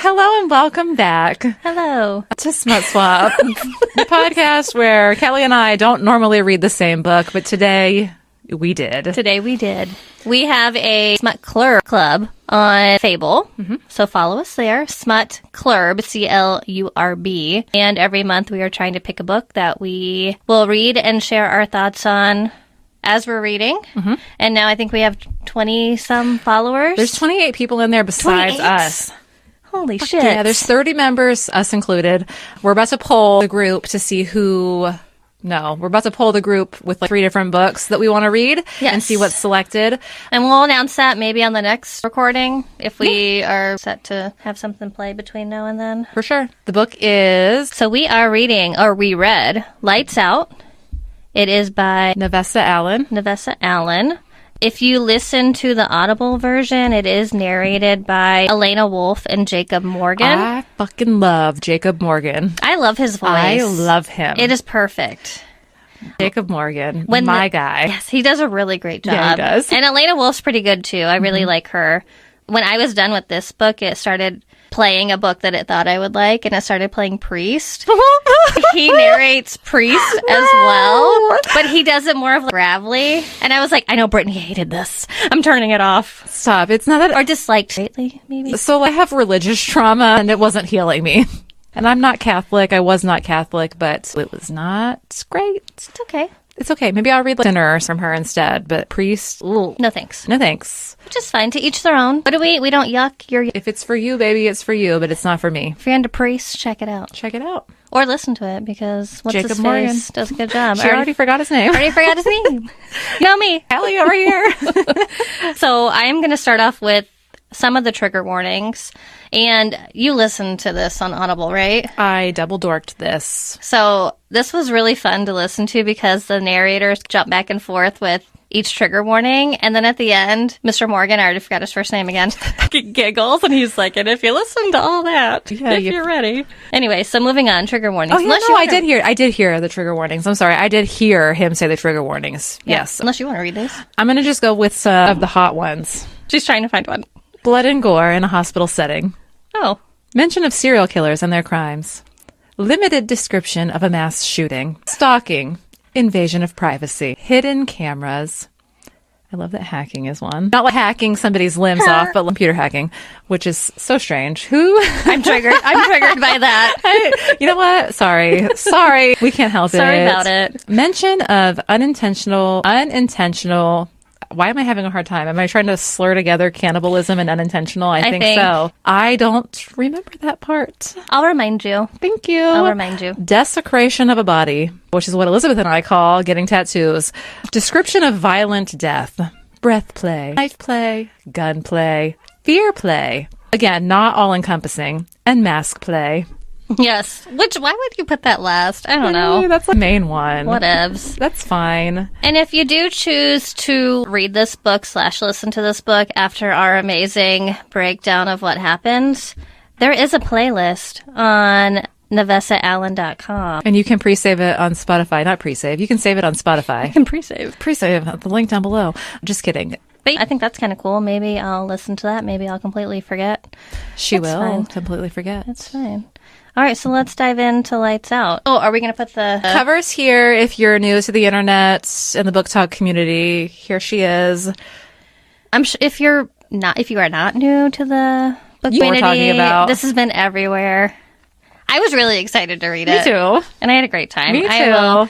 Hello and welcome back Hello to Smutswap, the podcast where Kelly and I don't normally read the same book, but today we did. Today we did. We have a Smut Clurb club on Fable, so follow us there. Smut Clurb, C-L-U-R-B. And every month we are trying to pick a book that we will read and share our thoughts on as we're reading. And now I think we have 20-some followers. There's 28 people in there besides 28? us. Holy shit. Yeah, there's 30 members, us included. We're about to poll the group to see who... No, we're about to poll the group with like 3 different books that we want to read and see what's selected. And we'll announce that maybe on the next recording if we are set to have something play between now and then. For sure. The book is... So we are reading, or we read, Lights Out. It is by Navessa Allen. Navessa Allen. If you listen to the Audible version, it is narrated by Elena Wolf and Jacob Morgan. I fucking love Jacob Morgan. I love his voice. I love him. It is perfect. Jacob Morgan, my guy. Yes, he does a really great job. Yeah, he does. And Elena Wolf's pretty good, too. I really like her. When I was done with this book, it started playing a book that it thought I would like, and it started playing Priest. He narrates Priest as well, but he does it more of gravelly. And I was like, I know Brittany hated this. I'm turning it off. Stop. It's not that... Or disliked greatly, maybe. So I have religious trauma, and it wasn't healing me. And I'm not Catholic. I was not Catholic, but it was not great. It's okay. It's okay. Maybe I'll read Sinner from her instead, but Priest... Ooh. No thanks. No thanks. Which is fine. To each their own. But we don't yuck your... If it's for you, baby, it's for you, but it's not for me. If you're into Priest, check it out. Check it out. Or listen to it, because what's Jacob his Morgan face does a good job. She already forgot his name. Already forgot his name. You know me. Kelly over here. So I am going to start off with some of the trigger warnings. And you listened to this on Audible, right? I double dorked this. So this was really fun to listen to because the narrators jump back and forth with each trigger warning. And then at the end, Mr. Morgan, I already forgot his first name again, giggles. And he's like, and if you listen to all that, if you're ready. Anyway, so moving on, trigger warnings. Oh, yeah, no, I did hear the trigger warnings. I'm sorry. I did hear him say the trigger warnings. Yeah. Yes. Unless you want to read these. I'm going to just go with some of the hot ones. She's trying to find one. Blood and gore in a hospital setting. Oh. Mention of serial killers and their crimes. Limited description of a mass shooting. Stalking. Invasion of privacy. Hidden cameras. I love that hacking is one. Not like hacking somebody's limbs off, but computer hacking, which is so strange. Who? I'm triggered. I'm triggered by that. You know what? Sorry. We can't help it. Sorry about it. Mention of unintentional. Why am I having a hard time? Am I trying to slur together cannibalism and unintentional? I think so. I don't remember that part. I'll remind you. Thank you. I'll remind you. Desecration of a body, which is what Elizabeth and I call getting tattoos. Description of violent death. Breath play. Knife play. Gun play. Fear play. Again, not all encompassing. And mask play. Yes. Why would you put that last? I don't know. That's the main one. Whatevs. That's fine. And if you do choose to read this book / listen to this book after our amazing breakdown of what happens, there is a playlist on NavessaAllen.com. And you can pre-save it on Spotify. Not pre-save. You can save it on Spotify. You can pre-save. Pre-save. The link down below. Just kidding. But I think that's kind of cool. Maybe I'll listen to that. Maybe I'll completely forget. She That's will fine. completely forget. That's fine. All right, so let's dive into Lights Out. Oh, are we going to put the covers here? If you're new to the internet and the BookTok community, here she is. I'm sure if you are not new to the book community, talking about. This has been everywhere. I was really excited to read it. Me too. And I had a great time. Me too. I will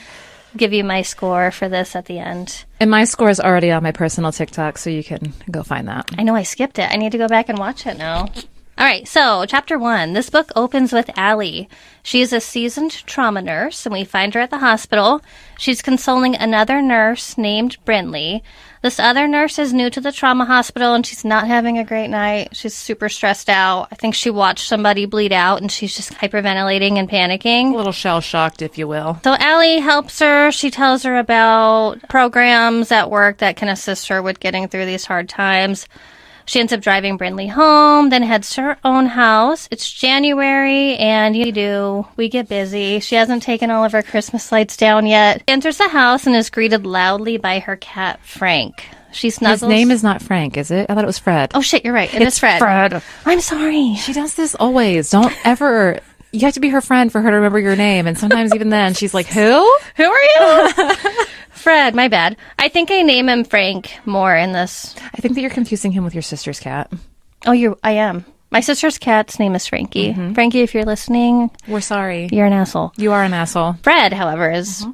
give you my score for this at the end. And my score is already on my personal TikTok, so you can go find that. I know I skipped it. I need to go back and watch it now. All right, so Chapter 1. This book opens with Allie. She is a seasoned trauma nurse, and we find her at the hospital. She's consoling another nurse named Brindley. This other nurse is new to the trauma hospital, and she's not having a great night. She's super stressed out. I think she watched somebody bleed out, and she's just hyperventilating and panicking. A little shell-shocked, if you will. So Allie helps her. She tells her about programs at work that can assist her with getting through these hard times. She ends up driving Brindley home, then heads to her own house. It's January, and we get busy. She hasn't taken all of her Christmas lights down yet. She enters the house and is greeted loudly by her cat, Frank. She snuggles. His name is not Frank, is it? I thought it was Fred. Oh, shit, you're right. It's Fred. Fred. I'm sorry. She does this always. Don't ever... You have to be her friend for her to remember your name. And sometimes even then, she's like, who? Who are you? Fred, my bad. I think I name him Frank more in this. I think that you're confusing him with your sister's cat. Oh, I am. My sister's cat's name is Frankie. Frankie, if you're listening, We're sorry. you're an asshole. You are an asshole. Fred, however, is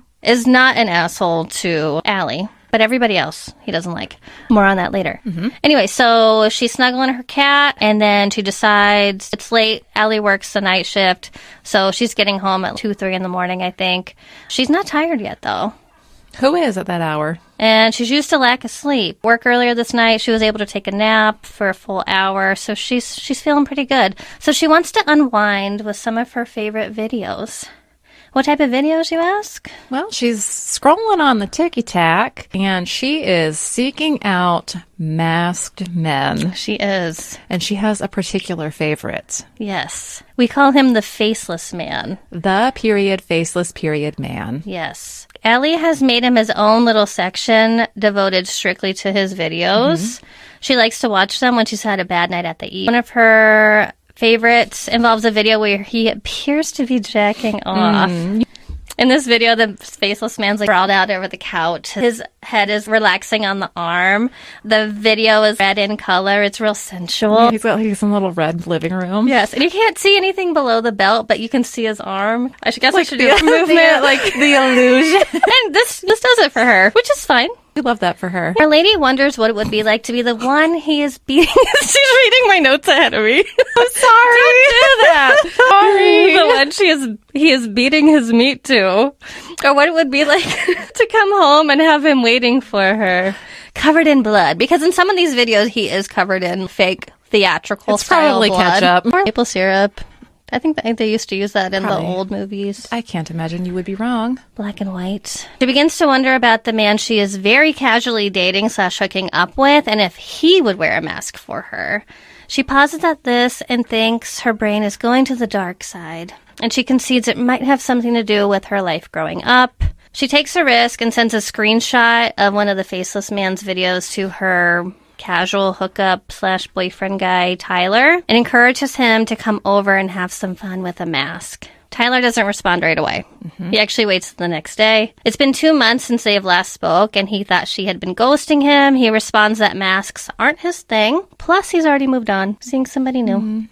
not an asshole to Allie, but everybody else he doesn't like. More on that later. Anyway, so she's snuggling her cat, and then she decides it's late. Allie works the night shift, so she's getting home at 2, 3 in the morning, I think. She's not tired yet, though. Who is at that hour? And she's used to lack of sleep. Work earlier this night, she was able to take a nap for a full hour, so she's feeling pretty good. So she wants to unwind with some of her favorite videos. What type of videos, you ask? Well, she's scrolling on the ticky-tack, and she is seeking out masked men. She is. And she has a particular favorite. Yes. We call him the Faceless Man. The faceless man. Yes. Allie has made him his own little section devoted strictly to his videos. She likes to watch them when she's had a bad night at the E. One of her favorites involves a video where he appears to be jacking off. In this video, the Faceless Man's like sprawled out over the couch. His head is relaxing on the arm. The video is red in color. It's real sensual. He's got like some little red living room. Yes, and you can't see anything below the belt, but you can see his arm. I should guess I should do the a movement. like the illusion. And this does it for her, which is fine. We love that for her. Our lady wonders what it would be like to be the one he is beating. She's reading my notes ahead of me. I'm sorry. Don't do that. Sorry. The one he is beating his meat to. Or what it would be like to come home and have him waiting for her, covered in blood. Because in some of these videos, he is covered in fake theatrical It's style probably blood. ketchup. Or maple syrup. I think they used to use that in Probably. the old movies. I can't imagine you would be wrong. Black and white. She begins to wonder about the man she is very casually dating / hooking up with, and if he would wear a mask for her. She pauses at this and thinks her brain is going to the dark side, and she concedes it might have something to do with her life growing up. She takes a risk and sends a screenshot of one of the Faceless Man's videos to her casual hookup / boyfriend guy, Tyler, and encourages him to come over and have some fun with a mask. Tyler doesn't respond right away. He actually waits the next day. It's been 2 months since they have last spoke, and he thought she had been ghosting him. He responds that masks aren't his thing. Plus, he's already moved on, seeing somebody new.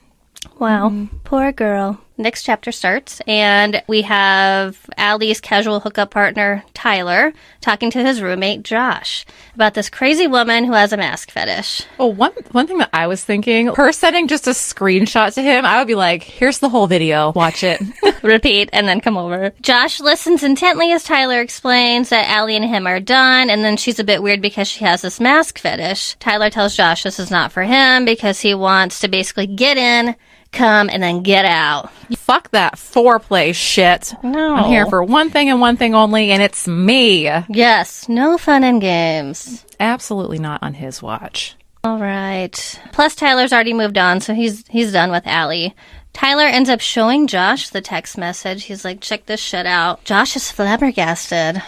Wow, poor girl. Next chapter starts, and we have Allie's casual hookup partner, Tyler, talking to his roommate, Josh, about this crazy woman who has a mask fetish. Well, one thing that I was thinking, her sending just a screenshot to him, I would be like, here's the whole video. Watch it. Repeat, and then come over. Josh listens intently as Tyler explains that Allie and him are done, and then she's a bit weird because she has this mask fetish. Tyler tells Josh this is not for him because he wants to basically get in, come, and then get out. Fuck that foreplay shit. No. I'm here for one thing and one thing only, and it's me. Yes, no fun and games. Absolutely not on his watch. All right. Plus, Tyler's already moved on, so he's done with Allie. Tyler ends up showing Josh the text message. He's like, check this shit out. Josh is flabbergasted.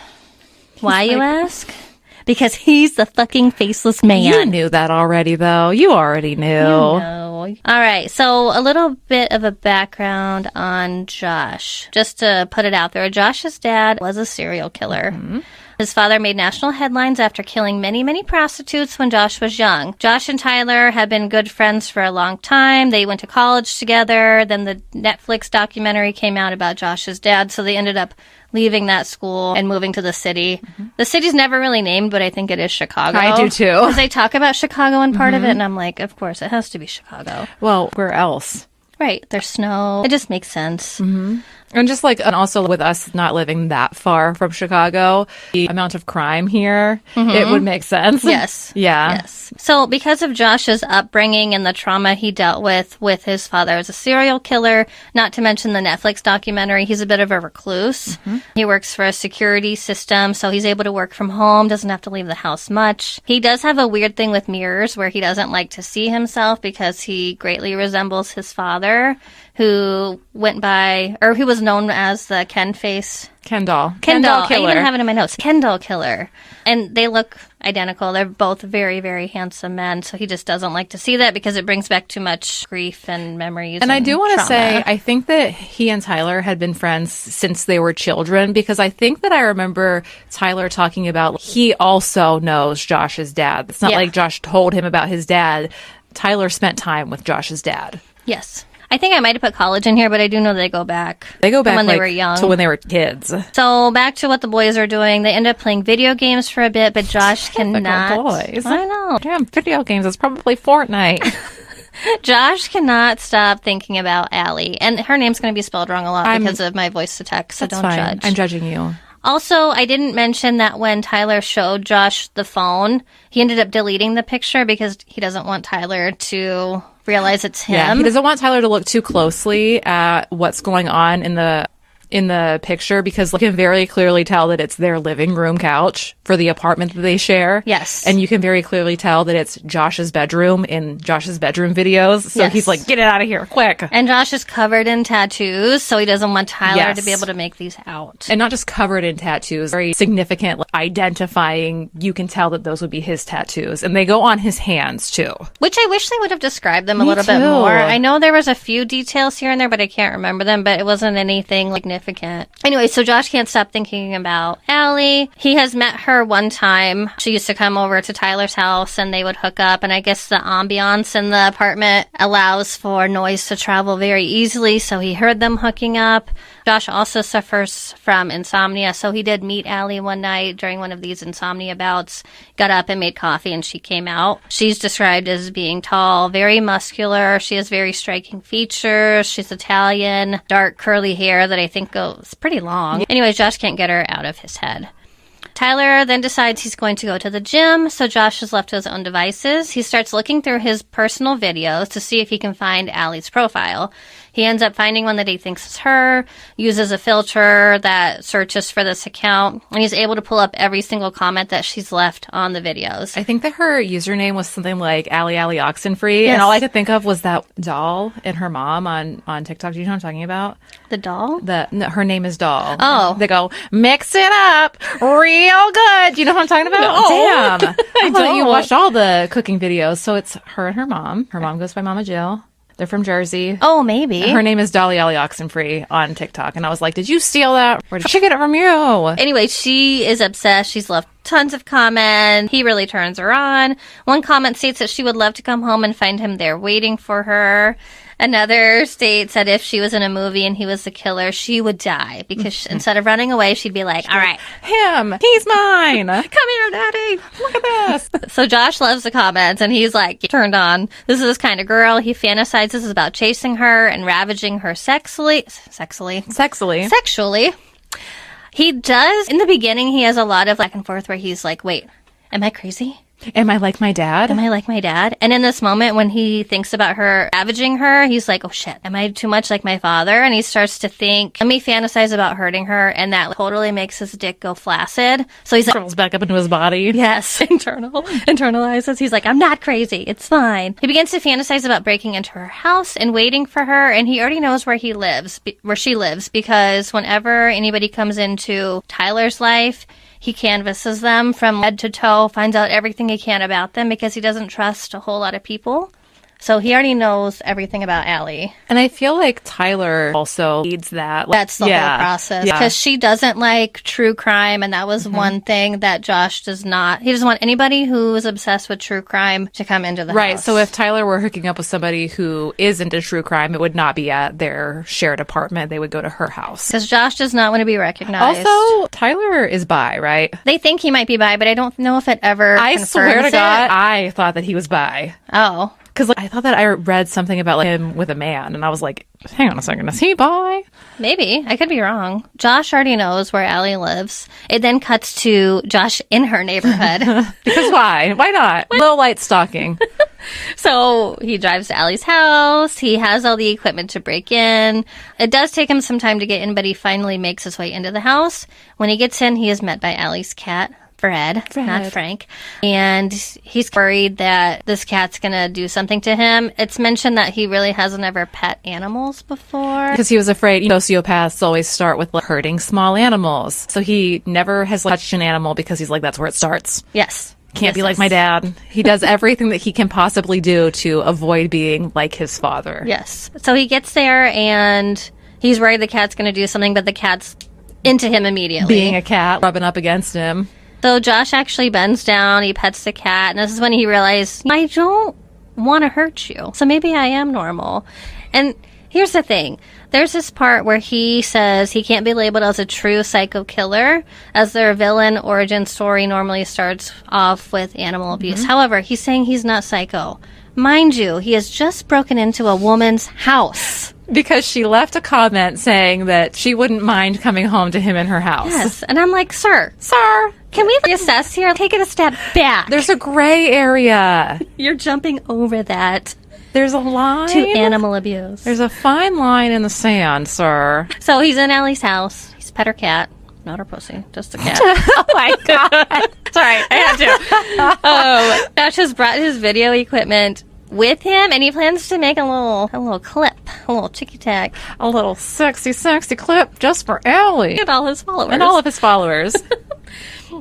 Why, you ask? Because he's the fucking Faceless Man. You knew that already, though. You already knew. All right, so a little bit of a background on Josh. Just to put it out there, Josh's dad was a serial killer. His father made national headlines after killing many, many prostitutes when Josh was young. Josh and Tyler had been good friends for a long time. They went to college together. Then the Netflix documentary came out about Josh's dad, so they ended up leaving that school and moving to the city. The city's never really named, but I think it is Chicago. I do too. Because they talk about Chicago in part of it, and I'm like, of course, it has to be Chicago. Well, where else? Right, there's snow. It just makes sense. And just like, and also with us not living that far from Chicago, the amount of crime here, it would make sense. Yes. Yeah. Yes. So because of Josh's upbringing and the trauma he dealt with his father as a serial killer, not to mention the Netflix documentary, he's a bit of a recluse. He works for a security system, so he's able to work from home, doesn't have to leave the house much. He does have a weird thing with mirrors where he doesn't like to see himself because he greatly resembles his father, who went by, or who was known as the Ken face. Ken doll. Ken doll. killer. I even have it in my notes. Ken doll killer. And they look identical. They're both very, very handsome men. So he just doesn't like to see that because it brings back too much grief and memories. And I do want to trauma. say, I think that he and Tyler had been friends since they were children, because I think that I remember Tyler talking about he also knows Josh's dad. It's not like Josh told him about his dad. Tyler spent time with Josh's dad. Yes. I think I might have put college in here, but I do know they go back. They go back when like, they were young. to when they were kids. So back to what the boys are doing. They end up playing video games for a bit, but Josh cannot. Boys. I know. Damn, video games. It's probably Fortnite. Josh cannot stop thinking about Allie. And her name's going to be spelled wrong a lot because of my voice to text, so That's don't fine. judge. I'm judging you. Also, I didn't mention that when Tyler showed Josh the phone, he ended up deleting the picture because he doesn't want Tyler to realize it's him. Yeah, he doesn't want Tyler to look too closely at what's going on in the picture, because you can very clearly tell that it's their living room couch for the apartment that they share. Yes. And you can very clearly tell that it's Josh's bedroom in Josh's bedroom videos. So he's like, get it out of here, quick. And Josh is covered in tattoos, so he doesn't want Tyler to be able to make these out. And not just covered in tattoos, very significant, like, identifying, you can tell that those would be his tattoos. And they go on his hands, too. Which I wish they would have described them a Me little bit too. more. I know there was a few details here and there, but I can't remember them, but it wasn't anything significant. Anyway, so Josh can't stop thinking about Allie. He has met her one time. She used to come over to Tyler's house and they would hook up, and I guess the ambiance in the apartment allows for noise to travel very easily, so he heard them hooking up. Josh also suffers from insomnia, so he did meet Allie one night during one of these insomnia bouts, got up and made coffee, and she came out. She's described as being tall, very muscular. She has very striking features. She's Italian, dark curly hair that I think goes pretty long. Anyways, Josh can't get her out of his head. Tyler then decides he's going to go to the gym, so Josh is left to his own devices. He starts looking through his personal videos to see if he can find Allie's profile. He ends up finding one that he thinks is her, uses a filter that searches for this account, and he's able to pull up every single comment that she's left on the videos. I think that her username was something like Allie Oxenfree, Yes. and all I could think of was that doll and her mom on TikTok. Do you know what I'm talking about? The doll? No, her name is Doll. Oh. They go, mix it up real good. Do you know what I'm talking about? No. Damn. I thought you don't. watched all the cooking videos. So it's her and her mom. Her mom goes by Mama Jill. They're from Jersey. Oh, maybe. Her name is Dolly Oxenfree on TikTok. And I was like, did you steal that? Or did she get it from you? Anyway, she is obsessed. She's left tons of comments. He really turns her on. One comment states that she would love to come home and find him there waiting for her. Another states that if she was in a movie and he was the killer, she would die because instead of running away, she'd be like, all right, Him. He's mine. come here, daddy. Look at this. So Josh loves the comments and he's like turned on. This is his kind of girl. He fantasizes about chasing her and ravaging her sexually. He does. In the beginning, he has a lot of back and forth where he's like, wait, am I crazy? Am I like my dad? Am I like my dad? And in this moment, when he thinks about her ravaging her, he's like, oh shit, am I too much like my father? And he starts to think, let me fantasize about hurting her. And that totally makes his dick go flaccid. So he's like, Crawls back up into his body. yes, internalizes. He's like, I'm not crazy. It's fine. He begins to fantasize about breaking into her house and waiting for her. And he already knows where he lives, where she lives, because whenever anybody comes into Tyler's life, he canvasses them from head to toe, finds out everything he can about them because he doesn't trust a whole lot of people. So he already knows everything about Allie. And I feel like Tyler also needs that. That's the whole process. Because she doesn't like true crime, and that was one thing that Josh does not. He doesn't want anybody who is obsessed with true crime to come into the house. Right. So if Tyler were hooking up with somebody who is into true crime, it would not be at their shared apartment. They would go to her house. Because Josh does not want to be recognized. Also, Tyler is bi, right? They think he might be bi, but I don't know if it ever I confirms swear to God, it. I thought that he was bi. Oh. Because I thought that I read something about him with a man, and I was like, hang on a second, is he bi? Maybe. I could be wrong. Josh already knows where Allie lives. It then cuts to Josh in her neighborhood. Because why? Why not? Low light stalking. So he drives to Allie's house. He has all the equipment to break in. It does take him some time to get in, but he finally makes his way into the house. When he gets in, he is met by Allie's cat, Fred, not Frank. And he's worried that this cat's going to do something to him. It's mentioned that he really hasn't ever pet animals before. Because he was afraid sociopaths always start with hurting small animals. So he never has touched an animal because he's like, that's where it starts. Yes. Can't be like my dad. He does everything that he can possibly do to avoid being like his father. Yes. So he gets there and he's worried the cat's going to do something, but the cat's into him immediately. Being a cat, rubbing up against him. So Josh actually bends down, he pets the cat, and this is when he realized, I don't want to hurt you, so maybe I am normal. And here's the thing. There's this part where he says he can't be labeled as a true psycho killer, as their villain origin story normally starts off with animal abuse. However, he's saying he's not psycho. Mind you, he has just broken into a woman's house. Because she left a comment saying that she wouldn't mind coming home to him in her house. Yes, and I'm like, Sir, can we reassess here? Take it a step back. There's a gray area. You're jumping over that. There's a line. To animal abuse. There's a fine line in the sand, sir. So he's in Allie's house. He's pet her cat. Not her pussy, just the cat. Oh my God. Sorry, I had to. Josh has brought his video equipment with him, and he plans to make a little clip, a little ticky-tack. A little sexy clip just for Allie. And all his followers. And all of his followers.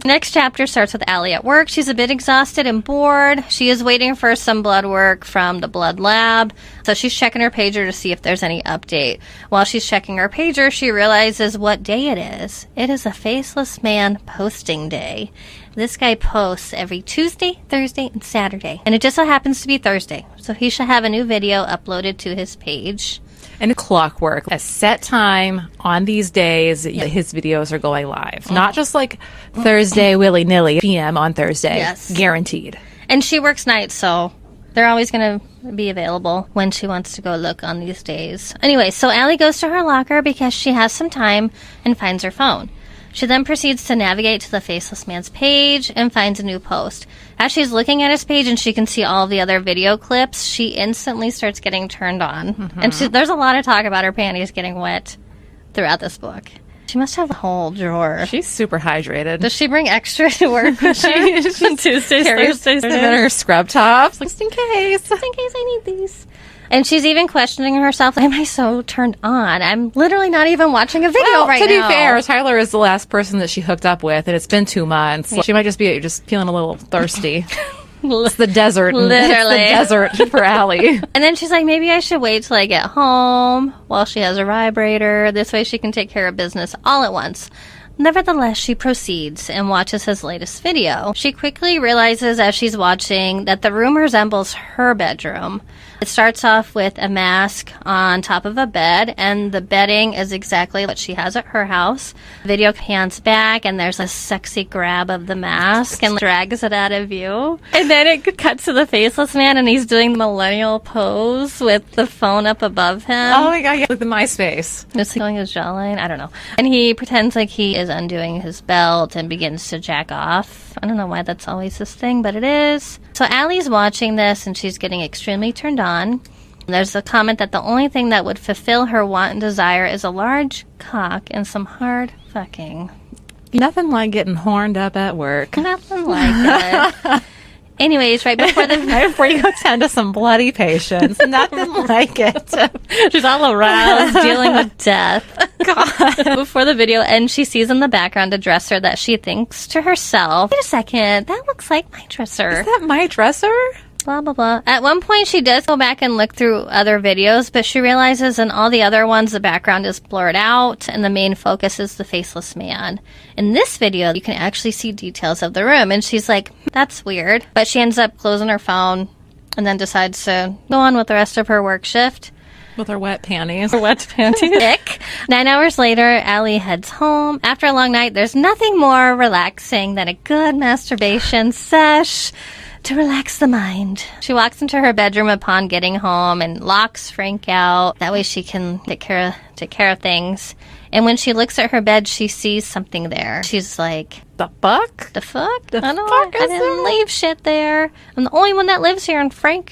Next chapter starts with Allie at work. She's a bit exhausted and bored. She is waiting for some blood work from the blood lab. So she's checking her pager to see if there's any update. While she's checking her pager, she realizes what day it is. It is a faceless man posting day. This guy posts every Tuesday, Thursday, and Saturday. And it just so happens to be Thursday. So he should have a new video uploaded to his page. And clockwork, a set time on these days, his videos are going live. Not just like Thursday, willy-nilly, PM on Thursday. Yes. Guaranteed. And she works nights, so they're always going to be available when she wants to go look on these days. Anyway, so Allie goes to her locker because she has some time and finds her phone. She then proceeds to navigate to the faceless man's page and finds a new post. As she's looking at his page and she can see all of the other video clips, she instantly starts getting turned on. And there's a lot of talk about her panties getting wet throughout this book. She must have a whole drawer. She's super hydrated. Does she bring extra to work when she on Tuesdays, Thursdays, and then her scrub tops, just in case. Just in case I need these. And she's even questioning herself, am I so turned on? I'm literally not even watching a video right now. To be fair, Tyler is the last person that she hooked up with, and it's been 2 months. She might just be feeling a little thirsty. It's the desert. Literally. It's the desert for Allie. And then she's like, maybe I should wait till I get home while she has a vibrator. This way she can take care of business all at once. Nevertheless, she proceeds and watches his latest video. She quickly realizes as she's watching that the room resembles her bedroom. It starts off with a mask on top of a bed, and the bedding is exactly what she has at her house. Video pans back, and there's a sexy grab of the mask and drags it out of view. And then it cuts to the faceless man, and he's doing the millennial pose with the phone up above him. Oh my God, yeah, like the MySpace. Just showing his jawline. I don't know. And he pretends like he is undoing his belt and begins to jack off. I don't know why that's always this thing, but it is. So Allie's watching this, and she's getting extremely turned on. There's a comment that the only thing that would fulfill her want and desire is a large cock and some hard fucking. Nothing like getting horned up at work. Nothing like it. Anyways, right before you go down to some bloody patients, nothing like it. She's all aroused, dealing with death. God. Before the video ends, she sees in the background a dresser that she thinks to herself, wait a second, that looks like my dresser. Is that my dresser? Blah, blah, blah. At one point, she does go back and look through other videos, but she realizes in all the other ones, the background is blurred out, and the main focus is the faceless man. In this video, you can actually see details of the room, and she's like, that's weird. But she ends up closing her phone, and then decides to go on with the rest of her work shift. With her wet panties. 9 hours later, Allie heads home. After a long night, there's nothing more relaxing than a good masturbation sesh. to relax the mind. She walks into her bedroom upon getting home and locks Frank out. That way she can take care of things. And when she looks at her bed, she sees something there. She's like, The fuck? the fuck? The I know, fuck I is didn't there? leave shit there. I'm the only one that lives here, and Fred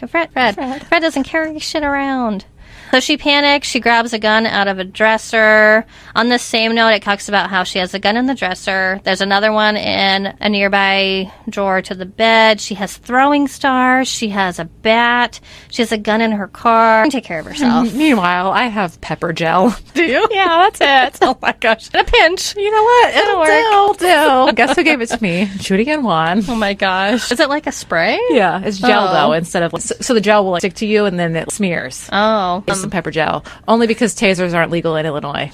doesn't carry shit around. So she panics. She grabs a gun out of a dresser. On the same note, it talks about how she has a gun in the dresser. There's another one in a nearby drawer to the bed. She has throwing stars. She has a bat. She has a gun in her car. She can take care of herself. Meanwhile, I have pepper gel. Do you? Yeah, that's it. Oh my gosh. In a pinch. You know what? It'll It'll do. Guess who gave it to me? Shooting in one. Oh my gosh. Is it like a spray? Yeah, it's gel Oh. though, instead of so the gel will stick to you and then it smears. Oh. It's some pepper gel. Only because tasers aren't legal in Illinois.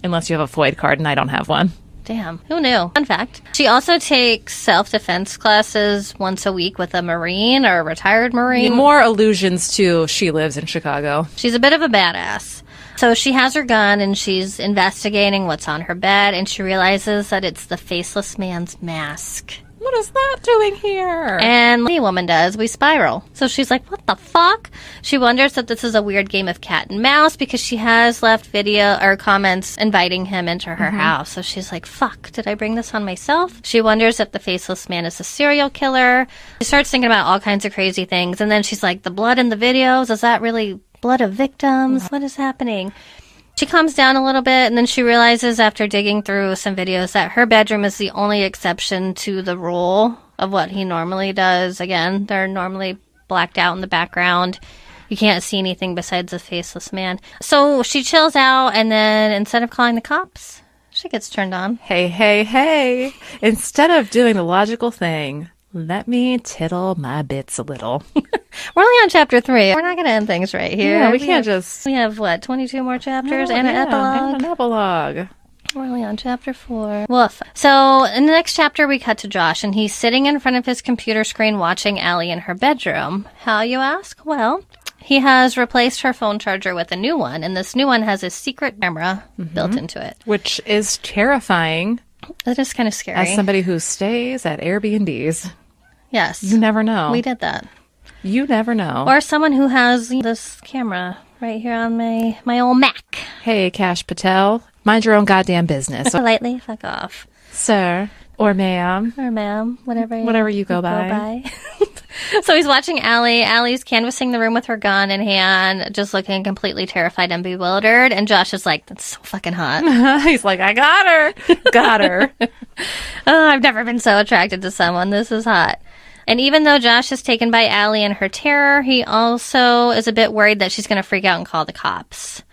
Unless you have a FOID card, and I don't have one. Damn. Who knew? Fun fact. She also takes self-defense classes once a week with a Marine or a retired Marine. More allusions to she lives in Chicago. She's a bit of a badass. So she has her gun and she's investigating what's on her bed, and she realizes that it's the faceless man's mask. What is that doing here? And the woman does. We spiral. So she's like, what the fuck? She wonders that this is a weird game of cat and mouse because she has left video or comments inviting him into her house. So she's like, fuck, did I bring this on myself? She wonders if the faceless man is a serial killer. She starts thinking about all kinds of crazy things. And then she's like, the blood in the videos, is that really blood of victims? What is happening? She calms down a little bit, and then she realizes after digging through some videos that her bedroom is the only exception to the rule of what he normally does. Again, they're normally blacked out in the background. You can't see anything besides the faceless man. So she chills out, and then instead of calling the cops, she gets turned on. Hey. Instead of doing the logical thing, let me tittle my bits a little. We're only on chapter 3. We're not going to end things right here. Yeah, we can't just... We have, 22 more chapters and an Yeah, epilogue? and an epilogue. We're only on chapter 4. Woof. So, in the next chapter, we cut to Josh, and he's sitting in front of his computer screen watching Allie in her bedroom. How, you ask? Well, he has replaced her phone charger with a new one, and this new one has a secret camera built into it. Which is terrifying It is kind of scary. as somebody who stays at Airbnbs. Yes. You never know. We did that. You never know. Or someone who has this camera right here on my old Mac. Hey, Cash Patel, mind your own goddamn business. Politely, fuck off. Sir or ma'am. Or ma'am, Whatever you go by. So he's watching Allie. Allie's canvassing the room with her gun in hand, just looking completely terrified and bewildered. And Josh is like, that's so fucking hot. He's like, I got her. Got her. Oh, I've never been so attracted to someone. This is hot. And even though Josh is taken by Allie and her terror, he also is a bit worried that she's going to freak out and call the cops.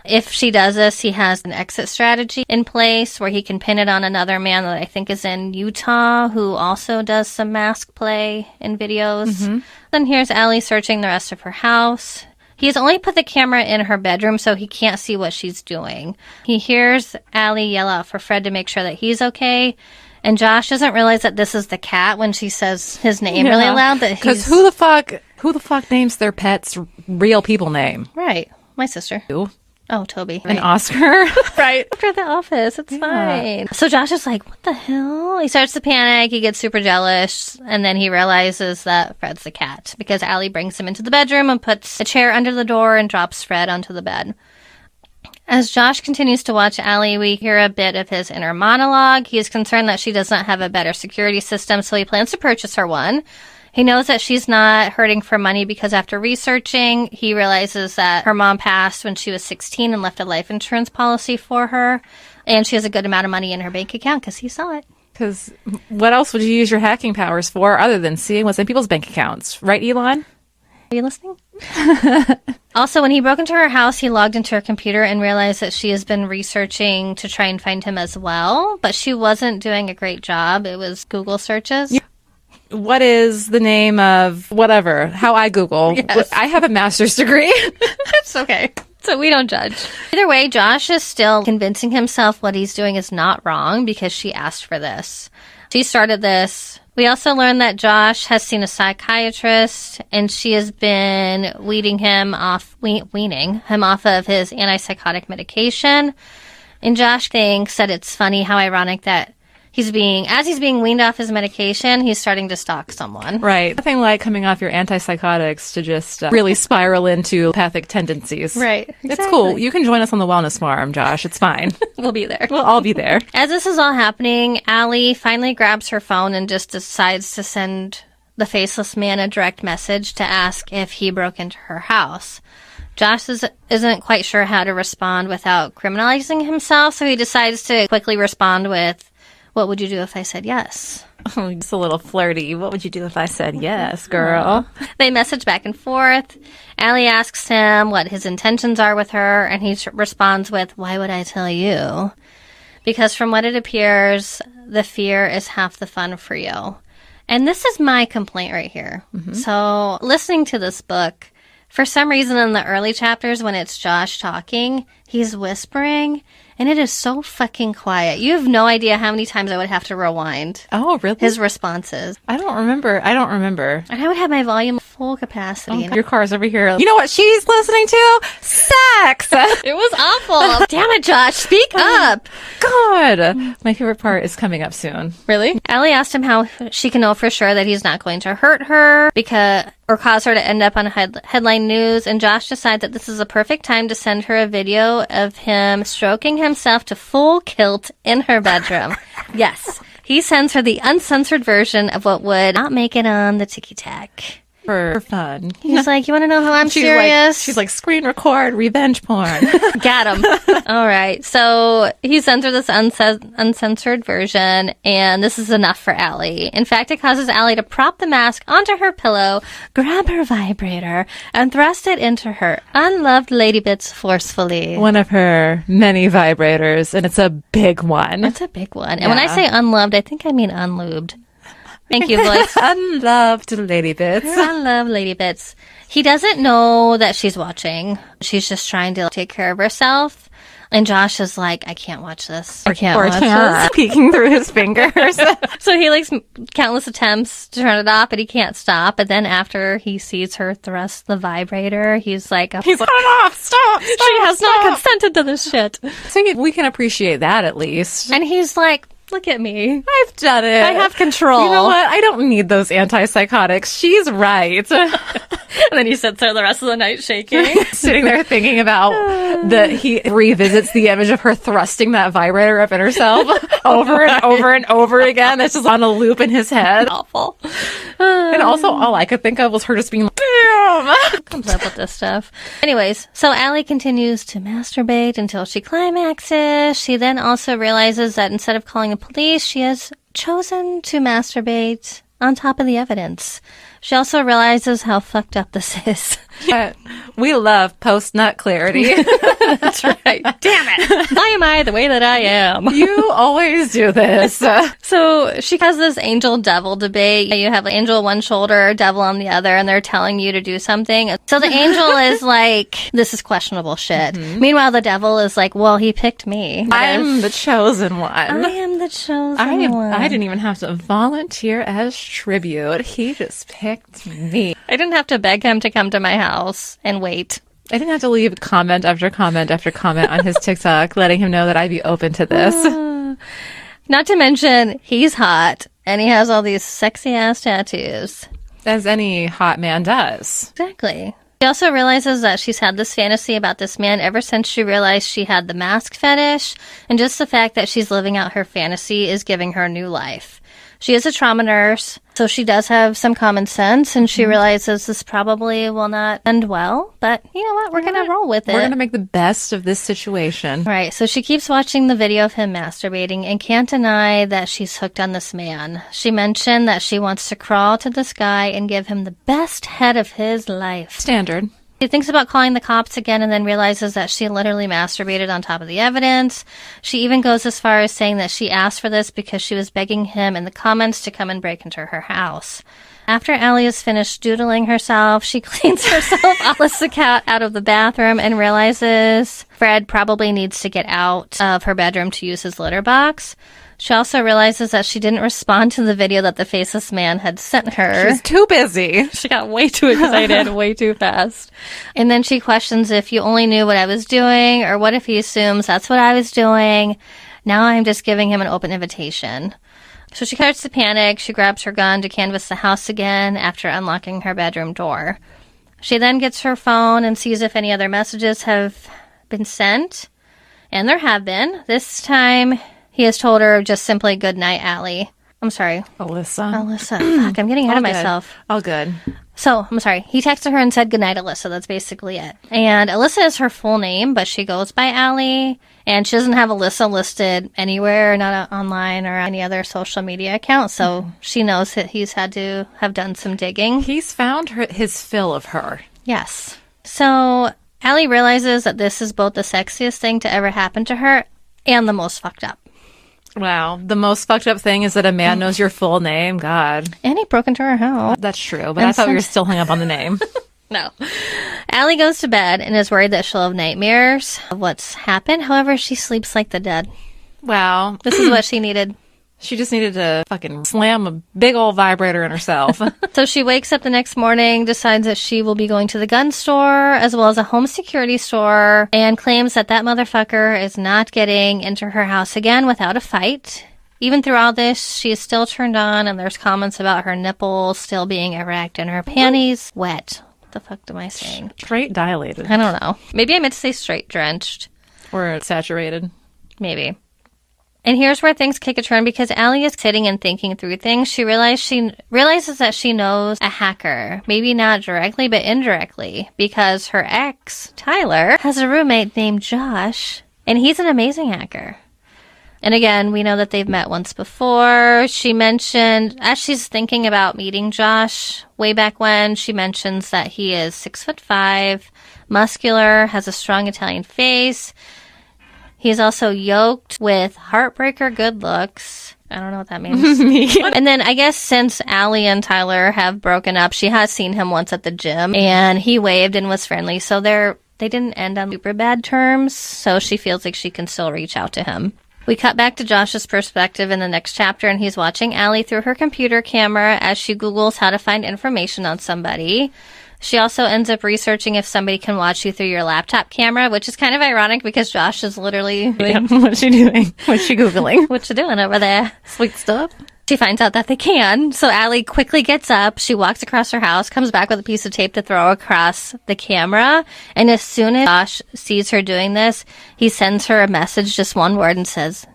If she does this, he has an exit strategy in place where he can pin it on another man that I think is in Utah who also does some mask play in videos. Then here's Allie searching the rest of her house. He's only put the camera in her bedroom so he can't see what she's doing. He hears Allie yell out for Fred to make sure that he's okay. And Josh doesn't realize that this is the cat when she says his name really loud. Because who the fuck names their pet's real people name? Right. My sister. You. Oh, Toby. And Oscar. Right. After the office. It's fine. So Josh is like, what the hell? He starts to panic. He gets super jealous. And then he realizes that Fred's the cat because Allie brings him into the bedroom and puts a chair under the door and drops Fred onto the bed. As Josh continues to watch Allie, we hear a bit of his inner monologue. He is concerned that she does not have a better security system, so he plans to purchase her one. He knows that she's not hurting for money because after researching, he realizes that her mom passed when she was 16 and left a life insurance policy for her. And she has a good amount of money in her bank account because he saw it. Because what else would you use your hacking powers for other than seeing what's in people's bank accounts? Right, Elon? Are you listening? Also, when he broke into her house, he logged into her computer and realized that she has been researching to try and find him as well. But she wasn't doing a great job. It was Google searches. What is the name of whatever? How I Google. Yes. I have a master's degree. It's okay. So we don't judge. Either way, Josh is still convincing himself what he's doing is not wrong because she asked for this. She started this. We also learned that Josh has seen a psychiatrist and she has been weaning him off of his antipsychotic medication. And Josh thinks that it's funny how ironic that As he's being weaned off his medication, he's starting to stalk someone. Right. Nothing like coming off your antipsychotics to just really spiral into pathic tendencies. Right. Exactly. It's cool. You can join us on the wellness farm, Josh. It's fine. We'll be there. We'll all be there. As this is all happening, Allie finally grabs her phone and just decides to send the faceless man a direct message to ask if he broke into her house. Josh isn't quite sure how to respond without criminalizing himself, so he decides to quickly respond with, "What would you do if I said yes?" Oh, just a little flirty. What would you do if I said yes, girl? They message back and forth. Allie asks him what his intentions are with her, and he responds with, "Why would I tell you?" Because from what it appears, the fear is half the fun for you. And this is my complaint right here. Mm-hmm. So listening to this book, for some reason in the early chapters when it's Josh talking, he's whispering, and it is so fucking quiet. You have no idea how many times I would have to rewind. Oh, really? His responses. I don't remember. And I would have my volume full capacity. Your car's over here. You know what she's listening to? Sex! It was awful. Damn it, Josh. Speak up. God. My favorite part is coming up soon. Really? Allie asked him how she can know for sure that he's not going to hurt her or cause her to end up on headline news, and Josh decides that this is a perfect time to send her a video of him stroking himself to full kilt in her bedroom. Yes, he sends her the uncensored version of what would not make it on the Tiki-Tac. For fun. He's like, "You want to know how I'm serious?" She's like, screen record, revenge porn. Got him. All right. So he sends her this uncensored version, and this is enough for Allie. In fact, it causes Allie to prop the mask onto her pillow, grab her vibrator, and thrust it into her unloved lady bits forcefully. One of her many vibrators, and it's a big one. It's a big one. And when I say unloved, I think I mean unlubed. Thank you, voice. Unloved lady bits. Unloved lady bits. He doesn't know that she's watching. She's just trying to take care of herself. And Josh is like, "I can't watch this. I can't watch this." Peeking through his fingers. So he makes countless attempts to turn it off, but he can't stop. And then after he sees her thrust the vibrator, he's like, "Turn it off. Stop. She has not consented to this shit." So we can appreciate that at least. And he's like, "Look at me. I've done it. I have control. You know what? I don't need those antipsychotics. She's right." And then he sits there the rest of the night shaking. Sitting there thinking about he revisits the image of her thrusting that vibrator up in herself over and over and over again. That's just on a loop in his head. Awful. And also all I could think of was her just being like, "Damn!" Comes up with this stuff. Anyways, so Allie continues to masturbate until she climaxes. She then also realizes that instead of calling the police, she has chosen to masturbate on top of the evidence. She also realizes how fucked up this is. We love post-nut clarity. That's right. Damn it. Why am I the way that I am? You always do this. So she has this angel-devil debate. You have angel one shoulder, devil on the other, and they're telling you to do something. So the angel is like, "This is questionable shit." Mm-hmm. Meanwhile, the devil is like, "Well, he picked me. I'm the chosen one. I am the chosen one. I didn't even have to volunteer as tribute. He just picked me. I didn't have to beg him to come to my house and wait. I didn't have to leave comment after comment after comment on his TikTok, letting him know that I'd be open to this." Not to mention, he's hot, and he has all these sexy-ass tattoos. As any hot man does. Exactly. She also realizes that she's had this fantasy about this man ever since she realized she had the mask fetish, and just the fact that she's living out her fantasy is giving her new life. She is a trauma nurse, so she does have some common sense, and she realizes this probably will not end well, but you know what? We're going to roll with it. We're going to make the best of this situation. Right, so she keeps watching the video of him masturbating and can't deny that she's hooked on this man. She mentioned that she wants to crawl to this guy and give him the best head of his life. Standard. She thinks about calling the cops again and then realizes that she literally masturbated on top of the evidence. She even goes as far as saying that she asked for this because she was begging him in the comments to come and break into her house. After Allie is finished doodling herself, she cleans herself, Alice the cat, out of the bathroom and realizes Fred probably needs to get out of her bedroom to use his litter box. She also realizes that she didn't respond to the video that the faceless man had sent her. She's too busy. She got way too excited, way too fast. And then she questions if you only knew what I was doing, or what if he assumes that's what I was doing. Now I'm just giving him an open invitation. So she starts to panic. She grabs her gun to canvass the house again after unlocking her bedroom door. She then gets her phone and sees if any other messages have been sent. And there have been. This time, he has told her just simply, "Good night, Allie." I'm sorry. Alyssa. Fuck, I'm getting ahead of myself. All good. So, I'm sorry. He texted her and said, "Good night, Alyssa." That's basically it. And Alyssa is her full name, but she goes by Allie. And she doesn't have Alyssa listed anywhere, not online or any other social media account. So she knows that he's had to have done some digging. He's found his fill of her. Yes. So Allie realizes that this is both the sexiest thing to ever happen to her and the most fucked up. Wow. The most fucked up thing is that a man knows your full name. God. And he broke into her house. That's true, but I thought we were still hung up on the name. No. Allie goes to bed and is worried that she'll have nightmares of what's happened. However, she sleeps like the dead. Wow. This is what she needed. She just needed to fucking slam a big old vibrator in herself. So she wakes up the next morning, decides that she will be going to the gun store as well as a home security store, and claims that that motherfucker is not getting into her house again without a fight. Even through all this, she is still turned on, and there's comments about her nipples still being erect and her panties wet. What the fuck am I saying? Straight dilated. I don't know. Maybe I meant to say straight drenched. Or saturated. Maybe. And here's where things take a turn because Allie is sitting and thinking through things. She realizes that she knows a hacker. Maybe not directly, but indirectly. Because her ex, Tyler, has a roommate named Josh. And he's an amazing hacker. And again, we know that they've met once before. She mentioned, as she's thinking about meeting Josh, way back when, she mentions that he is 6'5", muscular, has a strong Italian face. He's also yoked with heartbreaker good looks. I don't know what that means. And then I guess since Allie and Tyler have broken up, she has seen him once at the gym, and he waved and was friendly. So they didn't end on super bad terms, so she feels like she can still reach out to him. We cut back to Josh's perspective in the next chapter, and he's watching Allie through her computer camera as she Googles how to find information on somebody. She also ends up researching if somebody can watch you through your laptop camera, which is kind of ironic because Josh is literally... What's she doing? What's she Googling? What you doing over there? Sweet stuff. She finds out that they can. So Allie quickly gets up. She walks across her house, comes back with a piece of tape to throw across the camera. And as soon as Josh sees her doing this, he sends her a message, just one word, and says,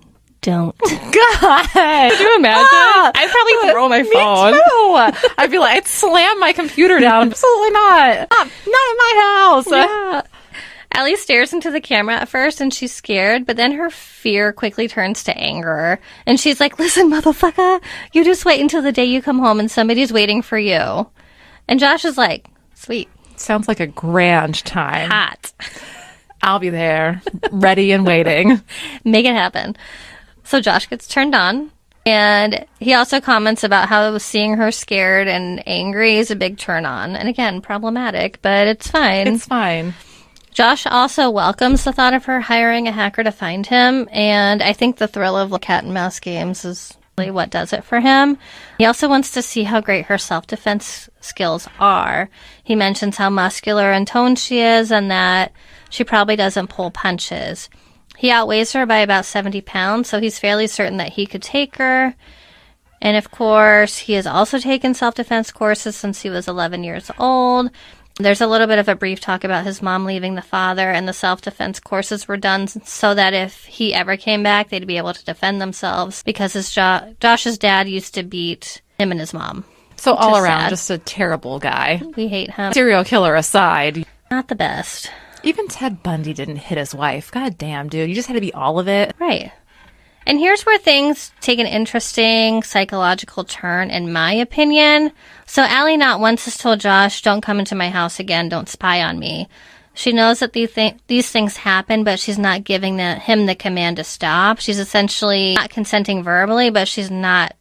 "Don't." God. Could you imagine? I'd probably throw my phone. Me too. I'd be like, I'd slam my computer down. Absolutely not. Not in my house. Yeah. Allie stares into the camera at first and she's scared, but then her fear quickly turns to anger. And she's like, "Listen, motherfucker, you just wait until the day you come home and somebody's waiting for you." And Josh is like, "Sweet. Sounds like a grand time. Hot. I'll be there, ready and waiting." Make it happen. So Josh gets turned on, and he also comments about how seeing her scared and angry is a big turn on. And again, problematic, but it's fine. It's fine. Josh also welcomes the thought of her hiring a hacker to find him, and I think the thrill of cat and mouse games is really what does it for him. He also wants to see how great her self-defense skills are. He mentions how muscular and toned she is and that she probably doesn't pull punches. He outweighs her by about 70 pounds, so he's fairly certain that he could take her. And of course, he has also taken self-defense courses since he was 11 years old. There's a little bit of a brief talk about his mom leaving the father, and the self-defense courses were done so that if he ever came back, they'd be able to defend themselves because Josh's dad used to beat him and his mom. So all around, just a terrible guy. We hate him. Serial killer aside. Not the best. Even Ted Bundy didn't hit his wife. God damn, dude. You just had to be all of it. Right. And here's where things take an interesting psychological turn, in my opinion. So Allie not once has told Josh, "Don't come into my house again. Don't spy on me." She knows that these things happen, but she's not giving him the command to stop. She's essentially not consenting verbally, but she's not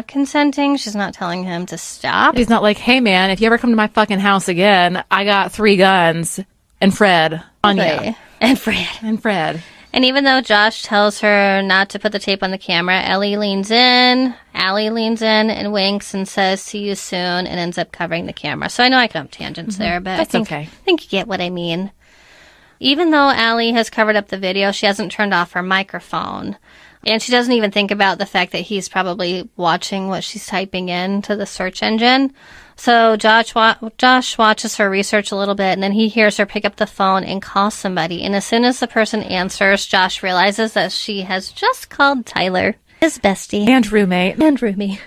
consenting. She's not telling him to stop. He's not like, "Hey, man, if you ever come to my fucking house again, I got 3 guns and Fred on you." And Fred. And even though Josh tells her not to put the tape on the camera, Allie leans in and winks and says, "See you soon," and ends up covering the camera. So I know I come tangents there, but That's I think you get what I mean. Even though Allie has covered up the video, she hasn't turned off her microphone. And she doesn't even think about the fact that he's probably watching what she's typing in to the search engine. So Josh watches her research a little bit, and then he hears her pick up the phone and call somebody. And as soon as the person answers, Josh realizes that she has just called Tyler, his bestie. And roommate. And roomie.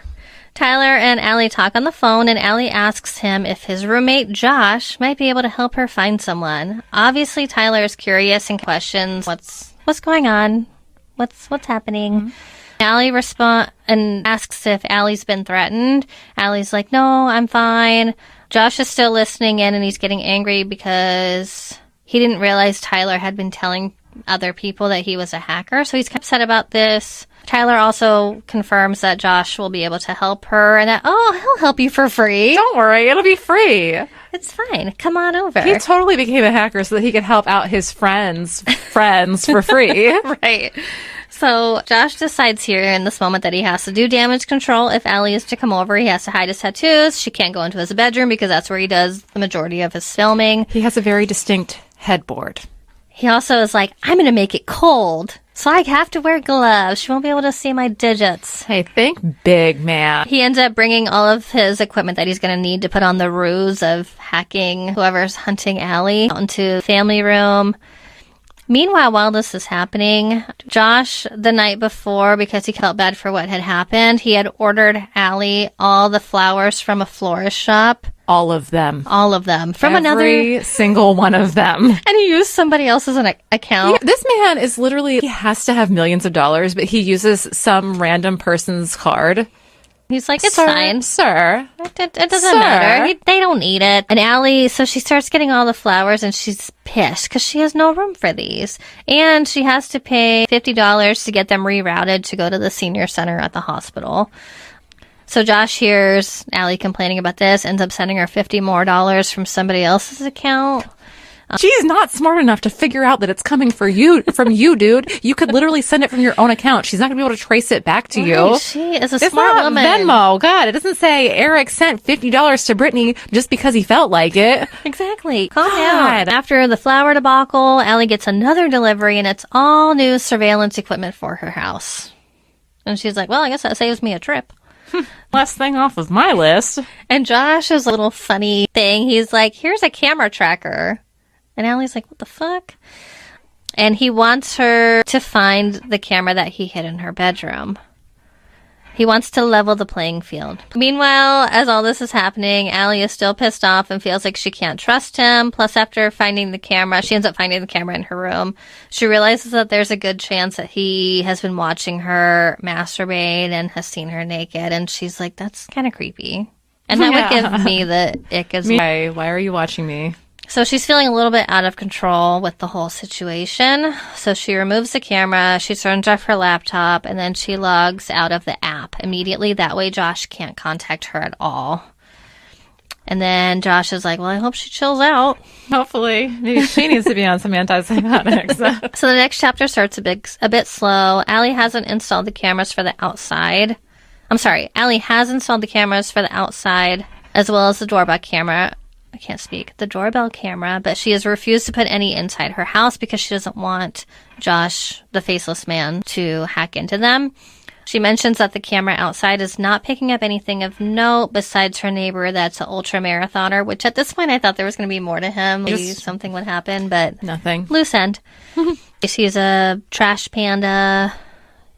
Tyler and Allie talk on the phone, and Allie asks him if his roommate, Josh, might be able to help her find someone. Obviously, Tyler is curious and questions what's going on, what's happening. Mm-hmm. Allie responds and asks if Allie's been threatened. Allie's like, no, I'm fine. Josh is still listening in, and he's getting angry because he didn't realize Tyler had been telling other people that he was a hacker, so he's upset about this. Tyler also confirms that Josh will be able to help her and that, he'll help you for free. Don't worry, it'll be free. It's fine. Come on over. He totally became a hacker so that he could help out his friends for free. Right. So Josh decides here in this moment that he has to do damage control. If Allie is to come over, he has to hide his tattoos. She can't go into his bedroom because that's where he does the majority of his filming. He has a very distinct headboard. He also is like, I'm going to make it cold, so I have to wear gloves. She won't be able to see my digits. Hey, think big, man. He ends up bringing all of his equipment that he's going to need to put on the ruse of hacking whoever's hunting Allie into the family room. Meanwhile, while this is happening, Josh, the night before, because he felt bad for what had happened, he had ordered Allie all the flowers from a florist shop. All of them. From Every single one of them. And he used somebody else's account. Yeah, this man is literally, he has to have millions of dollars, but he uses some random person's card. He's like, it's fine. Sir. It doesn't matter. They don't need it. And Allie, so she starts getting all the flowers and she's pissed because she has no room for these. And she has to pay $50 to get them rerouted to go to the senior center at the hospital. So Josh hears Allie complaining about this, ends up sending her $50 more from somebody else's account. She's not smart enough to figure out that it's coming from you, dude. You could literally send it from your own account. She's not going to be able to trace it back to you. She is a it's smart not woman. Venmo. God, it doesn't say Eric sent $50 to Brittany just because he felt like it. Exactly. Calm down. After the flower debacle, Allie gets another delivery, and it's all new surveillance equipment for her house. And she's like, well, I guess that saves me a trip. Last thing off of my list. And Josh's little funny thing, he's like, here's a camera tracker. And Allie's like, what the fuck? And he wants her to find the camera that he hid in her bedroom. He wants to level the playing field. Meanwhile, as all this is happening, Allie is still pissed off and feels like she can't trust him. Plus, after finding the camera, she ends up finding the camera in her room. She realizes that there's a good chance that he has been watching her masturbate and has seen her naked. And she's like, that's kind of creepy. And that would give me the ick as well. Why are you watching me? So she's feeling a little bit out of control with the whole situation. So she removes the camera, she turns off her laptop, and then she logs out of the app immediately. That way Josh can't contact her at all. And then Josh is like, well, I hope she chills out. Hopefully. Maybe she needs to be on some antipsychotics. So the next chapter starts a bit slow. Allie hasn't installed the cameras for the outside. Allie has installed the cameras for the outside as well as the doorbell camera. I can't speak. The doorbell camera, but she has refused to put any inside her house because she doesn't want Josh, the faceless man, to hack into them. She mentions that the camera outside is not picking up anything of note besides her neighbor that's an ultra marathoner, which at this point I thought there was going to be more to him. Maybe something would happen, but nothing. Loose end. She's a trash panda.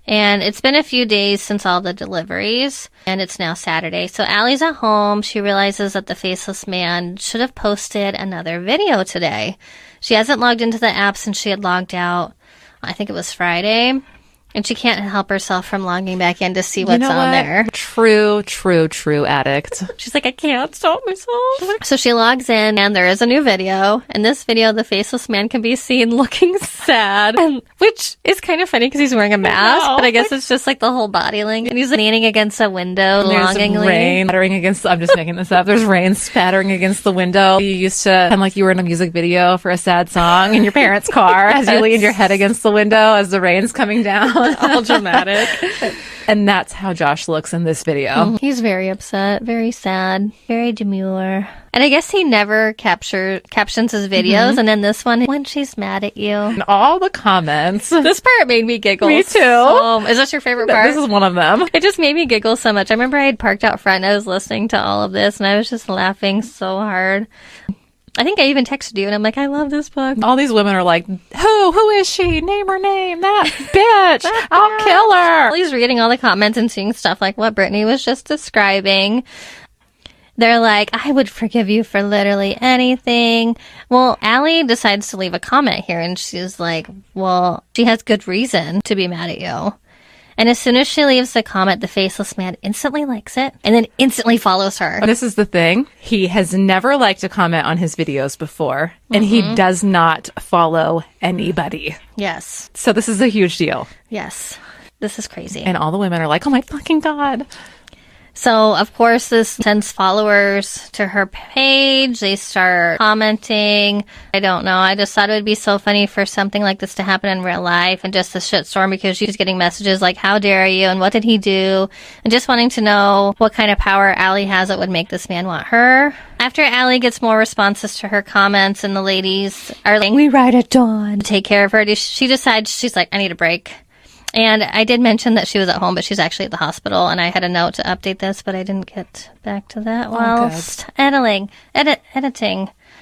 And it's been a few days since all the deliveries, and it's now Saturday. So Allie's at home. She realizes that the faceless man should have posted another video today. She hasn't logged into the app since she had logged out. I think it was Friday. And she can't help herself from logging back in to see what's on there. True addict. She's like, I can't stop myself. So she logs in, and there is a new video. In this video, the faceless man can be seen looking sad, which is kind of funny because he's wearing a mask, but I guess it's just like the whole body language. And he's leaning against a window longingly. There's rain spattering against, I'm just making this up. There's rain spattering against the window. You used to pretend like you were in a music video for a sad song in your parents' car as you lean your head against the window as the rain's coming down. All dramatic. And that's how Josh looks in this video. He's very upset, very sad, very demure. And I guess he never captions his videos. And then this one, when she's mad at you. And all the comments. This part made me giggle. Me too. Is this your favorite part? This is one of them. It just made me giggle so much. I remember I had parked out front and I was listening to all of this and I was just laughing so hard. I think I even texted you and I'm like, I love this book. All these women are like, who is she? Name her name. That bitch. I'll kill her. He's reading all the comments and seeing stuff like what Brittany was just describing. They're like, I would forgive you for literally anything. Well, Allie decides to leave a comment here and she's like, well, she has good reason to be mad at you. And as soon as she leaves the comment, the faceless man instantly likes it and then instantly follows her. This is the thing. He has never liked a comment on his videos before, and he does not follow anybody. Yes. So this is a huge deal. Yes. This is crazy. And all the women are like, oh my fucking God. So, of course, this sends followers to her page. They start commenting. I don't know. I just thought it would be so funny for something like this to happen in real life and just a shitstorm because she's getting messages like, how dare you? And what did he do? And just wanting to know what kind of power Allie has that would make this man want her. After Allie gets more responses to her comments and the ladies are like, we ride at dawn to take care of her, she decides, she's like, I need a break. And I did mention that she was at home, but she's actually at the hospital. And I had a note to update this, but I didn't get back to that whilst editing.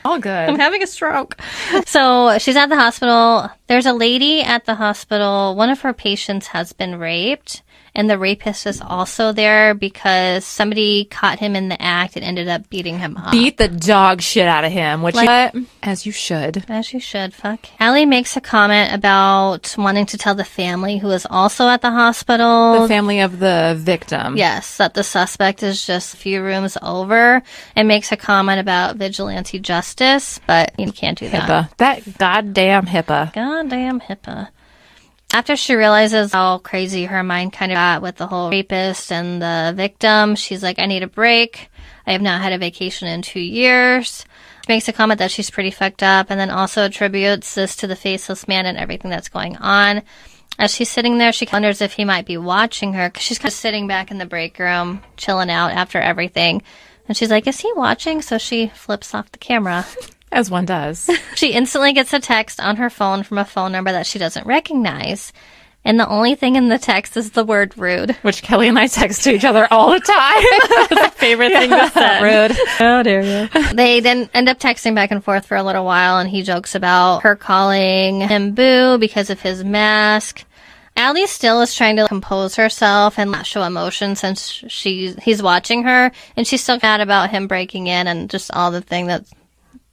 All good. I'm having a stroke. So she's at the hospital. There's a lady at the hospital. One of her patients has been raped. And the rapist is also there because somebody caught him in the act and ended up beating him up. Beat the dog shit out of him, which as you should. As you should, fuck. Allie makes a comment about wanting to tell the family who is also at the hospital. The family of the victim. Yes, that the suspect is just a few rooms over and makes a comment about vigilante justice, but you can't do that. HIPAA. That goddamn HIPAA. Goddamn HIPAA. After she realizes how crazy her mind kind of got with the whole rapist and the victim, she's like, I need a break. I have not had a vacation in 2 years. She makes a comment that she's pretty fucked up and then also attributes this to the faceless man and everything that's going on. As she's sitting there, she wonders if he might be watching her because she's kind of sitting back in the break room, chilling out after everything. And she's like, is he watching? So she flips off the camera. As one does. She instantly gets a text on her phone from a phone number that she doesn't recognize. And the only thing in the text is the word rude. Which Kelly and I text to each other all the time. It's my favorite thing to say. Rude. How dare you. They then end up texting back and forth for a little while, and he jokes about her calling him boo because of his mask. Allie still is trying to compose herself and not show emotion since he's watching her, and she's still mad about him breaking in and just all the things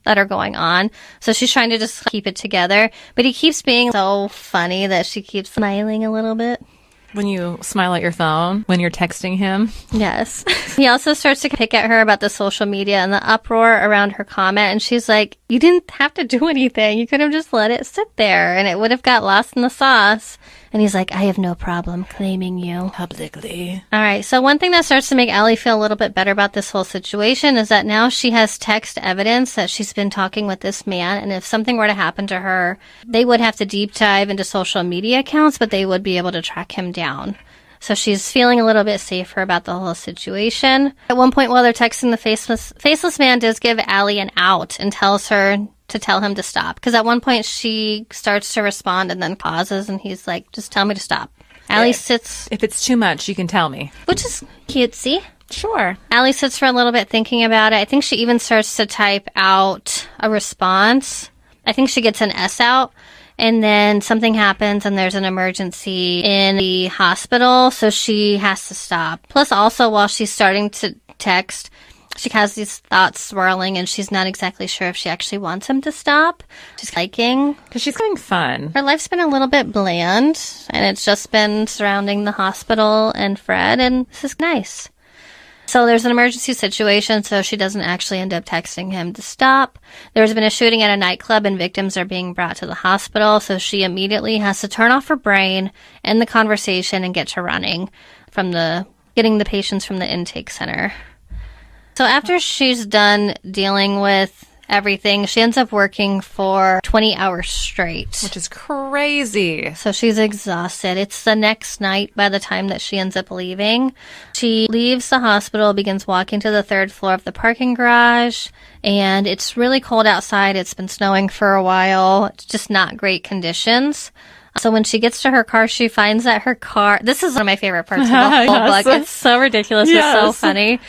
that are going on. So she's trying to just keep it together. But he keeps being so funny that she keeps smiling a little bit. When you smile at your phone, when you're texting him. Yes. He also starts to pick at her about the social media and the uproar around her comment. And she's like, you didn't have to do anything. You could have just let it sit there and it would have got lost in the sauce. And he's like, I have no problem claiming you Publicly. All right. So one thing that starts to make Allie feel a little bit better about this whole situation is that now she has text evidence that she's been talking with this man. And if something were to happen to her, they would have to deep dive into social media accounts, but they would be able to track him down. So she's feeling a little bit safer about the whole situation. At one point while they're texting, the faceless man does give Allie an out and tells her to tell him to stop. Because at one point she starts to respond and then pauses and he's like, just tell me to stop. Allie sits... If it's too much, you can tell me. Which is cutesy. Sure. Allie sits for a little bit thinking about it. I think she even starts to type out a response. I think she gets an S out. And then something happens and there's an emergency in the hospital. So she has to stop. Plus also while she's starting to text... She has these thoughts swirling, and she's not exactly sure if she actually wants him to stop. She's liking. Because she's having fun. Her life's been a little bit bland, and it's just been surrounding the hospital and Fred, and this is nice. So there's an emergency situation, so she doesn't actually end up texting him to stop. There's been a shooting at a nightclub, and victims are being brought to the hospital, so she immediately has to turn off her brain, end the conversation, and get to running from getting the patients from the intake center. So after she's done dealing with everything. She ends up working for 20 hours straight. Which is crazy. So she's exhausted. It's the next night by the time that she ends up leaving. She leaves the hospital, begins walking to the 3rd floor of the parking garage, and it's really cold outside. It's been snowing for a while. It's just not great conditions. So when she gets to her car, she finds that her car... This is one of my favorite parts of the whole book. It's so ridiculous. Yes. It's so funny.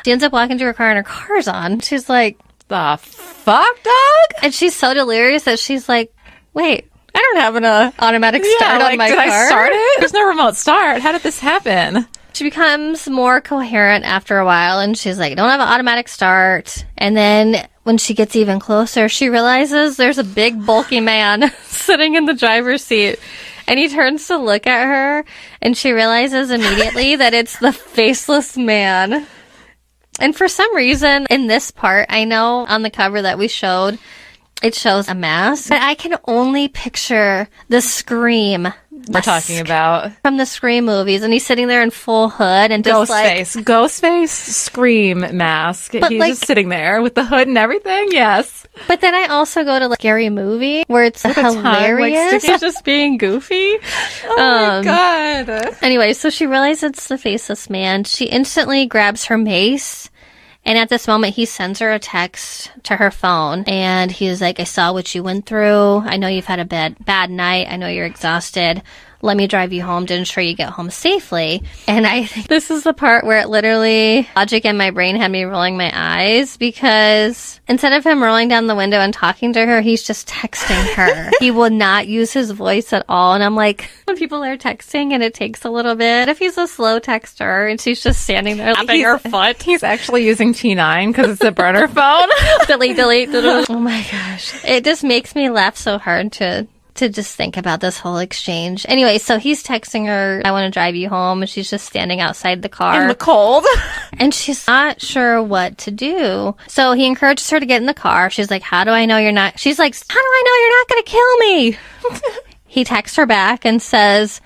She ends up walking to her car and her car's on. She's like... The fuck, dog? And she's so delirious that she's like, wait, I don't have an automatic start on my car. Did I start it? There's no remote start. How did this happen? She becomes more coherent after a while, and she's like, don't have an automatic start. And then when she gets even closer, she realizes there's a big, bulky man sitting in the driver's seat. And he turns to look at her, and she realizes immediately that it's the faceless man. And for some reason, in this part, I know on the cover that we showed, it shows a mask. But I can only picture the Scream we're talking about. From the Scream movies. And he's sitting there in full hood and just Ghostface Scream mask. He's just sitting there with the hood and everything. Yes. But then I also go to Scary Movie where it's hilarious. He's just being goofy. Oh my God. Anyway, so she realizes it's the faceless man. She instantly grabs her mace. And at this moment, he sends her a text to her phone. And he's like, I saw what you went through. I know you've had a bad night. I know you're exhausted. Let me drive you home to ensure you get home safely. And I think this is the part where it literally, logic in my brain had me rolling my eyes, because instead of him rolling down the window and talking to her, he's just texting her. He will not use his voice at all. And I'm like, when people are texting and it takes a little bit, if he's a slow texter and she's just standing there lapping her foot. He's actually using T9 because it's a burner phone. delete. Oh my gosh. It just makes me laugh so hard to just think about this whole exchange. Anyway, so he's texting her, I want to drive you home, and she's just standing outside the car. In the cold. And she's not sure what to do. So he encourages her to get in the car. She's like, how do I know you're not... She's like, how do I know you're not going to kill me? He texts her back and says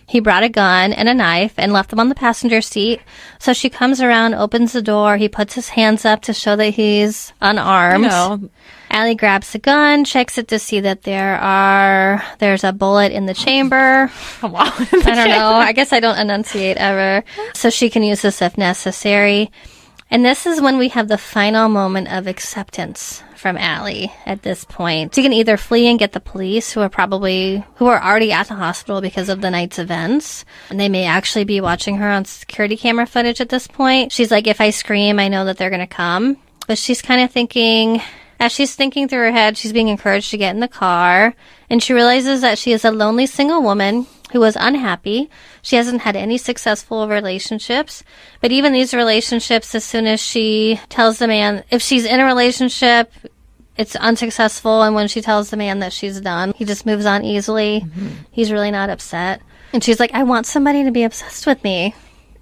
he brought a gun and a knife and left them on the passenger seat. So she comes around, opens the door. He puts his hands up to show that he's unarmed. Allie grabs the gun, checks it to see that there's a bullet in the chamber. Oh, wow. I don't know. I guess I don't enunciate ever. So she can use this if necessary. And this is when we have the final moment of acceptance from Allie at this point. She can either flee and get the police, who are already at the hospital because of the night's events. And they may actually be watching her on security camera footage at this point. She's like, if I scream, I know that they're going to come. But she's kind of thinking... As she's thinking through her head, she's being encouraged to get in the car, and she realizes that she is a lonely single woman who was unhappy. She hasn't had any successful relationships, but even these relationships, as soon as she tells the man, if she's in a relationship, it's unsuccessful, and when she tells the man that she's done, he just moves on easily. Mm-hmm. He's really not upset. And she's like, I want somebody to be obsessed with me.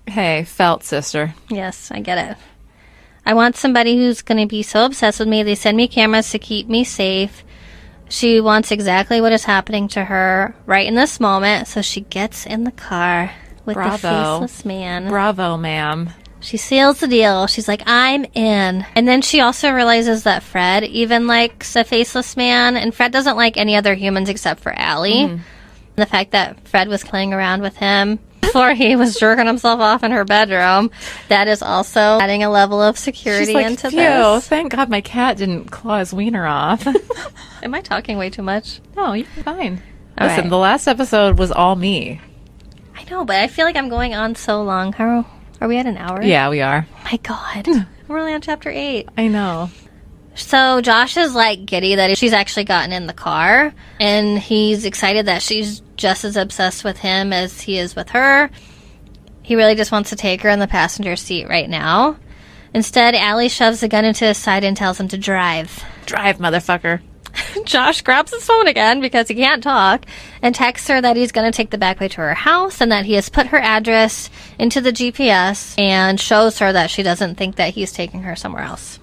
Hey, felt sister. Yes, I get it. I want somebody who's going to be so obsessed with me. They send me cameras to keep me safe. She wants exactly what is happening to her right in this moment. So she gets in the car with the faceless man. Bravo, ma'am. She seals the deal. She's like, I'm in. And then she also realizes that Fred even likes a faceless man. And Fred doesn't like any other humans except for Allie. Mm. The fact that Fred was playing around with him before he was jerking himself off in her bedroom, that is also adding a level of security into this. Thank God my cat didn't claw his wiener off. Am I talking way too much? No, you're fine. Listen, the last episode was all me. I know, but I feel like I'm going on so long. How are we at an hour? Yeah, we are. Oh my God. We're only on chapter 8. I know. So Josh is like giddy that she's actually gotten in the car, and he's excited that she's just as obsessed with him as he is with her. He really just wants to take her in the passenger seat right now. Instead, Allie shoves the gun into his side and tells him to drive. Drive, motherfucker. Josh grabs his phone again because he can't talk and texts her that he's going to take the back way to her house and that he has put her address into the GPS and shows her that she doesn't think that he's taking her somewhere else.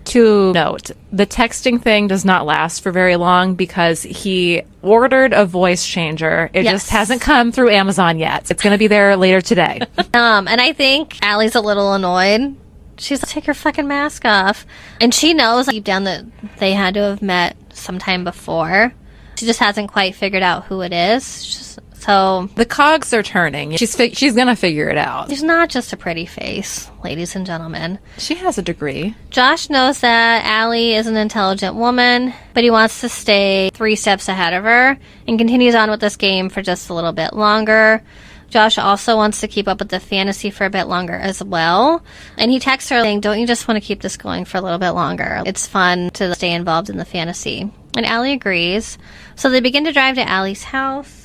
To note, the texting thing does not last for very long because he ordered a voice changer. It just hasn't come through Amazon yet. It's going to be there later today. And I think Allie's a little annoyed She's like, take your fucking mask off. And she knows deep down that they had to have met sometime before. She just hasn't quite figured out who it is. So the cogs are turning. She's going to figure it out. she's not just a pretty face, ladies and gentlemen. She has a degree. Josh knows that Allie is an intelligent woman, but he wants to stay 3 steps ahead of her and continues on with this game for just a little bit longer. Josh also wants to keep up with the fantasy for a bit longer as well. And he texts her saying, don't you just want to keep this going for a little bit longer? It's fun to stay involved in the fantasy. And Allie agrees. So they begin to drive to Allie's house.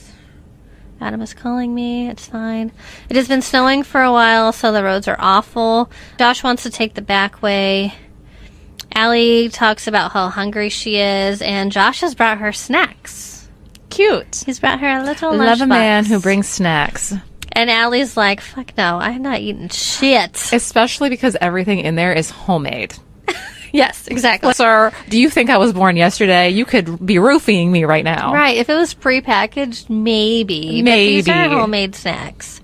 Adam is calling me. It's fine. It has been snowing for a while, so the roads are awful. Josh wants to take the back way. Allie talks about how hungry she is, and Josh has brought her snacks. Cute. He's brought her a little lunchbox. Love a man who brings snacks. And Allie's like, fuck no, I'm not eating shit. Especially because everything in there is homemade. Yes, exactly. Sir, do you think I was born yesterday? You could be roofing me right now. Right. If it was prepackaged, maybe. But these are homemade snacks.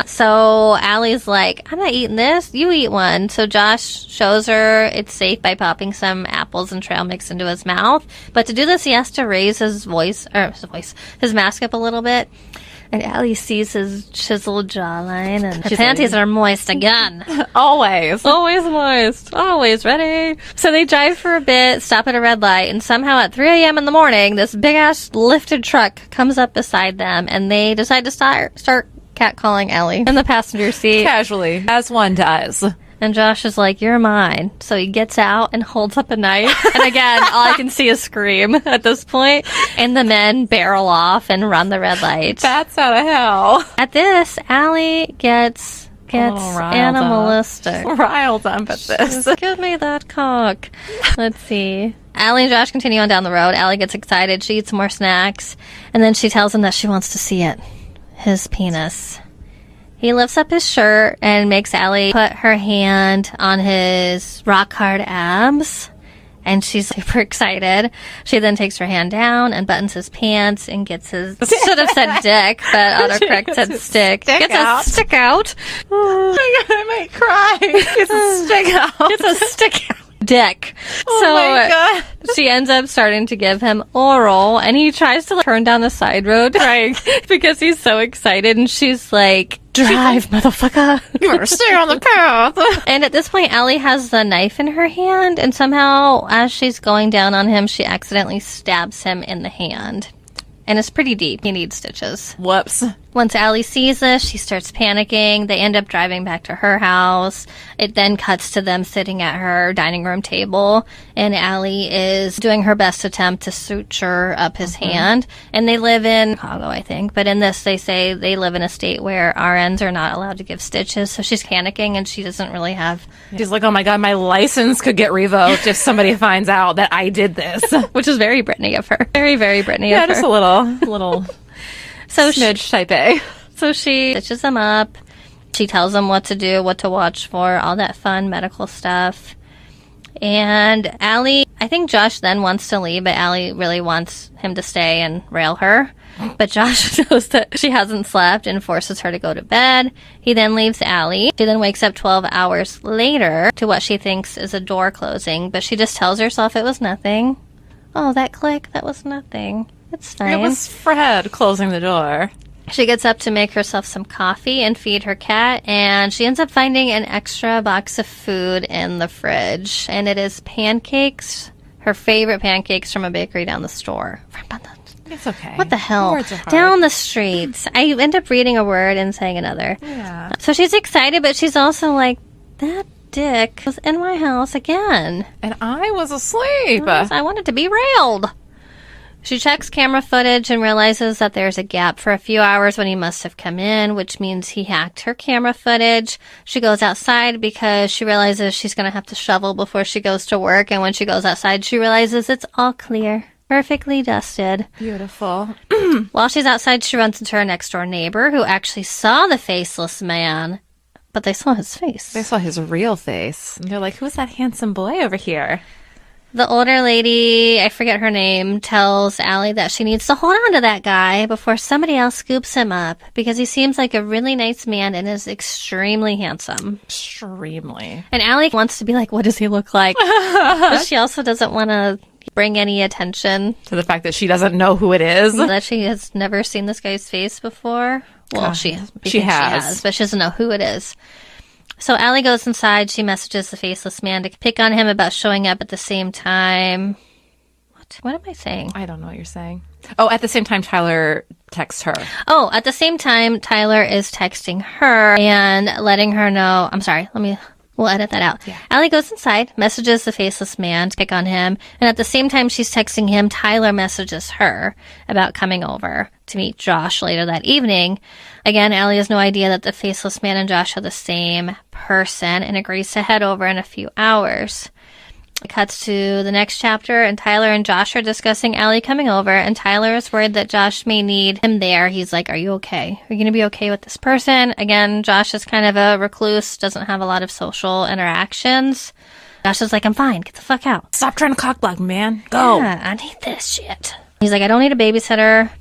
So Allie's like, I'm not eating this. You eat one. So Josh shows her it's safe by popping some apples and trail mix into his mouth. But to do this, he has to raise his mask up a little bit. And Allie sees his chiseled jawline, and her panties are moist again. Always. Always moist. Always ready. So they drive for a bit, stop at a red light, and somehow at 3 a.m. in the morning, this big-ass lifted truck comes up beside them, and they decide to start catcalling Allie in the passenger seat. Casually, as one does. And Josh is like, you're mine. So he gets out and holds up a knife. And again, all I can see is scream at this point. And the men barrel off and run the red light. Bats out of hell. At this, Allie gets animalistic. Riled up at this. Just give me that cock. Let's see. Allie and Josh continue on down the road. Allie gets excited. She eats more snacks. And then she tells him that she wants to see it. His penis. He lifts up his shirt and makes Allie put her hand on his rock-hard abs, and she's super excited. She then takes her hand down and buttons his pants and gets his... should have said dick, but autocorrect said stick. Gets a stick out. Oh my God, I might cry. It's a stick out. It's a stick out. Dick. Oh my God. She ends up starting to give him oral, and he tries to turn down the side road crying because he's so excited, and she's like, drive, motherfucker. You better stay on the path. And at this point, Allie has the knife in her hand, and somehow, as she's going down on him, she accidentally stabs him in the hand. And it's pretty deep. He needs stitches. Whoops. Once Allie sees this, she starts panicking. They end up driving back to her house. It then cuts to them sitting at her dining room table, and Allie is doing her best attempt to suture up his hand. And they live in Chicago, I think. But in this, they say they live in a state where RNs are not allowed to give stitches. So she's panicking, and she doesn't really have... She's like, oh my God, my license could get revoked if somebody finds out that I did this. Which is very Brittany of her. Very, very Brittany of her. Yeah, just a little so smidge type A. So she stitches him up. She tells him what to do, what to watch for, all that fun medical stuff. And Allie, I think Josh then wants to leave, but Allie really wants him to stay and rail her. But Josh knows that she hasn't slept and forces her to go to bed. He then leaves Allie. She then wakes up 12 hours later to what she thinks is a door closing, but she just tells herself it was nothing. Oh, that click, that was nothing. It's fine. It was Fred closing the door. She gets up to make herself some coffee and feed her cat, and she ends up finding an extra box of food in the fridge. And it is pancakes, her favorite pancakes from a bakery down the store. It's okay. What the hell? Words are hard. Down the street. I end up reading a word and saying another. Yeah. So she's excited, but she's also like, that dick was in my house again. And I was asleep. I wanted to be railed. She checks camera footage and realizes that there's a gap for a few hours when he must have come in, which means he hacked her camera footage. She goes outside because she realizes she's going to have to shovel before she goes to work. And when she goes outside, she realizes it's all clear. Perfectly dusted. Beautiful. While she's outside, she runs into her next door neighbor who actually saw the faceless man. But they saw his face. They saw his real face. And they're like, who's that handsome boy over here? The older lady, I forget her name, tells Allie that she needs to hold on to that guy before somebody else scoops him up because he seems like a really nice man and is extremely handsome. Extremely. And Allie wants to be like, what does he look like? But she also doesn't want to bring any attention to the fact that she doesn't know who it is. That she has never seen this guy's face before. Well, she has, but she doesn't know who it is. So Allie goes inside. She messages the faceless man to pick on him about showing up at the same time. What am I saying? I don't know what you're saying. Oh, at the same time, Tyler texts her. Oh, at the same time, Tyler is texting her and letting her know. I'm sorry. We'll edit that out. Yeah. Allie goes inside, messages the faceless man to pick on him, and at the same time she's texting him, Tyler messages her about coming over to meet Josh later that evening. Again, Allie has no idea that the faceless man and Josh are the same person and agrees to head over in a few hours. It cuts to the next chapter, and Tyler and Josh are discussing Allie coming over, and Tyler is worried that Josh may need him there. He's like, are you okay? Are you going to be okay with this person? Again, Josh is kind of a recluse, doesn't have a lot of social interactions. Josh is like, I'm fine. Get the fuck out. Stop trying to cockblock, man. Go. Yeah, I need this shit. He's like, I don't need a babysitter.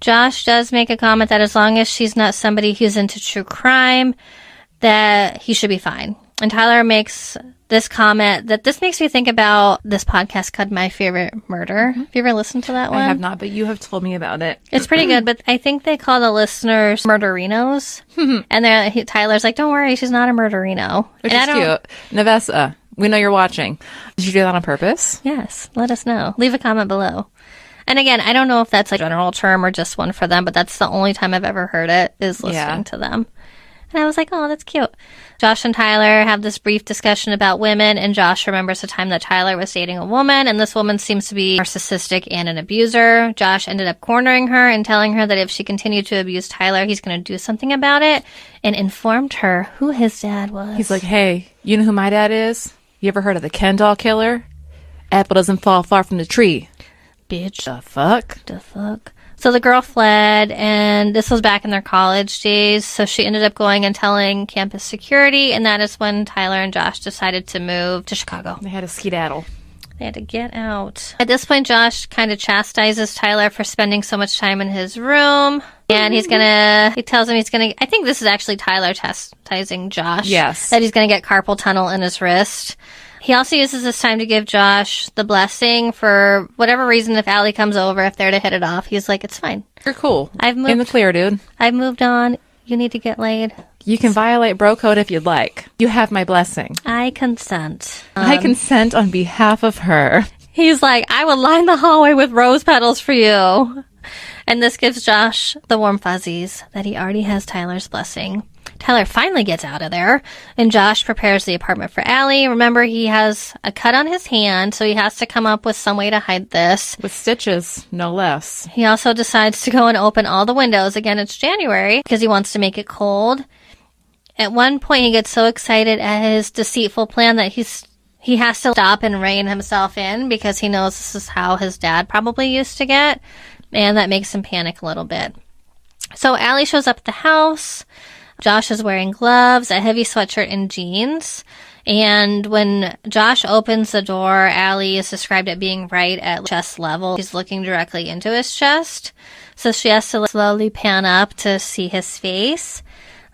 Josh does make a comment that as long as she's not somebody who's into true crime, that he should be fine. And Tyler makes this comment that this makes me think about this podcast called My Favorite Murder. Have you ever listened to that one? I have not, but you have told me about it. It's pretty good, but I think they call the listeners murderinos. And Tyler's like, don't worry, she's not a murderino. Which is cute. Navessa, we know you're watching. Did you do that on purpose? Yes, let us know. Leave a comment below. And again, I don't know if that's a general term or just one for them, but that's the only time I've ever heard it is listening to them. And I was like, oh, that's cute. Josh and Tyler have this brief discussion about women, and Josh remembers the time that Tyler was dating a woman, and this woman seems to be narcissistic and an abuser. Josh ended up cornering her and telling her that if she continued to abuse Tyler, he's going to do something about it, and informed her who his dad was. He's like, hey, you know who my dad is? You ever heard of the Ken doll killer? Apple doesn't fall far from the tree. Bitch. The fuck? So the girl fled, and this was back in their college days, so she ended up going and telling campus security, and that is when Tyler and Josh decided to move to Chicago. They had a skedaddle. They had to get out. At this point, Josh kind of chastises Tyler for spending so much time in his room, and he tells him I think this is actually Tyler chastising Josh. Yes. That he's going to get carpal tunnel in his wrist. He also uses this time to give Josh the blessing for whatever reason. If Allie comes over, if they're to hit it off, he's like, it's fine. You're cool. I've moved in the clear, dude. I've moved on. You need to get laid. You can violate bro code if you'd like. You have my blessing. I consent. I consent on behalf of her. He's like, I will line the hallway with rose petals for you. And this gives Josh the warm fuzzies that he already has Tyler's blessing. Tyler finally gets out of there, and Josh prepares the apartment for Allie. Remember, he has a cut on his hand, so he has to come up with some way to hide this. With stitches, no less. He also decides to go and open all the windows. Again, it's January, because he wants to make it cold. At one point, he gets so excited at his deceitful plan that he has to stop and rein himself in, because he knows this is how his dad probably used to get, and that makes him panic a little bit. So Allie shows up at the house. Josh is wearing gloves, a heavy sweatshirt, and jeans. And when Josh opens the door, Allie is described at being right at chest level. She's looking directly into his chest. So she has to slowly pan up to see his face.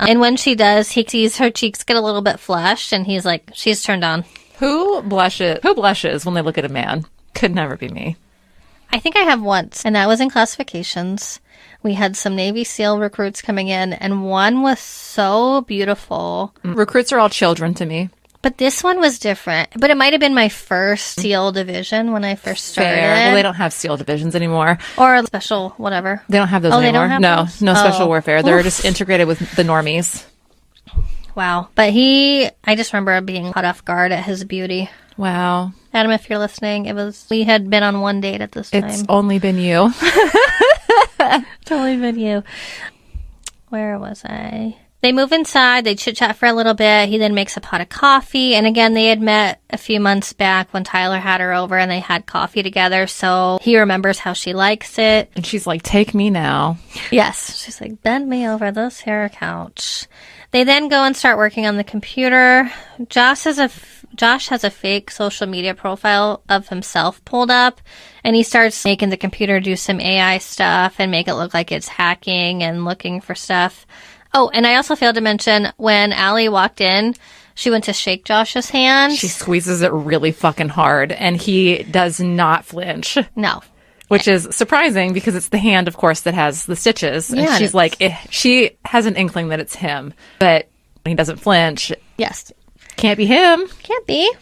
And when she does, he sees her cheeks get a little bit flushed, and he's like, she's turned on. Who blushes when they look at a man? Could never be me. I think I have once, and that was in classifications. We had some Navy SEAL recruits coming in, and one was so beautiful. Recruits are all children to me. But this one was different. But it might have been my first SEAL division when I first started. Fair. Well, they don't have SEAL divisions anymore. Or special whatever. They don't have those anymore. They don't have those? No special warfare. They're just integrated with the normies. Wow. But I just remember being caught off guard at his beauty. Wow. Adam, if you're listening, we had been on one date at this time. It's only been you. It's only been you. Where was I? They move inside. They chit-chat for a little bit. He then makes a pot of coffee. And again, they had met a few months back when Tyler had her over and they had coffee together. So he remembers how she likes it. And she's like, take me now. Yes. She's like, bend me over this here couch. They then go and start working on the computer. Josh has Josh has a fake social media profile of himself pulled up, and he starts making the computer do some AI stuff and make it look like it's hacking and looking for stuff. Oh, and I also failed to mention when Allie walked in, she went to shake Josh's hand. She squeezes it really fucking hard, and he does not flinch. No. Which is surprising because it's the hand, of course, that has the stitches. And Yeah, she's like, she has an inkling that it's him, but he doesn't flinch. Yes. Can't be him. Can't be.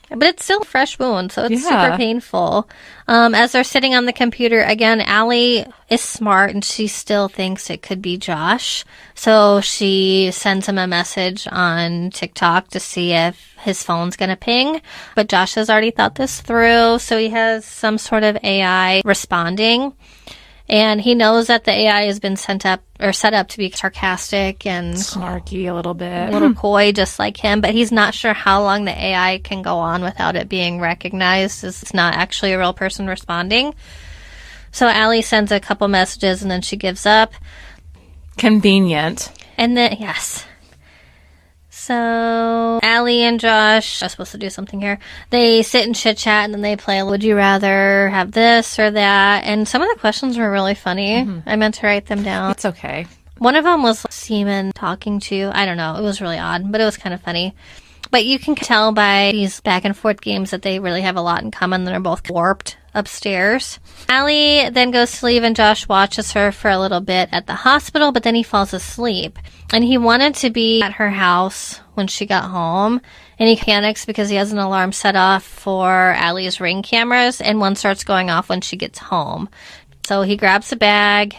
But it's still a fresh wound, so it's Yeah. super painful. As they're sitting on the computer, again, Allie is smart, and she still thinks it could be Josh. So she sends him a message on TikTok to see if his phone's going to ping. But Josh has already thought this through, so he has some sort of AI responding. And he knows that the AI has been set up to be sarcastic and Snarky a little bit. a little coy, just like him, but he's not sure how long the AI can go on without it being recognized as it's not actually a real person responding. So Allie sends a couple messages and then she gives up. Convenient. And then, yes. So Allie and Josh are supposed to do something here. They sit and chit chat and then they play, would you rather have this or that? And some of the questions were really funny. I meant to write them down. It's okay. One of them was Seaman talking to, I don't know, it was really odd, but it was kind of funny. But you can tell by these back and forth games that they really have a lot in common. They're both warped upstairs. Allie then goes to leave and Josh watches her for a little bit at the hospital, but then he falls asleep. And he wanted to be at her house when she got home. And he panics because he has an alarm set off for Allie's Ring cameras, and one starts going off when she gets home. So he grabs a bag,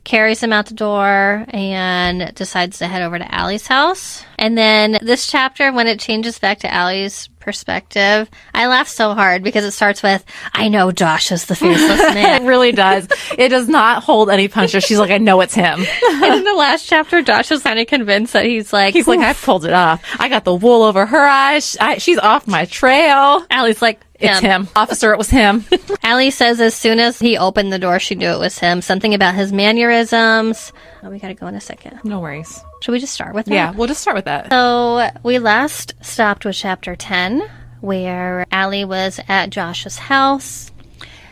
carries him out the door, and decides to head over to Allie's house. And then this chapter, when it changes back to Allie's perspective, I laugh so hard because it starts with, I know Josh is the faceless man. It really does. It does not hold any punches. She's like, I know it's him. And in the last chapter, Josh is kind of convinced that he's like, I pulled it off. I got the wool over her eyes. She's off my trail. Allie's like, It's him. Officer, it was him. Allie says as soon as he opened the door, she knew it was him. Something about his mannerisms. Oh, we gotta go in a second. No worries. Should we just start with that? Yeah, we'll just start with that. So we last stopped with chapter 10, where Allie was at Josh's house.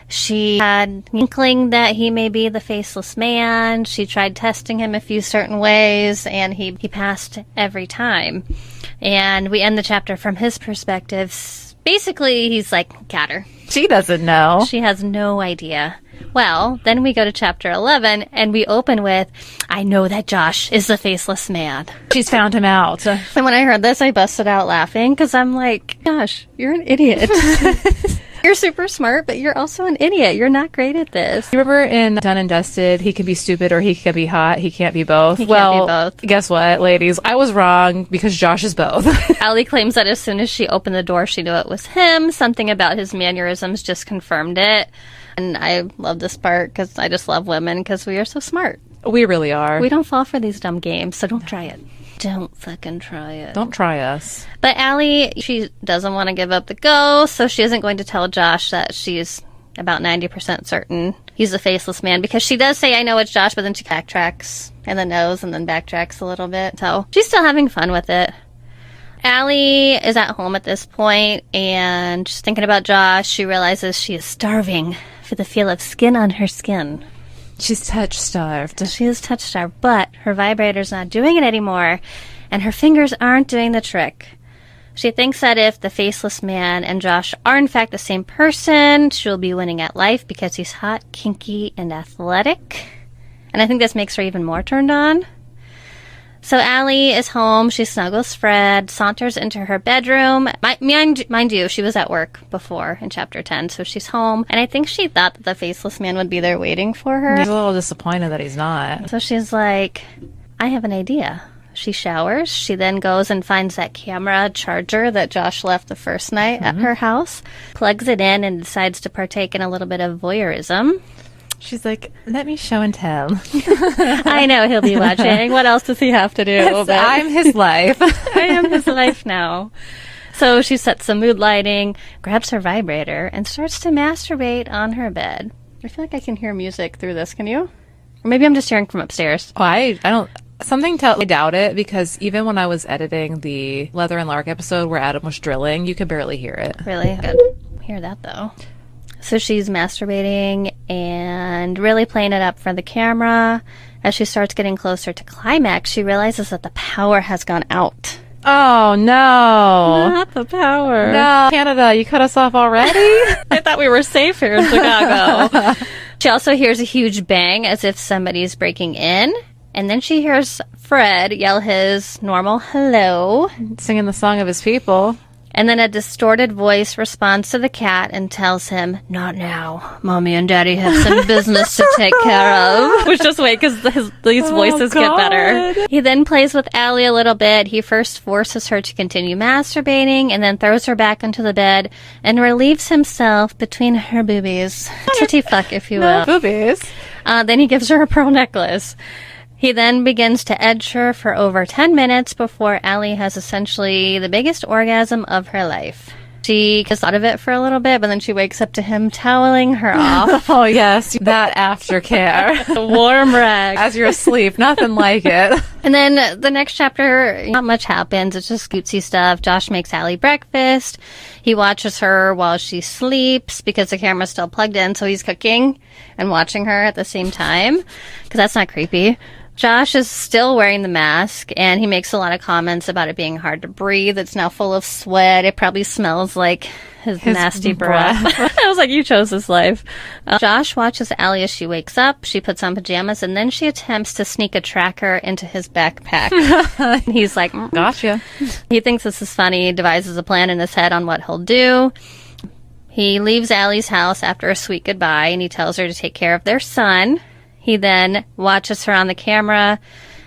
She had an inkling that he may be the faceless man. She tried testing him a few certain ways, and he passed every time. And we end the chapter from his perspective. Basically, he's like, got her. She doesn't know. She has no idea. Well, then we go to chapter 11, and we open with, I know that Josh is the faceless man. She's found him out. And when I heard this, I busted out laughing, because I'm like, gosh, you're an idiot. You're super smart, but you're also an idiot. You're not great at this. You remember in Done and Dusted, he can be stupid or he can be hot. He can't be both. He can't be both. Guess what, ladies? I was wrong because Josh is both. Allie claims that as soon as she opened the door, she knew it was him. Something about his mannerisms just confirmed it. And I love this part because I just love women because we are so smart. We really are. We don't fall for these dumb games, so don't try it. Don't fucking try it. Don't try us. But Allie, she doesn't want to give up the ghost, so she isn't going to tell Josh that she's about 90% certain he's the faceless man, because she does say, I know it's Josh, but then she backtracks and then knows and then backtracks a little bit. So she's still having fun with it. Allie is at home at this point, and just thinking about Josh, she realizes she is starving for the feel of skin on her skin. She's touch starved. She is touch starved, but her vibrator's not doing it anymore, and her fingers aren't doing the trick. She thinks that if the faceless man and Josh are in fact the same person, she'll be winning at life because he's hot, kinky, and athletic. And I think this makes her even more turned on. So Allie is home. She snuggles Fred, saunters into her bedroom. Mind you, she was at work before in chapter 10, so she's home. And I think she thought that the faceless man would be there waiting for her. She's a little disappointed that he's not. So she's like, I have an idea. She showers. She then goes and finds that camera charger that Josh left the first night at her house, plugs it in, and decides to partake in a little bit of voyeurism. She's like, let me show and tell. I know he'll be watching. What else does he have to do? I'm his life. I am his life now. So she sets some mood lighting, grabs her vibrator, and starts to masturbate on her bed. I feel like I can hear music through this. Can you? Or maybe I'm just hearing from upstairs. Oh, I don't. I doubt it, because even when I was editing the Leather and Lark episode where Adam was drilling, you could barely hear it. Really? Good. Hear that, though. So she's masturbating and really playing it up for the camera. As she starts getting closer to climax, she realizes that the power has gone out. Oh, no. Not the power. No. Canada, you cut us off already? I thought we were safe here in Chicago. She also hears a huge bang as if somebody's breaking in. And then she hears Fred yell his normal hello. Singing the song of his people. And then a distorted voice responds to the cat and tells him, "Not now. Mommy and Daddy have some business to take care of." Which, just wait, because these voices get better. He then plays with Allie a little bit. He first forces her to continue masturbating and then throws her back into the bed and relieves himself between her boobies. Titty fuck, if you will. Boobies. Then he gives her a pearl necklace. He then begins to edge her for over 10 minutes before Allie has essentially the biggest orgasm of her life. She just thought of it for a little bit, but then she wakes up to him toweling her off. Oh, yes. That aftercare. The warm rag. As you're asleep. Nothing like it. And then the next chapter, not much happens. It's just cutesy stuff. Josh makes Allie breakfast. He watches her while she sleeps because the camera's still plugged in, so he's cooking and watching her at the same time, because that's not creepy. Josh is still wearing the mask, and he makes a lot of comments about it being hard to breathe. It's now full of sweat. It probably smells like his nasty breath. I was like, you chose this life. Josh watches Allie as she wakes up. She puts on pajamas, and then she attempts to sneak a tracker into his backpack. He's like, Gotcha. He thinks this is funny, devises a plan in his head on what he'll do. He leaves Allie's house after a sweet goodbye, and he tells her to take care of their son. He then watches her on the camera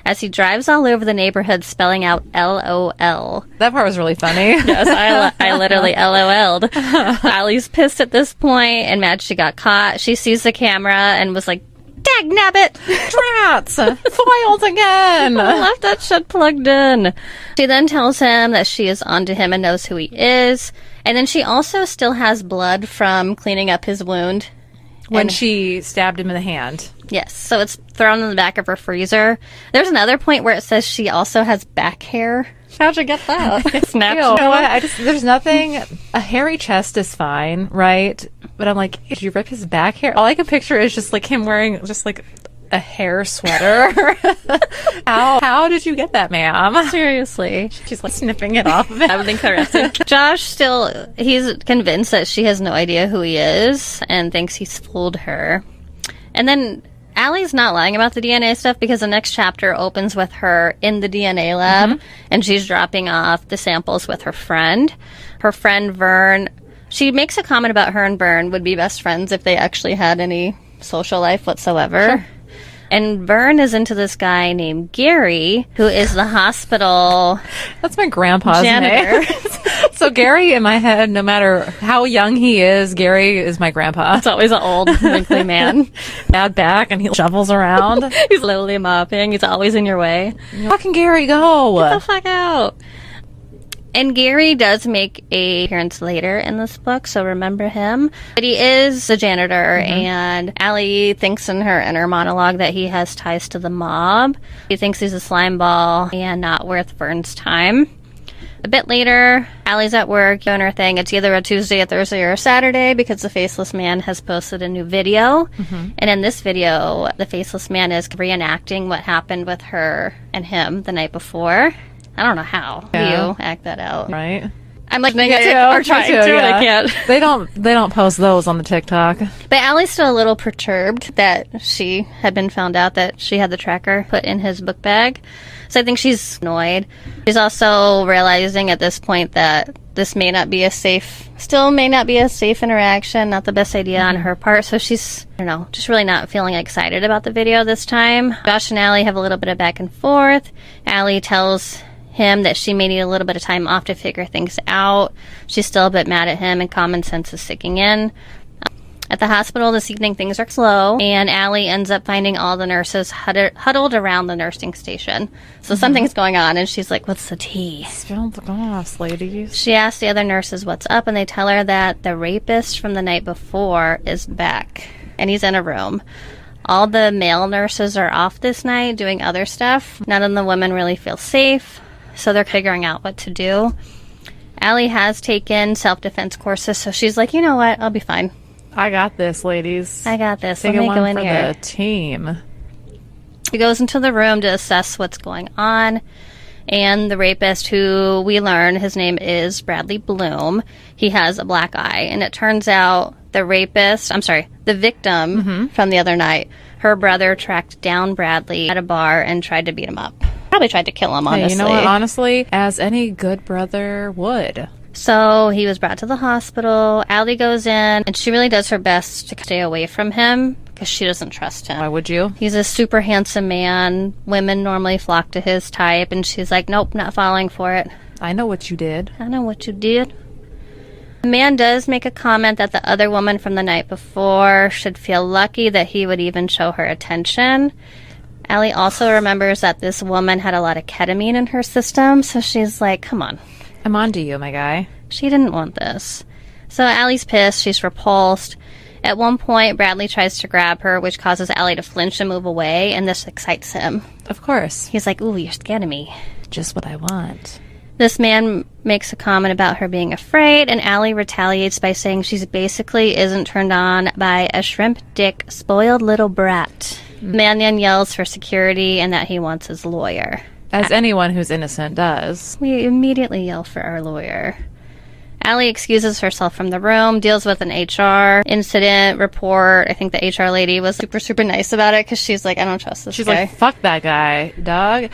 as he drives all over the neighborhood spelling out LOL. That part was really funny. Yes, I literally LOL'd. Allie's pissed at this point and mad she got caught. She sees the camera and was like, "Dagnabbit! Drats! Foiled again!" I left that shit plugged in. She then tells him that she is onto him and knows who he is. And then she also still has blood from cleaning up his wound. When she stabbed him in the hand. Yes, so it's thrown in the back of her freezer. There's another point where it says she also has back hair. How'd you get that? It's natural. You know what? There's nothing. A hairy chest is fine, right? But I'm like, did you rip his back hair? All I can picture is just like him wearing just like a hair sweater. How did you get that, ma'am? Seriously. She's like snipping it off of it. Everything correct. Josh he's convinced that she has no idea who he is and thinks he's fooled her. And then Allie's not lying about the DNA stuff, because the next chapter opens with her in the DNA lab, and she's dropping off the samples with her friend. Her friend Vern, she makes a comment about her and Vern would be best friends if they actually had any social life whatsoever. Sure. And Vern is into this guy named Gary, who is the hospital. That's my grandpa's janitor. name. So Gary, in my head, no matter how young he is, Gary is my grandpa. It's always an old, wrinkly man. Bad back, and he shovels around. He's slowly mopping. He's always in your way. Fucking Gary, go! Get the fuck out. And Gary does make a appearance later in this book, so remember him. But he is the janitor, and Allie thinks in her inner monologue that he has ties to the mob. He thinks he's a slime ball and not worth Vern's time. A bit later, Allie's at work doing her thing. It's either a Tuesday, a Thursday, or a Saturday, because the Faceless Man has posted a new video. And in this video, the Faceless Man is reenacting what happened with her and him the night before. I don't know how. Yeah. You act that out. Right. I'm like, Me too. or trying to, and I can't. They don't post those on the TikTok. But Allie's still a little perturbed that she had been found out that she had the tracker put in his book bag. So I think she's annoyed. She's also realizing at this point that this may not be a safe interaction, not the best idea on her part. So she's, just really not feeling excited about the video this time. Josh and Allie have a little bit of back and forth. Allie tells him that she may need a little bit of time off to figure things out. She's still a bit mad at him, and common sense is sinking in. At the hospital this evening, things are slow, and Allie ends up finding all the nurses huddled around the nursing station. So something's going on, and she's like, "What's the tea?" Spill the goss, ladies. She asks the other nurses what's up, and they tell her that the rapist from the night before is back, and he's in a room. All the male nurses are off this night doing other stuff. None of the women really feel safe, so they're figuring out what to do. Allie has taken self-defense courses, so she's like, you know what? I'll be fine. I got this, ladies. I got this. Take Let me one go in for here. the team. She goes into the room to assess what's going on. And the rapist, who we learn his name is Bradley Bloom, he has a black eye. And it turns out the victim from the other night, her brother tracked down Bradley at a bar and tried to beat him up. Probably tried to kill him, honestly. Hey, you know what? Honestly, as any good brother would. So he was brought to the hospital. Allie goes in, and she really does her best to stay away from him because she doesn't trust him. Why would you? He's a super handsome man. Women normally flock to his type, and she's like, nope, not falling for it. I know what you did. I know what you did. The man does make a comment that the other woman from the night before should feel lucky that he would even show her attention. Allie also remembers that this woman had a lot of ketamine in her system, so she's like, come on. I'm on to you, my guy. She didn't want this. So Allie's pissed. She's repulsed. At one point, Bradley tries to grab her, which causes Allie to flinch and move away, and this excites him. Of course. He's like, ooh, you're scared of me. Just what I want. This man makes a comment about her being afraid, and Allie retaliates by saying she's basically isn't turned on by a shrimp dick, spoiled little brat. Man then yells for security and that he wants his lawyer. As anyone who's innocent does. We immediately yell for our lawyer. Allie excuses herself from the room, deals with an HR incident report. I think the HR lady was super, super nice about it because she's like, I don't trust this guy. She's like, fuck that guy, dog.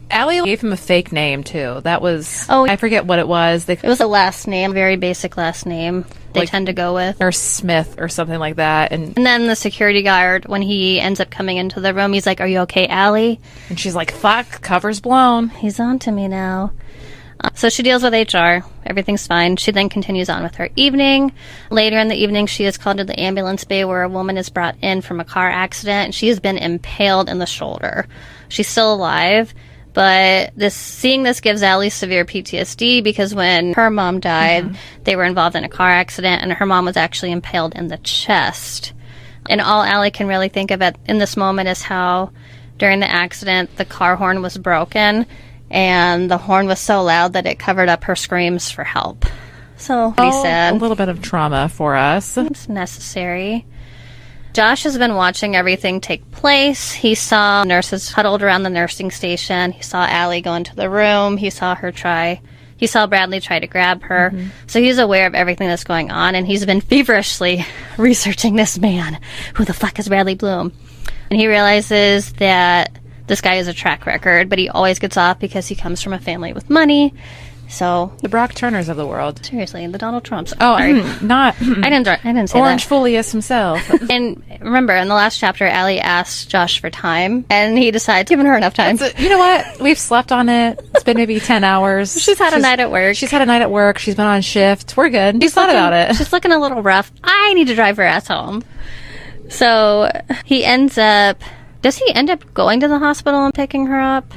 Allie gave him a fake name, too. That was... Oh, I forget what it was. It was a last name, very basic last name they Like, tend to go with. Or Smith or something like that. And then the security guard, when he ends up coming into the room, he's like, are you okay, Allie? and she's like, fuck, cover's blown. He's on to me now. So she deals with HR. Everything's fine. She then continues on with her evening. Later in the evening, she is called to the ambulance bay where a woman is brought in from a car accident. And she has been impaled in the shoulder. She's still alive. But seeing this gives Allie severe PTSD because when her mom died, they were involved in a car accident, and her mom was actually impaled in the chest. And all Allie can really think of in this moment is how during the accident, the car horn was broken, and the horn was so loud that it covered up her screams for help. So, pretty sad. A little bit of trauma for us. It's necessary. Josh has been watching everything take place. He saw nurses huddled around the nursing station. He saw Allie go into the room. He saw Bradley try to grab her. So he's aware of everything that's going on, and he's been feverishly researching this man. Who the fuck is Bradley Bloom? And he realizes that this guy has a track record, but he always gets off because he comes from a family with money. So The Brock Turners of the world. seriously, the Donald Trumps. Oh, Sorry. not I didn't say Orange that. Folius himself. And remember, in the last chapter, Allie asked Josh for time, and he decided, giving her enough time. So, you know what? We've slept on it. It's been maybe 10 hours. She's had a night at work. She's had a night at work. She's been on shift. We're good. She's thought about it. She's looking a little rough. I need to drive her ass home. So does he end up going to the hospital and picking her up?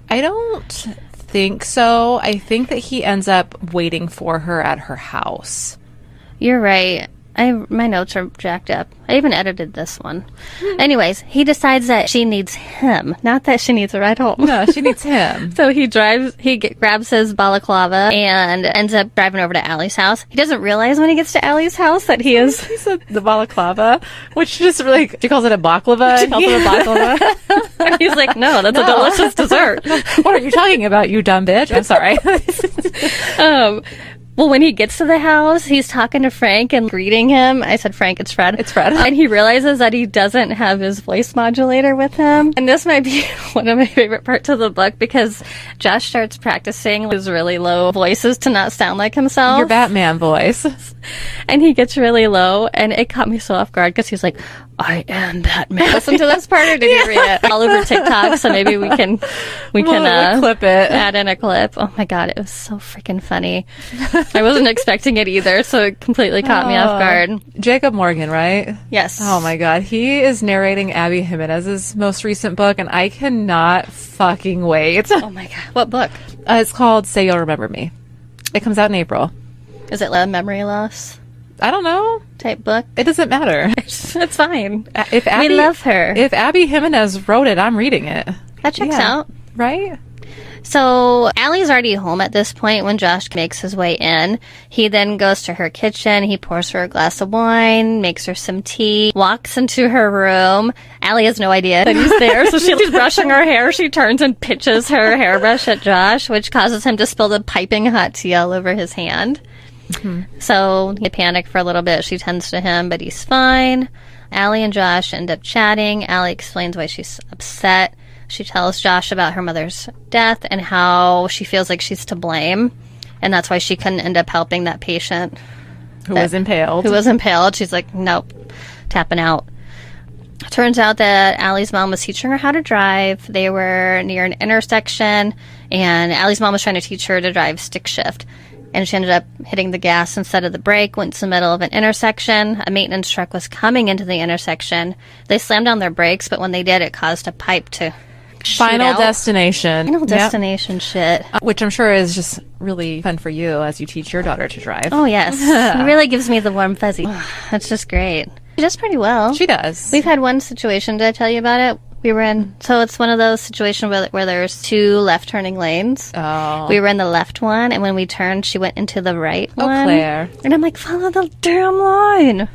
I don't think so. I think that he ends up waiting for her at her house. You're right. My notes are jacked up. I even edited this one. Anyways, he decides that she needs him, not that she needs a ride home. No, she needs him. So he grabs his balaclava and ends up driving over to Allie's house. He doesn't realize when he gets to Allie's house that he said The balaclava, which just like, she calls it a baklava. She calls it a baklava. And he's like, no, that's a delicious dessert. What are you talking about, you dumb bitch? I'm sorry. Well, when he gets to the house, he's talking to Frank and greeting him. I said, Frank, it's Fred. It's Fred. And he realizes that he doesn't have his voice modulator with him. And this might be one of my favorite parts of the book because Josh starts practicing his really low voices to not sound like himself. Your Batman voice. And he gets really low, and it caught me so off guard because he's like, I am Batman. Listen to this part, or did you read it? All over TikTok, so maybe we can We'll clip it. add in a clip. Oh my god, it was so freaking funny. I wasn't expecting it either, so it completely caught me off guard. Jacob Morgan, right? Yes. Oh my god, he is narrating Abby Jimenez's most recent book, and I cannot fucking wait. Oh my god. What book? It's called Say You'll Remember Me. It comes out in April. Is it memory loss? I don't know. type book. It doesn't matter. It's fine. If Abby, We love her. If Abby Jimenez wrote it, I'm reading it. That checks out. Right? So Allie's already home at this point when Josh makes his way in. He then goes to her kitchen. He pours her a glass of wine, makes her some tea, walks into her room. Allie has no idea that he's there, so she's brushing her hair. She turns and pitches her hairbrush at Josh, which causes him to spill the piping hot tea all over his hand. Mm-hmm. So he panicked for a little bit. She tends to him, but he's fine. Allie and Josh end up chatting. Allie explains why she's upset. She tells Josh about her mother's death and how she feels like she's to blame. And that's why she couldn't end up helping that patient. Who was impaled. She's like, nope, tapping out. Turns out that Allie's mom was teaching her how to drive. They were near an intersection, and Allie's mom was trying to teach her to drive stick shift. And she ended up hitting the gas instead of the brake, went to the middle of an intersection. A maintenance truck was coming into the intersection. They slammed down their brakes, but when they did, it caused a pipe to Final Destination. Final Destination shit. Which I'm sure is just really fun for you as you teach your daughter to drive. Oh, yes. It really gives me the warm fuzzy. That's just great. She does pretty well. She does. We've had one situation. Did I tell you about it? We were in, so it's one of those situations where there's two left turning lanes. Oh. We were in the left one, and when we turned, she went into the right one. Oh, Claire. And I'm like, follow the damn line.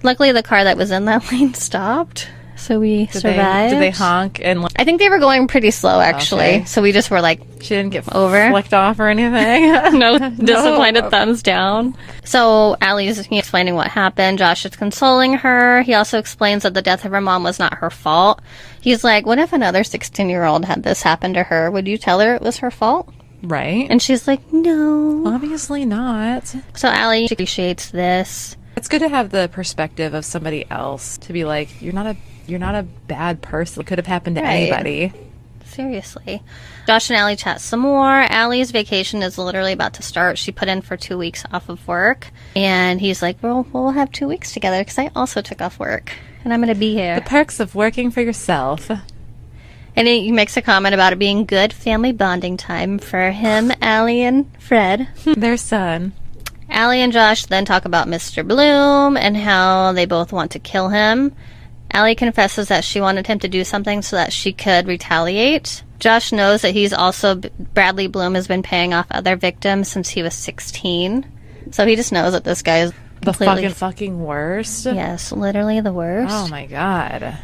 Luckily, the car that was in that lane stopped, so we survived. Did they honk? And I think they were going pretty slow, actually. Okay. So we just were like, she didn't get over, flicked off or anything? No, disappointed thumbs down. So Allie's explaining what happened. Josh is consoling her. He also explains that the death of her mom was not her fault. He's like, what if another 16-year-old had this happen to her? Would you tell her it was her fault? Right. And she's like, no. Obviously not. So Allie appreciates this. It's good to have the perspective of somebody else to be like, you're not a bad person. It could have happened to anybody. Seriously. Josh and Allie chat some more. Allie's vacation is literally about to start. She put in for 2 weeks off of work. And he's like, well, we'll have 2 weeks together because I also took off work. And I'm going to be here. The perks of working for yourself. And he makes a comment about it being good family bonding time for him, Allie, and Fred. Their son. Allie and Josh then talk about Mr. Bloom and how they both want to kill him. Allie confesses that she wanted him to do something so that she could retaliate. Josh knows that Bradley Bloom has been paying off other victims since he was 16. So he just knows that this guy is the fucking worst. Yes, literally the worst. Oh my god.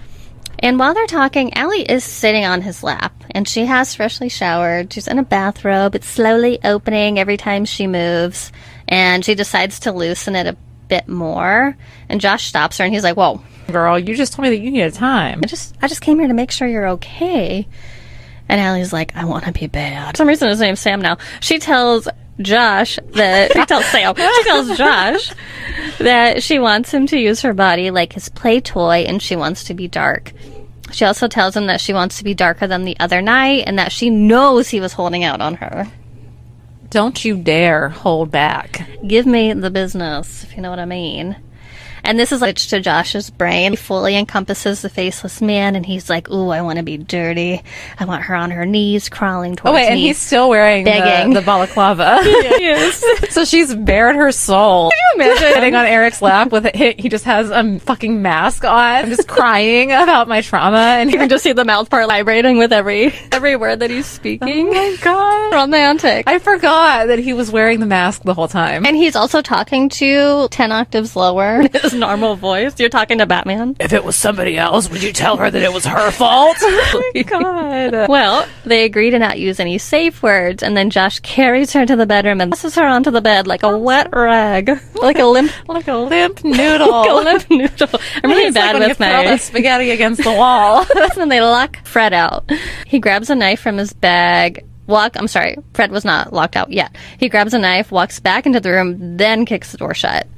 And while they're talking, Allie is sitting on his lap, and she has freshly showered. She's in a bathrobe. It's slowly opening every time she moves, and she decides to loosen it a bit more. And Josh stops her, and he's like, whoa. Girl, you just told me that you needed time. I just came here to make sure you're okay. And Allie's like, I want to be bad. For some reason, his name's Sam now. She tells Josh that... She tells Josh that she wants him to use her body like his play toy, and she wants to be dark. She also tells him that she wants to be darker than the other night, and that she knows he was holding out on her. Don't you dare hold back. Give me the business, if you know what I mean. And this is like to Josh's brain. He fully encompasses the faceless man, and he's like, ooh, I want to be dirty. I want her on her knees, crawling towards me. And he's still wearing the balaclava. Yes. So she's bared her soul. Can you imagine? Sitting on Eric's lap with he just has a fucking mask on. I'm just crying about my trauma. And you can just see the mouth part vibrating with every word that he's speaking. Oh my god. Romantic. I forgot that he was wearing the mask the whole time. And he's also talking to 10 octaves lower. His normal voice. You're talking to Batman. If it was somebody else, would you tell her that it was her fault? Oh my god. Well, they agree to not use any safe words, and then Josh carries her to the bedroom and tosses her onto the bed like a wet rag. Like a limp noodle. Like a limp noodle. I'm really bad like with when you throw the spaghetti against the wall. And they lock Fred out. He grabs a knife from his bag. Fred was not locked out yet. He grabs a knife, walks back into the room, then kicks the door shut.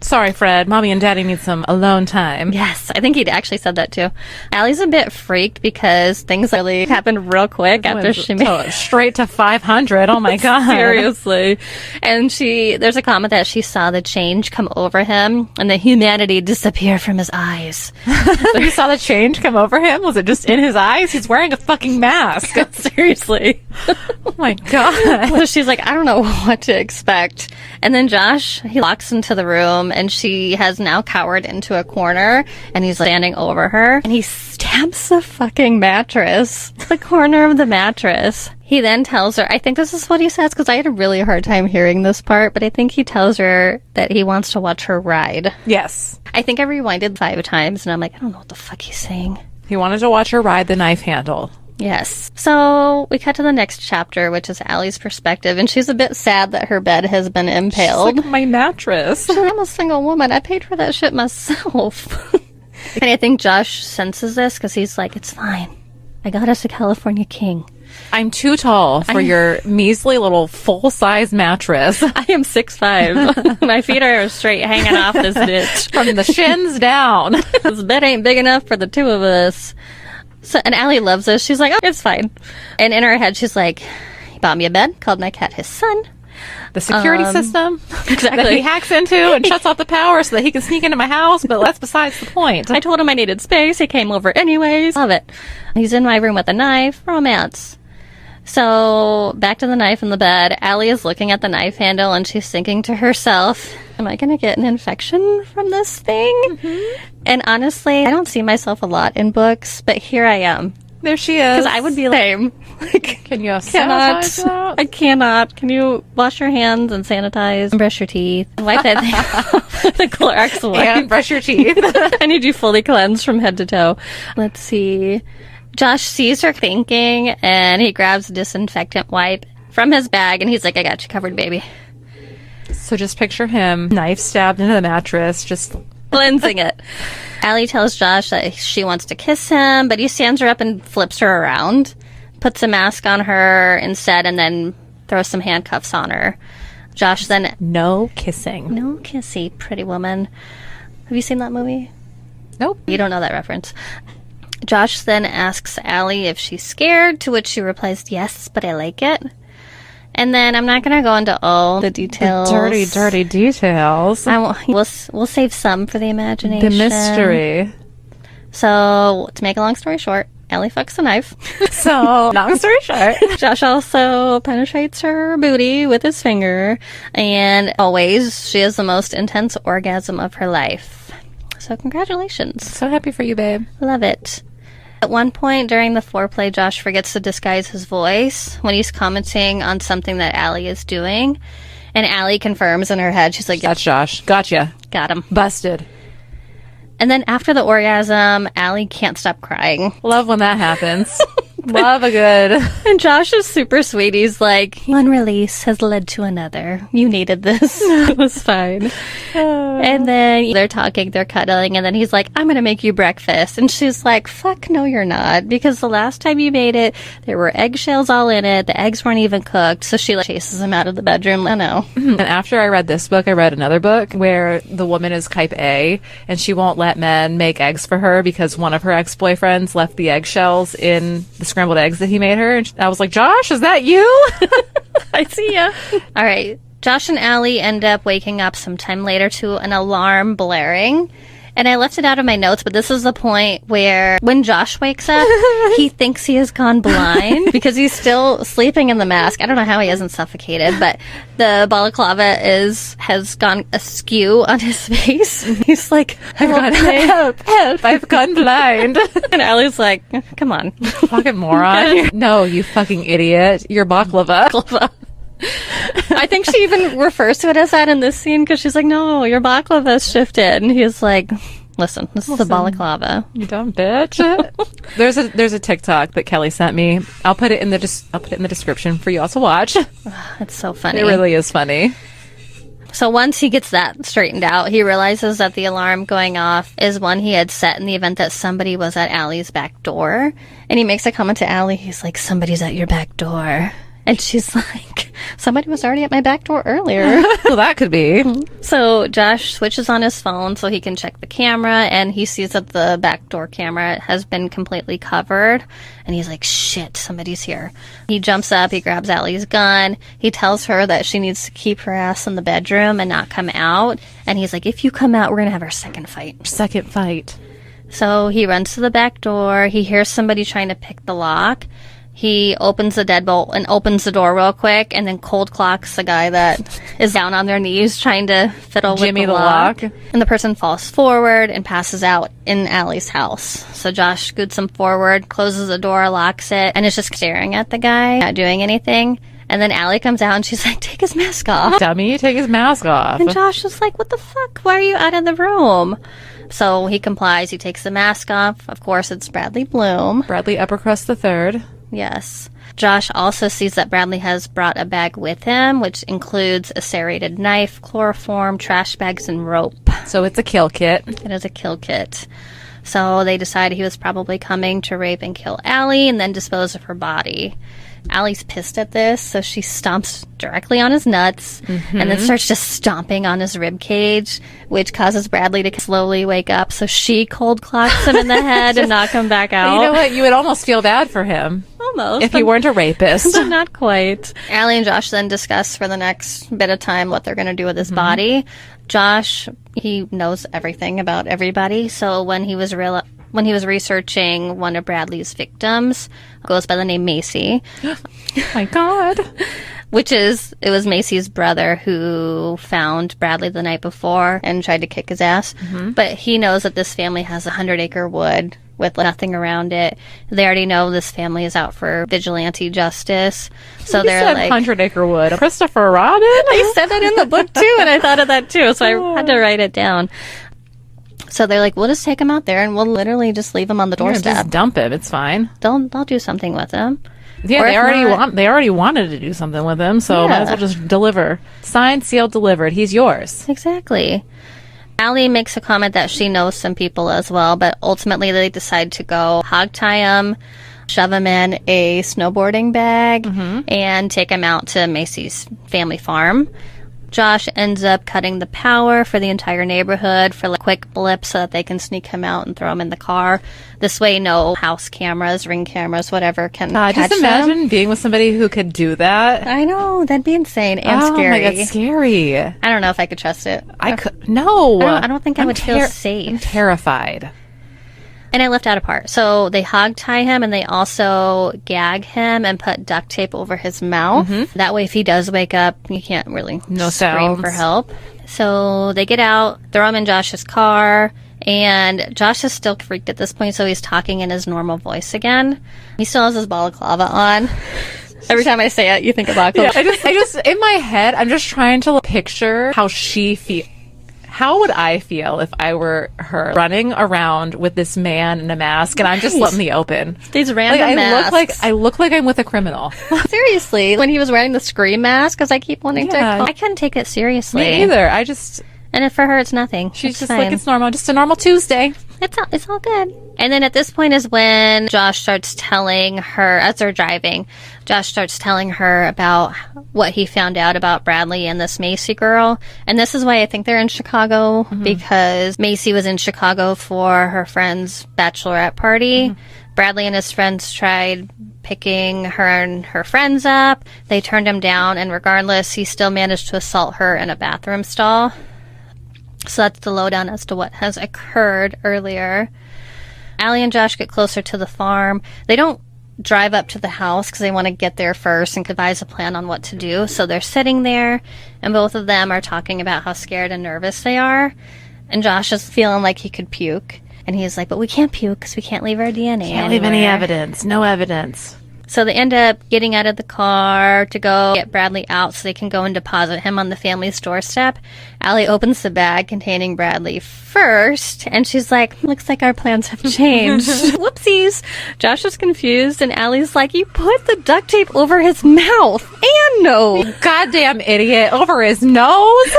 Sorry, Fred. Mommy and Daddy need some alone time. Yes, I think he'd actually said that too. Allie's a bit freaked because things really happened real quick after she made straight to 500. Oh my god. Seriously. And there's a comment that she saw the change come over him and the humanity disappear from his eyes. You saw the change come over him? Was it just in his eyes? He's wearing a fucking mask. Seriously. Oh my God. So she's like, I don't know what to expect. And then Josh, he locks into the room, and she has now cowered into a corner, and he's standing over her, and he stabs the fucking mattress, the corner of the mattress. He then tells her, I think this is what he says, because I had a really hard time hearing this part, but I think he tells her that he wants to watch her ride. Yes. I think I rewinded 5 times, and I'm like, I don't know what the fuck he's saying. He wanted to watch her ride the knife handle. Yes. So we cut to the next chapter, which is Allie's perspective, and she's a bit sad that her bed has been impaled. She's like, my mattress. I'm a single woman. I paid for that shit myself. And I think Josh senses this because he's like, it's fine. I got us a California king. I'm too tall for your measly little full-size mattress. I am 6'5". My feet are straight hanging off this bitch. From the shins down. This bed ain't big enough for the two of us. So, and Allie loves this. She's like, oh, it's fine. And in her head, she's like, he bought me a bed, called my cat his son. The security system Exactly. that he hacks into and shuts off the power so that he can sneak into my house, but that's besides the point. I told him I needed space. He came over anyways. Love it. He's in my room with a knife. Romance. So, back to the knife in the bed. Allie is looking at the knife handle, and she's thinking to herself, am I going to get an infection from this thing? Mm-hmm. And honestly, I don't see myself a lot in books, but here I am. There she is. Because I would be lame. Like, can you cannot. sanitize that? I cannot. Can you wash your hands and sanitize and brush your teeth? Wipe that thing off with the Clorox wipe. And brush your teeth. I need you fully cleansed from head to toe. Let's see. Josh sees her thinking, and he grabs a disinfectant wipe from his bag, and he's like, I got you covered, baby. So just picture him, knife stabbed into the mattress, just cleansing it. Allie tells Josh that she wants to kiss him, but he stands her up and flips her around, puts a mask on her instead, and then throws some handcuffs on her. Josh then... No kissing. No kissy, Pretty Woman. Have you seen that movie? Nope. You don't know that reference. Josh then asks Allie if she's scared, to which she replies, yes, but I like it. And then I'm not going to go into all the details. The dirty details. We'll save some for the imagination. The mystery. So, to make a long story short, Allie fucks the knife. So, long story short. Josh also penetrates her booty with his finger. And always, she has the most intense orgasm of her life. So, congratulations. So happy for you, babe. Love it. At one point during the foreplay, Josh forgets to disguise his voice when he's commenting on something that Allie is doing. And Allie confirms in her head. She's like, That's Josh. Gotcha. Got him. Busted. And then after the orgasm, Allie can't stop crying. Love when that happens. Love a good. And Josh is super sweet. He's like, one release has led to another. You needed this. It was fine. And then they're talking, they're cuddling, and then he's like, I'm going to make you breakfast. And she's like, fuck no, you're not. Because the last time you made it, there were eggshells all in it. The eggs weren't even cooked. So she chases him out of the bedroom. I know. And after I read this book, I read another book where the woman is type A and she won't let men make eggs for her because one of her ex-boyfriends left the eggshells in the scrambled eggs that he made her. And I was like, Josh, is that you? I see ya. All right. Josh and Allie end up waking up sometime later to an alarm blaring. And I left it out of my notes, but this is the point where when Josh wakes up, he thinks he has gone blind because he's still sleeping in the mask. I don't know how he hasn't suffocated, but the balaclava has gone askew on his face. He's like, help, I've gone blind. And Allie's like, come on. Fucking moron. No, you fucking idiot. You're baklava. I think she even refers to it as that in this scene because she's like, no, your baklava's shifted. And he's like, listen, this is a balaclava. You dumb bitch. There's a TikTok that Kelly sent me. I'll put it in the description for you all to watch. It's so funny. It really is funny. So once he gets that straightened out, he realizes that the alarm going off is one he had set in the event that somebody was at Allie's back door. And he makes a comment to Allie. He's like, somebody's at your back door. And she's like, somebody was already at my back door earlier. Well, that could be. So Josh switches on his phone so he can check the camera, and he sees that the back door camera has been completely covered. And he's like, shit, somebody's here. He jumps up, he grabs Allie's gun. He tells her that she needs to keep her ass in the bedroom and not come out. And he's like, if you come out, we're going to have our second fight. Second fight. So he runs to the back door. He hears somebody trying to pick the lock. He opens the deadbolt and opens the door real quick, and then cold clocks the guy that is down on their knees trying to fiddle Jimmy with the the lock. lock. And the person falls forward and passes out in Allie's house. So Josh scoots him forward, closes the door, locks it, and is just staring at the guy, not doing anything. And then Allie comes out and she's like, take his mask off. Dummy, take his mask off. And Josh is like, what the fuck? Why are you out of the room? So he complies. He takes the mask off. Of course, it's Bradley Bloom. Bradley Uppercrust III. Yes. Josh also sees that Bradley has brought a bag with him, which includes a serrated knife, chloroform, trash bags, and rope. So it's a kill kit. It is a kill kit. So they decided he was probably coming to rape and kill Allie and then dispose of her body. Allie's pissed at this, so she stomps directly on his nuts and then starts just stomping on his rib cage, which causes Bradley to slowly wake up. So she cold clocks him in the head and knock him back out. You know what? You would almost feel bad for him. Almost. If he weren't a rapist. But not quite. Allie and Josh then discuss for the next bit of time what they're going to do with his body. Josh, he knows everything about everybody, so when he was researching one of Bradley's victims, goes by the name Macy. Oh my God. It was Macy's brother who found Bradley the night before and tried to kick his ass. But he knows that this family has 100-acre wood with nothing around it. They already know this family is out for vigilante justice. So You they're said like, 100-acre wood. Christopher Robin? I said that in the book too, and I thought of that too, so I had to write it down. So they're like, we'll just take him out there and we'll literally just leave him on the Yeah, doorstep. just dump him. It's fine. They'll do something with him. Yeah, Or if they already wanted to do something with him, so might as well just deliver. Signed, sealed, delivered. He's yours. Exactly. Allie makes a comment that she knows some people as well, but ultimately they decide to go hog tie him, shove him in a snowboarding bag, and take him out to Macy's family farm. Josh ends up cutting the power for the entire neighborhood for a quick blip so that they can sneak him out and throw him in the car. This way, no house cameras, ring cameras, whatever can catch Just imagine being with somebody who could do that. I know, that'd be insane and scary. Oh my God, scary. I don't know if I could trust it. I could no. I don't think I would feel safe. I'm terrified. And I left out a part. So they hog tie him and they also gag him and put duct tape over his mouth. That way, if he does wake up, he can't really scream sounds. for help. So they get out, throw him in Josh's car, and Josh is still freaked at this point, so he's talking in his normal voice again. He still has his balaclava on. Every time I say it, you think of balaclava. Yeah, I just in my head, I'm just trying to picture how she feels. How would I feel if I were her running around with this man in a mask and I'm just letting the open? These random masks. I look like I'm with a criminal. Seriously, when he was wearing the scream mask, because I keep wanting to. Yeah. I couldn't take it seriously. Me either. And for her, it's nothing. She's It's just fine. like, it's normal. Just a normal Tuesday. It's all good. And then at this point is when Josh starts telling her, as they're driving, Josh starts telling her about what he found out about Bradley and this Macy girl. And this is why I think they're in Chicago, because Macy was in Chicago for her friend's bachelorette party. Bradley and his friends tried picking her and her friends up. They turned him down, and regardless, he still managed to assault her in a bathroom stall. So that's the lowdown as to what has occurred earlier. Allie and Josh get closer to the farm. They don't drive up to the house because they want to get there first and devise a plan on what to do. So they're sitting there, and both of them are talking about how scared and nervous they are. And Josh is feeling like he could puke. And he's like, but we can't puke because we can't leave our DNA Can't leave any evidence. No evidence. So they end up getting out of the car to go get Bradley out so they can go and deposit him on the family's doorstep. Allie opens the bag containing Bradley first, and she's like, looks like our plans have changed. Whoopsies. Josh is confused, and Allie's like, you put the duct tape over his mouth and nose. Goddamn idiot. Over his nose.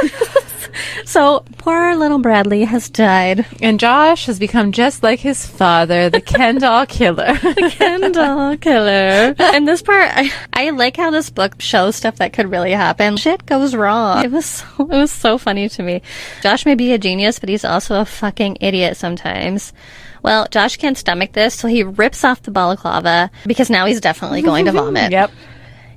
So poor little Bradley has died. And Josh has become just like his father, the Ken doll killer. Ken doll killer. And this part, I like how this book shows stuff that could really happen. Shit goes wrong. It was so funny to me. Josh may be a genius, but he's also a fucking idiot sometimes. Well, Josh can't stomach this, so he rips off the balaclava because now he's definitely going to vomit. Yep.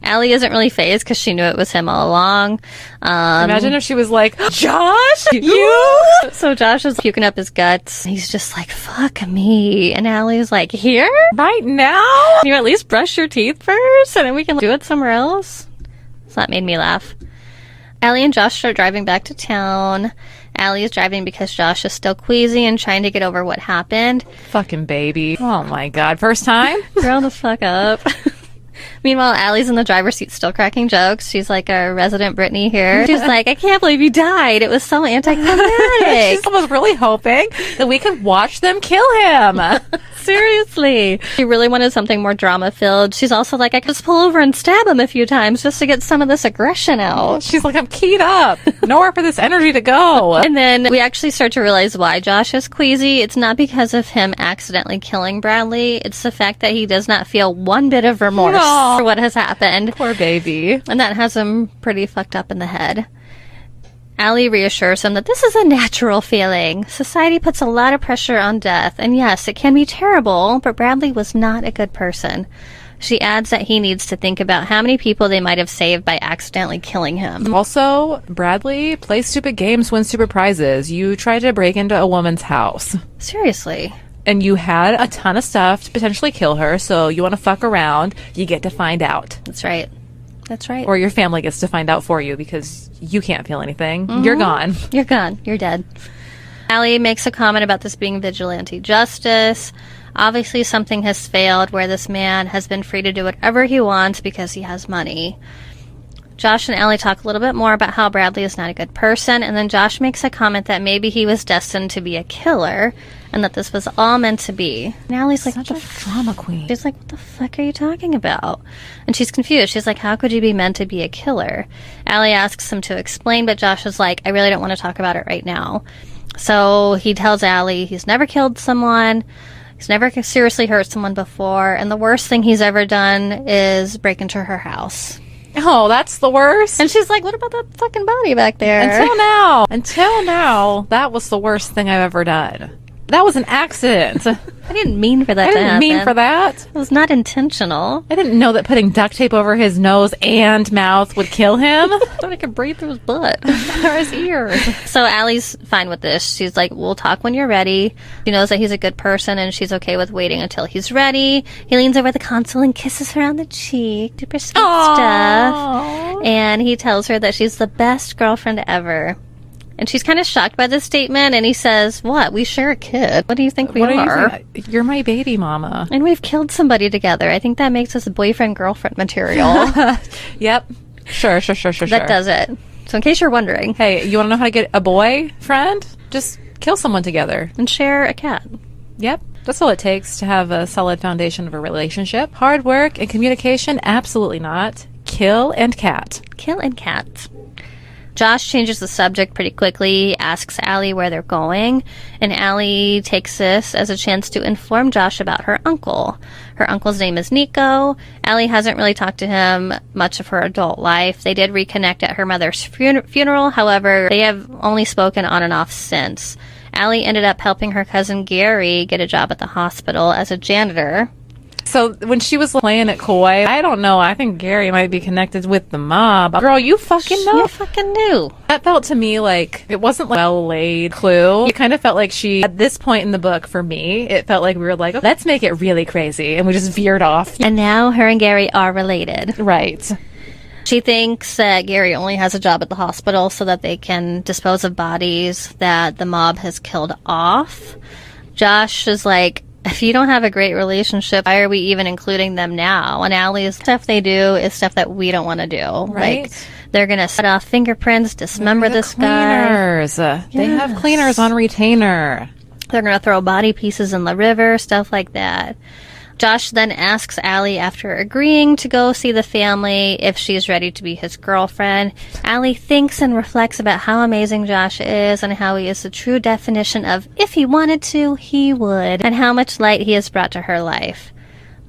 Allie isn't really fazed because she knew it was him all along. Imagine if she was like, Josh, you? So Josh is puking up his guts. He's just like, fuck me. And Allie's like, here? Right now? Can you at least brush your teeth first? And then we can do it somewhere else? So that made me laugh. Allie and Josh start driving back to town. Allie is driving because Josh is still queasy and trying to get over what happened. Fucking baby. Oh my God. First time? Grow the fuck up. Meanwhile, Allie's in the driver's seat still cracking jokes. She's like a resident Brittany here. She's like, I can't believe you died. It was so anticlimactic. She was really hoping that we could watch them kill him. Seriously. She really wanted something more drama-filled. She's also like, I could just pull over and stab him a few times just to get some of this aggression out. She's like, I'm keyed up. Nowhere for this energy to go. And then we actually start to realize why Josh is queasy. It's not because of him accidentally killing Bradley. It's the fact that he does not feel one bit of remorse for what has happened. Poor baby. And that has him pretty fucked up in the head. Allie reassures him that this is a natural feeling. Society puts a lot of pressure on death, and yes, it can be terrible, but Bradley was not a good person. She adds that he needs to think about how many people they might have saved by accidentally killing him. Also, Bradley plays stupid games, wins stupid prizes. You tried to break into a woman's house. Seriously. And you had a ton of stuff to potentially kill her, so you want to fuck around, you get to find out. That's right. That's right. Or your family gets to find out for you because you can't feel anything. You're gone. You're gone. You're dead. Allie makes a comment about this being vigilante justice. Obviously, something has failed where this man has been free to do whatever he wants because he has money. Josh and Allie talk a little bit more about how Bradley is not a good person, and then Josh makes a comment that maybe he was destined to be a killer, and that this was all meant to be. And Allie's like, Such a drama queen. She's like, what the fuck are you talking about? And she's confused. She's like, how could you be meant to be a killer? Allie asks him to explain, but Josh is like, I really don't want to talk about it right now. So he tells Allie he's never killed someone, he's never seriously hurt someone before, and the worst thing he's ever done is break into her house. Oh, that's the worst. And she's like, what about that fucking body back there? Until now, that was the worst thing I've ever done. That was an accident. I didn't mean for that to happen. I didn't mean for that. It was not intentional. I didn't know that putting duct tape over his nose and mouth would kill him. I thought I could breathe through his butt. Or his ears. So Allie's fine with this. She's like, we'll talk when you're ready. She knows that he's a good person, and she's okay with waiting until he's ready. He leans over the console and kisses her on the cheek. Super sweet stuff. And he tells her that she's the best girlfriend ever. And she's kind of shocked by this statement, and he says, what? We share a kid. What do you think we are? You're my baby mama. And we've killed somebody together. I think that makes us boyfriend-girlfriend material. Yep. Sure. That does it. So in case you're wondering. Hey, you want to know how to get a boyfriend? Just kill someone together. And share a cat. Yep. That's all it takes to have a solid foundation of a relationship. Hard work and communication? Absolutely not. Kill and cat. Kill and cat. Josh changes the subject pretty quickly, asks Allie where they're going, and Allie takes this as a chance to inform Josh about her uncle. Her uncle's name is Nico. Allie hasn't really talked to him much of her adult life. They did reconnect at her mother's funeral, however, they have only spoken on and off since. Allie ended up helping her cousin Gary get a job at the hospital as a janitor. So when she was playing it coy, I don't know. I think Gary might be connected with the mob. Girl, you fucking know. You fucking knew. That felt to me like it wasn't like a well-laid clue. It kind of felt like she, at this point in the book, for me, it felt like we were like, oh, let's make it really crazy. And we just veered off. And now her and Gary are related. Right. She thinks that Gary only has a job at the hospital so that they can dispose of bodies that the mob has killed off. Josh is like, if you don't have a great relationship, why are we even including them now? And Allie's stuff they do is stuff that we don't want to do. Right. Like, they're going to set off fingerprints, dismember this cleaners. Guy. They have cleaners on retainer. They're going to throw body pieces in the river, stuff like that. Josh then asks Allie, after agreeing to go see the family, if she's ready to be his girlfriend. Allie thinks and reflects about how amazing Josh is and how he is the true definition of if he wanted to, he would, and how much light he has brought to her life.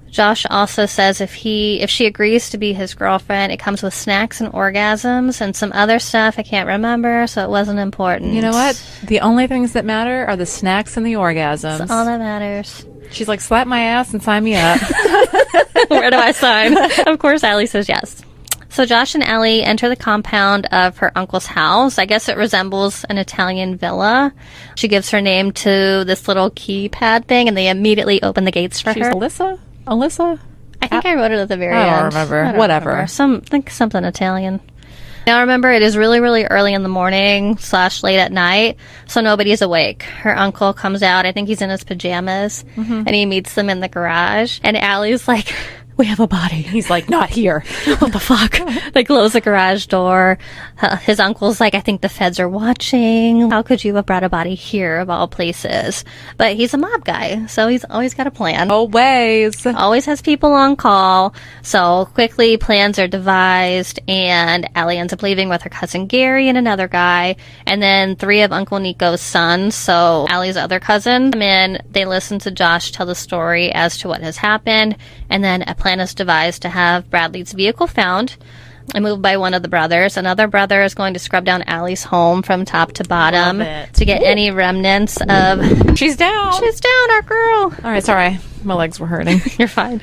Josh also says if she agrees to be his girlfriend, it comes with snacks and orgasms and some other stuff I can't remember, so it wasn't important. You know what? The only things that matter are the snacks and the orgasms. That's all that matters. She's like, slap my ass and sign me up. Where do I sign? Of course, Allie says yes. So Josh and Allie enter the compound of her uncle's house. I guess it resembles an Italian villa. She gives her name to this little keypad thing, and they immediately open the gates for her. Alyssa? I think I wrote it at the very end. I don't remember. Whatever. I think something Italian. Now remember, it is really, really early in the morning / late at night, so nobody's awake. Her uncle comes out. I think he's in his pajamas, and he meets them in the garage. And Allie's like, we have a body. He's like, not here. What the fuck? They close the garage door. His uncle's like, I think the feds are watching. How could you have brought a body here of all places? But he's a mob guy, so he's always got a plan. Always. Always has people on call. So quickly plans are devised, and Allie ends up leaving with her cousin Gary and another guy, and then 3 of Uncle Nico's sons, so Allie's other cousin, come in. They listen to Josh tell the story as to what has happened, and then a plan is devised to have Bradley's vehicle found and moved by one of the brothers. Another brother is going to scrub down Allie's home from top to bottom to get any remnants of... She's down, our girl. All right, sorry. My legs were hurting. You're fine.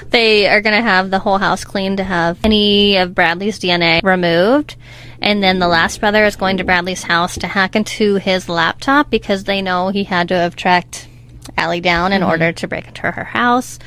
They are going to have the whole house cleaned to have any of Bradley's DNA removed. And then the last brother is going to Bradley's house to hack into his laptop because they know he had to have tracked Allie down in order to break into her house.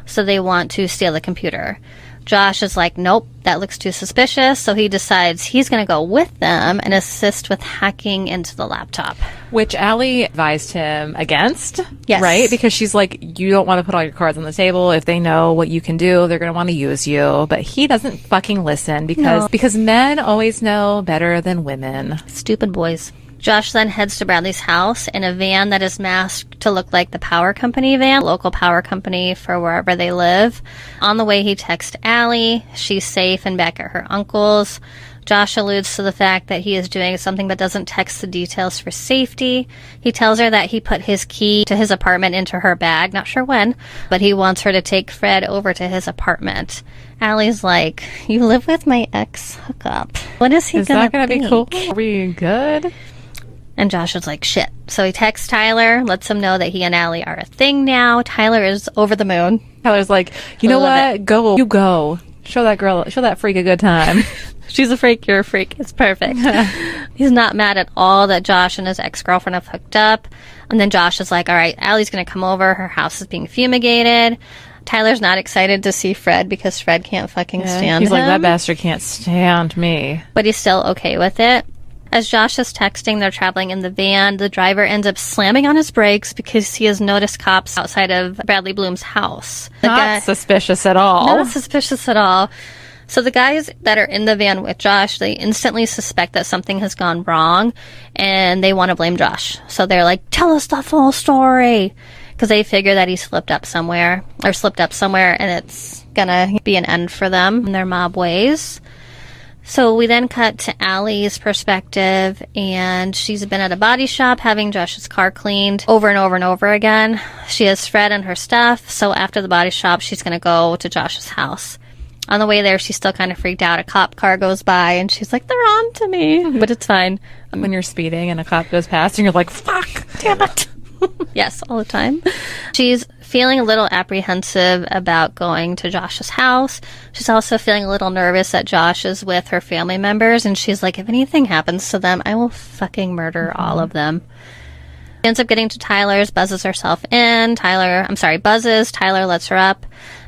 So they want to steal the computer. Josh is like, nope, that looks too suspicious. So he decides he's going to go with them and assist with hacking into the laptop. Which Allie advised him against. Yes. Right? Because she's like, you don't want to put all your cards on the table. If they know what you can do, they're going to want to use you. But he doesn't fucking listen because men always know better than women. Stupid boys. Josh then heads to Bradley's house in a van that is masked to look like the power company van, local power company for wherever they live. On the way, he texts Allie. She's safe and back at her uncle's. Josh alludes to the fact that he is doing something but doesn't text the details for safety. He tells her that he put his key to his apartment into her bag, not sure when, but he wants her to take Fred over to his apartment. Allie's like, you live with my ex hookup. What is he going to think? Is that going to be cool? Are we good? And Josh is like, shit. So he texts Tyler, lets him know that he and Allie are a thing now. Tyler is over the moon. Tyler's like, you know what? Go. You go. Show that freak a good time. She's a freak, you're a freak. It's perfect. He's not mad at all that Josh and his ex-girlfriend have hooked up. And then Josh is like, all right, Allie's going to come over. Her house is being fumigated. Tyler's not excited to see Fred because Fred can't fucking stand him. He's like, that bastard can't stand me. But he's still okay with it. As Josh is texting, they're traveling in the van. The driver ends up slamming on his brakes because he has noticed cops outside of Bradley Bloom's house. Not suspicious at all. Not suspicious at all. So the guys that are in the van with Josh, they instantly suspect that something has gone wrong, and they want to blame Josh. So they're like, tell us the full story. Because they figure that he slipped up somewhere, and it's going to be an end for them in their mob ways. So we then cut to Allie's perspective, and she's been at a body shop having Josh's car cleaned over and over and over again. She has Fred and her stuff, so after the body shop, she's going to go to Josh's house. On the way there, she's still kind of freaked out. A cop car goes by, and she's like, they're on to me. But it's fine. When you're speeding and a cop goes past, and you're like, fuck, damn it. Yes, all the time. She's feeling a little apprehensive about going to Josh's house. She's also feeling a little nervous that Josh is with her family members, and she's like, if anything happens to them, I will fucking murder all of them. She ends up getting to Tyler's, buzzes herself in. Buzzes. Tyler lets her up.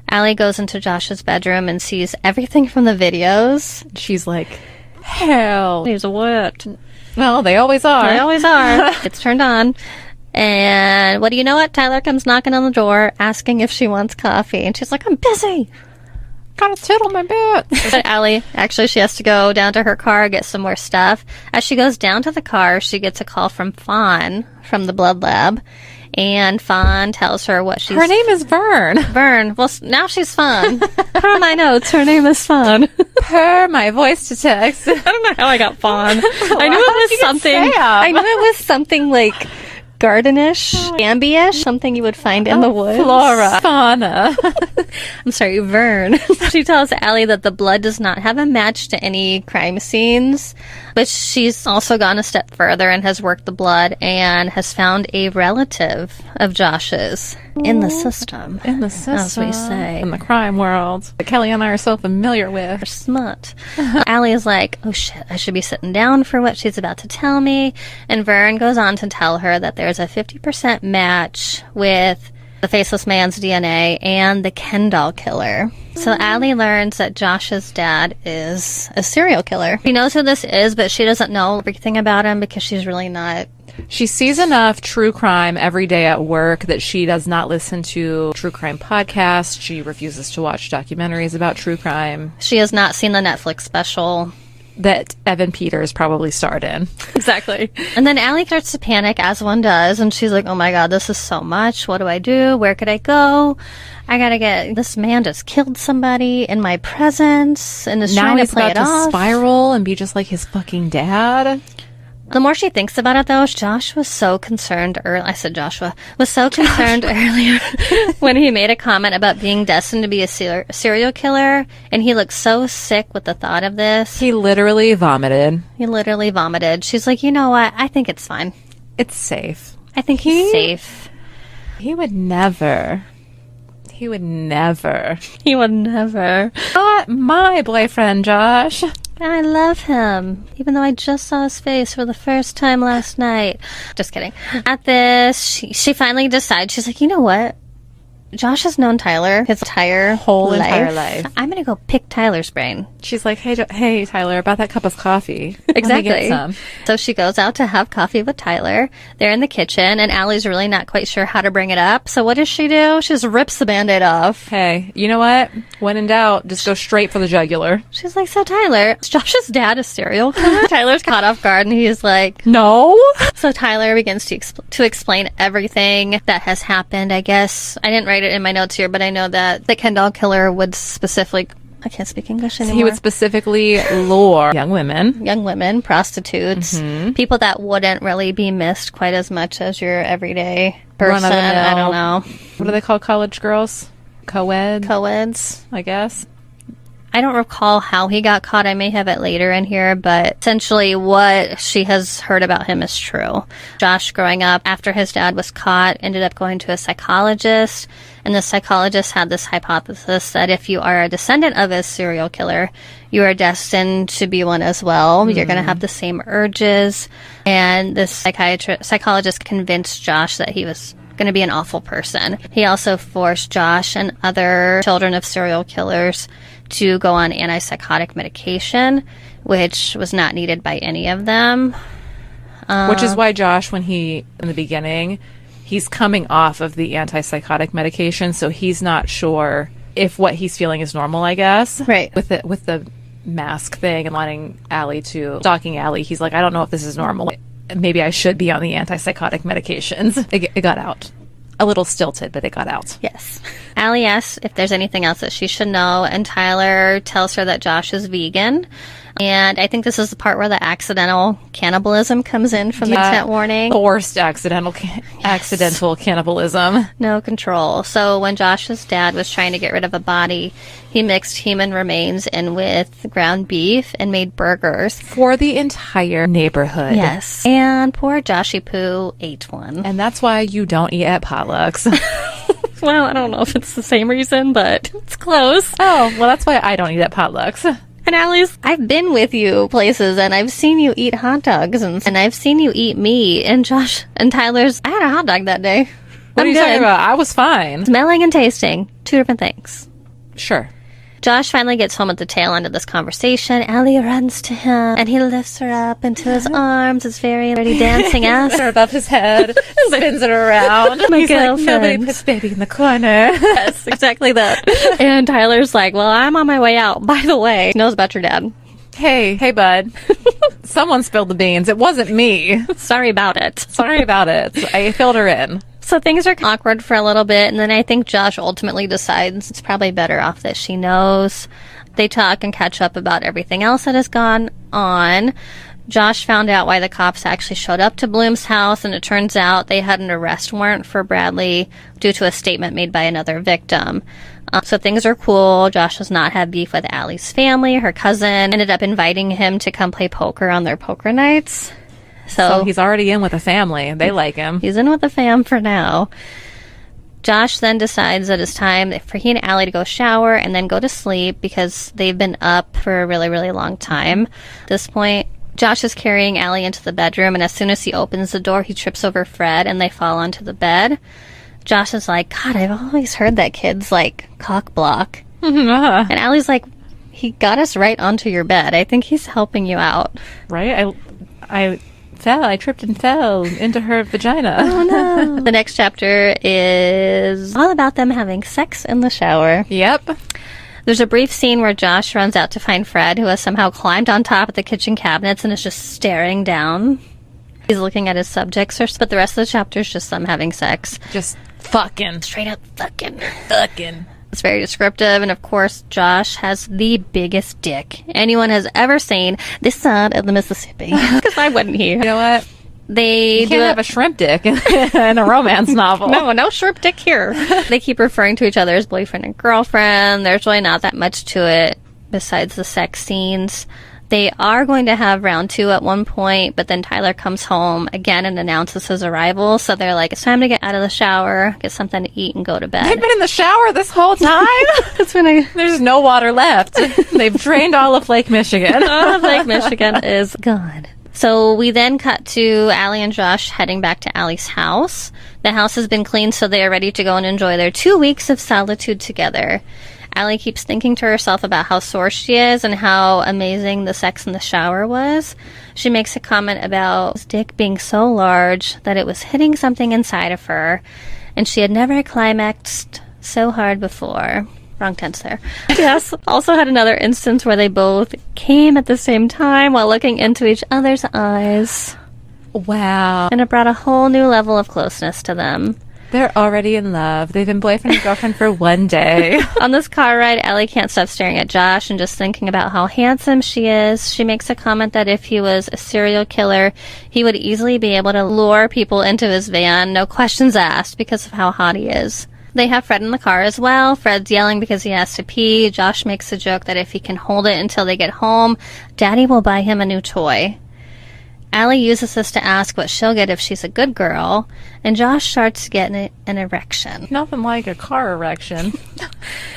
Allie goes into Josh's bedroom and sees everything from the videos. She's like, hell. He's what? Well, they always are. They always are. It's turned on. And what do you know what? Tyler comes knocking on the door, asking if she wants coffee. And she's like, I'm busy. Gotta tittle my bits. But Allie, actually, she has to go down to her car, get some more stuff. As she goes down to the car, she gets a call from Fawn from the blood lab. And Fawn tells her what she's... Her name is Vern. Vern. Well, now she's Fawn. Per my notes, her name is Fawn. Per my voice to text. I don't know how I got Fawn. I knew it was something... I knew it was something like... gardenish, ambient, something you would find in the woods. Flora, fauna. I'm sorry, Vern. She tells Allie that the blood does not have a match to any crime scenes, but she's also gone a step further and has worked the blood and has found a relative of Josh's in the system. In the system. As we say. In the crime world that Kelly and I are so familiar with. Smut. Allie is like, oh shit, I should be sitting down for what she's about to tell me. And Vern goes on to tell her that there's a 50% match with the Faceless Man's DNA and the Ken doll killer. So Allie learns that Josh's dad is a serial killer. She knows who this is, but she doesn't know everything about him because she's really not. She sees enough true crime every day at work that she does not listen to true crime podcasts. She refuses to watch documentaries about true crime. She has not seen the Netflix special that Evan Peters probably starred in. Exactly. And then Allie starts to panic, as one does, and she's like, oh my god, this is so much. What do I do? Where could I go? I gotta get... This man just killed somebody in my presence and is trying to play it off. Now he's about to spiral and be just like his fucking dad. The more she thinks about it, though, Josh was so concerned, I said Joshua, was so concerned earlier when he made a comment about being destined to be a serial killer, and he looked so sick with the thought of this. He literally vomited. She's like, you know what? I think it's fine. It's safe. I think he's safe. He would never. Not my boyfriend, Josh. I love him, even though I just saw his face for the first time last night. Just kidding. At this, she finally decides, she's like, you know what? Josh has known Tyler his entire life. I'm going to go pick Tyler's brain. She's like, hey, Tyler, about that cup of coffee. Exactly. Let me get some. So she goes out to have coffee with Tyler. They're in the kitchen, and Allie's really not quite sure how to bring it up. So what does she do? She just rips the Band-Aid off. Hey, you know what? When in doubt, just go straight for the jugular. She's like, so Tyler, is Josh's dad a serial killer? Tyler's caught off guard, and he's like, no. So Tyler begins to explain everything that has happened, I guess. I didn't write it in my notes here, but I know that the Ken doll killer would specifically... I can't speak English anymore. He would specifically lure young women, prostitutes, people that wouldn't really be missed quite as much as your everyday person. I don't know. What do they call college girls? Co-eds, I guess. I don't recall how he got caught. I may have it later in here, but essentially what she has heard about him is true. Josh, growing up, after his dad was caught, ended up going to a psychologist, and the psychologist had this hypothesis that if you are a descendant of a serial killer, you are destined to be one as well. You're going to have the same urges, and this psychologist convinced Josh that he was going to be an awful person. He also forced Josh and other children of serial killers to go on antipsychotic medication, which was not needed by any of them. Which is why Josh, in the beginning, he's coming off of the antipsychotic medication, so he's not sure if what he's feeling is normal, I guess. Right. With the mask thing and stalking Allie, he's like, I don't know if this is normal. Maybe I should be on the antipsychotic medications. It got out. A little stilted, but it got out. Yes. Allie asks if there's anything else that she should know, and Tyler tells her that Josh is vegan. And I think this is the part where the accidental cannibalism comes in from the tent warning. Forced accidental cannibalism. No control. So when Josh's dad was trying to get rid of a body, he mixed human remains in with ground beef and made burgers. For the entire neighborhood. Yes. And poor Joshy Poo ate one. And that's why you don't eat at potlucks. Well, I don't know if it's the same reason, but it's close. Oh, well, that's why I don't eat at potlucks. And Allie's, I've been with you places, and I've seen you eat hot dogs, and I've seen you eat meat. And Josh and Tyler's, I had a hot dog that day. What are you talking about? I was fine. Smelling and tasting, two different things. Sure. Josh finally gets home at the tail end of this conversation. Allie runs to him, and he lifts her up into his arms. It's very already dancing ass. Her above his head, spins it around. He's like, nobody puts baby in the corner. Yes, exactly that. And Tyler's like, well, I'm on my way out. By the way, knows about your dad. Hey, bud. Someone spilled the beans. It wasn't me. Sorry about it. I filled her in. So things are awkward for a little bit, and then I think Josh ultimately decides it's probably better off that she knows. They talk and catch up about everything else that has gone on. Josh found out why the cops actually showed up to Bloom's house, and it turns out they had an arrest warrant for Bradley due to a statement made by another victim. So things are cool. Josh does not have beef with Allie's family. Her cousin ended up inviting him to come play poker on their poker nights. So he's already in with a family. They like him. He's in with the fam for now. Josh then decides that it's time for he and Allie to go shower and then go to sleep because they've been up for a really, really long time. At this point, Josh is carrying Allie into the bedroom, and as soon as he opens the door, he trips over Fred and they fall onto the bed. Josh is like, God, I've always heard that kid's like cock block. And Allie's like, he got us right onto your bed. I think he's helping you out. Right? I tripped and fell into her vagina. Oh no. The next chapter is all about them having sex in the shower. Yep. There's a brief scene where Josh runs out to find Fred, who has somehow climbed on top of the kitchen cabinets and is just staring down. He's looking at his subjects, but the rest of the chapter is just them having sex. Just fucking. Straight up fucking. Fucking. It's very descriptive, and of course, Josh has the biggest dick anyone has ever seen this side of the Mississippi. Because why wouldn't he? You know what? You can't have a shrimp dick in a romance novel. No shrimp dick here. They keep referring to each other as boyfriend and girlfriend. There's really not that much to it besides the sex scenes. They are going to have round 2 at one point, but then Tyler comes home again and announces his arrival. So they're like, it's time to get out of the shower, get something to eat, and go to bed. They've been in the shower this whole time? There's no water left. They've drained all of Lake Michigan. All of Lake Michigan is gone. So we then cut to Allie and Josh heading back to Allie's house. The house has been cleaned, so they are ready to go and enjoy their 2 weeks of solitude together. Allie keeps thinking to herself about how sore she is and how amazing the sex in the shower was. She makes a comment about his dick being so large that it was hitting something inside of her, and she had never climaxed so hard before. Wrong tense there. Yes, also had another instance where they both came at the same time while looking into each other's eyes. Wow. And it brought a whole new level of closeness to them. They're already in love. They've been boyfriend and girlfriend for one day. On this car ride, Allie can't stop staring at Josh and just thinking about how handsome she is. She makes a comment that if he was a serial killer, he would easily be able to lure people into his van, no questions asked, because of how hot he is. They have Fred in the car as well. Fred's yelling because he has to pee. Josh makes a joke that if he can hold it until they get home, Daddy will buy him a new toy. Allie uses this to ask what she'll get if she's a good girl, and Josh starts getting an erection. Nothing like a car erection.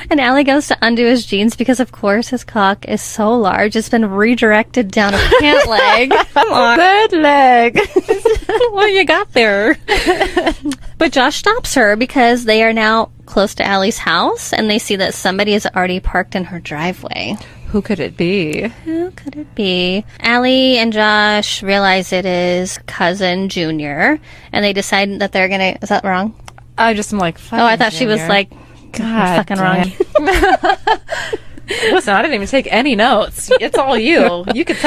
And Allie goes to undo his jeans because, of course, his cock is so large it's been redirected down a pant leg. Come on. Good leg. What you got there? But Josh stops her because they are now close to Allie's house, and they see that somebody is already parked in her driveway. Who could it be? Who could it be? Allie and Josh realize it is cousin Junior, and they decide that they're gonna... Is that wrong? I just am like, fucking I thought Junior. She was like, God, fucking wrong. Listen, I didn't even take any notes. It's all you. You could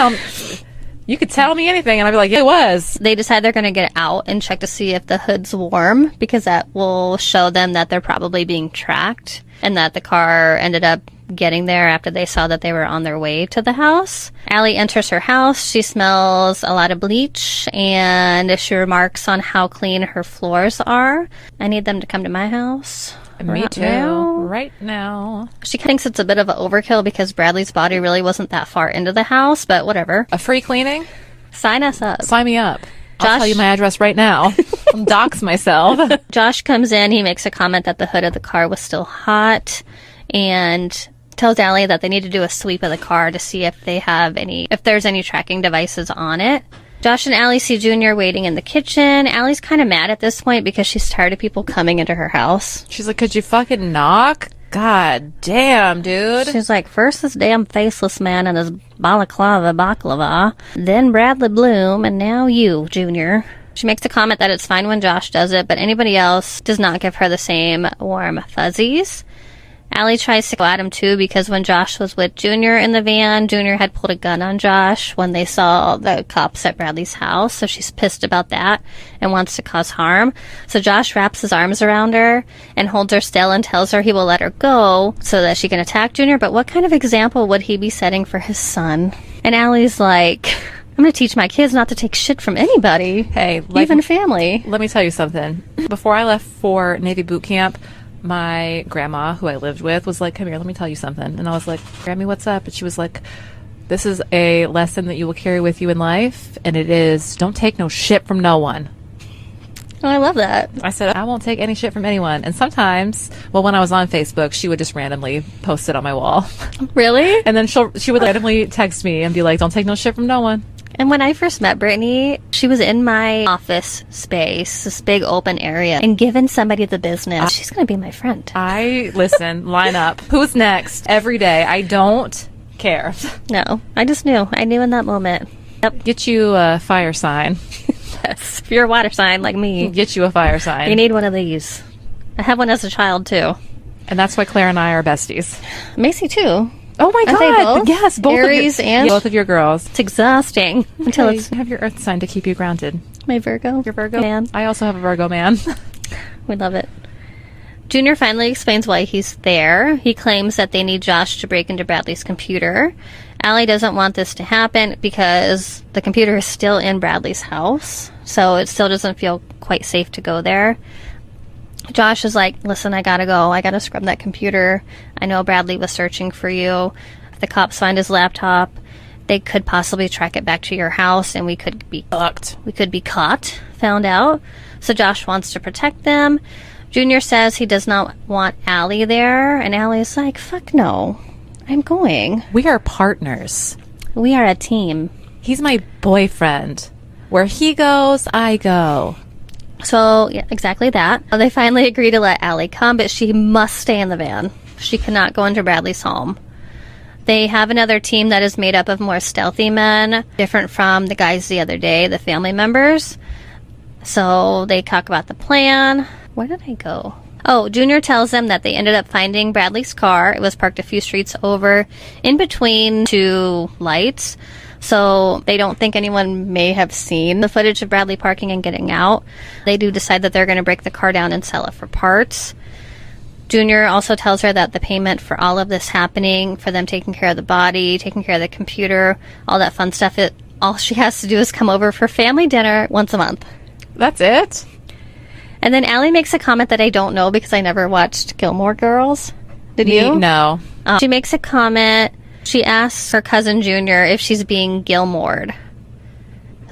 tell me anything, and I'd be like, yeah, it was. They decide they're going to get out and check to see if the hood's warm, because that will show them that they're probably being tracked, and that the car ended up getting there after they saw that they were on their way to the house. Allie enters her house. She smells a lot of bleach, and she remarks on how clean her floors are. I need them to come to my house. Me too. Right now. She thinks it's a bit of an overkill because Bradley's body really wasn't that far into the house, but whatever. A free cleaning? Sign us up. Sign me up. I'll tell you my address right now. I'll dox myself. Josh comes in. He makes a comment that the hood of the car was still hot, and tells Allie that they need to do a sweep of the car to see if there's any tracking devices on it. Josh and Allie see Junior waiting in the kitchen. Allie's kind of mad at this point because she's tired of people coming into her house. She's like, could you fucking knock? God damn, dude. She's like, first this damn faceless man and his baklava, then Bradley Bloom, and now you, Junior. She makes a comment that it's fine when Josh does it, but anybody else does not give her the same warm fuzzies. Allie tries to go at him too because when Josh was with Junior in the van, Junior had pulled a gun on Josh when they saw the cops at Bradley's house, so she's pissed about that and wants to cause harm. So Josh wraps his arms around her and holds her still and tells her he will let her go so that she can attack Junior, but what kind of example would he be setting for his son? And Allie's like, I'm going to teach my kids not to take shit from anybody. Hey, even family. Let me tell you something. Before I left for Navy boot camp, my grandma, who I lived with, was like, come here, let me tell you something. And I was like, Grammy, what's up? And she was like, this is a lesson that you will carry with you in life. And it is, don't take no shit from no one. Oh, I love that. I said, I won't take any shit from anyone. And sometimes, well, when I was on Facebook, she would just randomly post it on my wall. Really? And then she would randomly text me and be like, don't take no shit from no one. And when I first met Brittany, she was in my office space, this big open area, and giving somebody the business. She's going to be my friend. Listen, line up. Who's next? Every day. I don't care. No, I just knew. I knew in that moment. Yep. Get you a fire sign. Yes. If you're a water sign like me, Get you a fire sign. you need one of these. I have one as a child, too. And that's why Claire and I are besties. Macy, too. Oh my Aren't they God! both? Yes, both Aries of your, and- both of your girls. It's exhausting until Okay, it's you have your Earth sign to keep you grounded. my Virgo. Your Virgo Man. I also have a Virgo man. We love it. Junior finally explains why he's there. He claims that they need Josh to break into Bradley's computer. Allie doesn't want this to happen because the computer is still in Bradley's house, so it still doesn't feel quite safe to go there. Josh is like, listen, I gotta go. I gotta scrub that computer. I know Bradley was searching for you. If the cops find his laptop, they could possibly track it back to your house, and we could be Fucked. caught, found out. So Josh wants to protect them. Junior says he does not want Allie there, and Allie's like, fuck no. I'm going. We are partners. We are a team. He's my boyfriend. Where he goes, I go. So, yeah, exactly that. They finally agree to let Allie come, but she must stay in the van. She cannot go into Bradley's home. They have another team that is made up of more stealthy men, different from the guys the other day, the family members. So they talk about the plan. Where did I go? Oh, Junior tells them that they ended up finding Bradley's car. It was parked a few streets over in between two lights. So they don't think anyone may have seen the footage of Bradley parking and getting out. They do decide that they're going to break the car down and sell it for parts. Junior also tells her that the payment for all of this happening, for them taking care of the body, taking care of the computer, all that fun stuff, all she has to do is come over for family dinner once a month. That's it? And then Allie makes a comment that I don't know because I never watched Gilmore Girls. Did you? No. She makes a comment. She asks her cousin Junior if she's being Gilmored.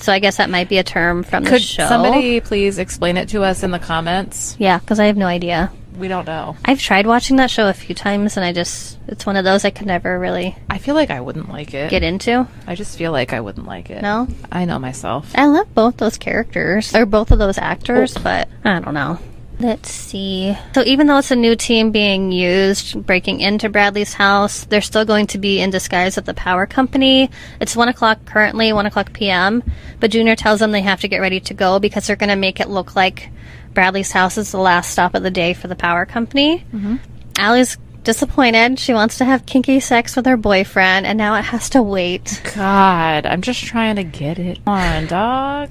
So I guess that might be a term from the show. Could somebody please explain it to us in the comments? Yeah, because I have no idea. We don't know. I've tried watching that show a few times, and it's one of those I could never really I feel like I wouldn't like it. get into. I just feel like I wouldn't like it. No? I know myself. I love both those characters, or both of those actors, but I don't know. Let's see. So even though it's a new team being used, breaking into Bradley's house, they're still going to be in disguise at the power company. It's 1 o'clock currently, 1 o'clock p.m., but Junior tells them they have to get ready to go because they're going to make it look like Bradley's house is the last stop of the day for the power company. Mm-hmm. Allie's disappointed. She wants to have kinky sex with her boyfriend, and now it has to wait. God, I'm just trying to get it on, dog.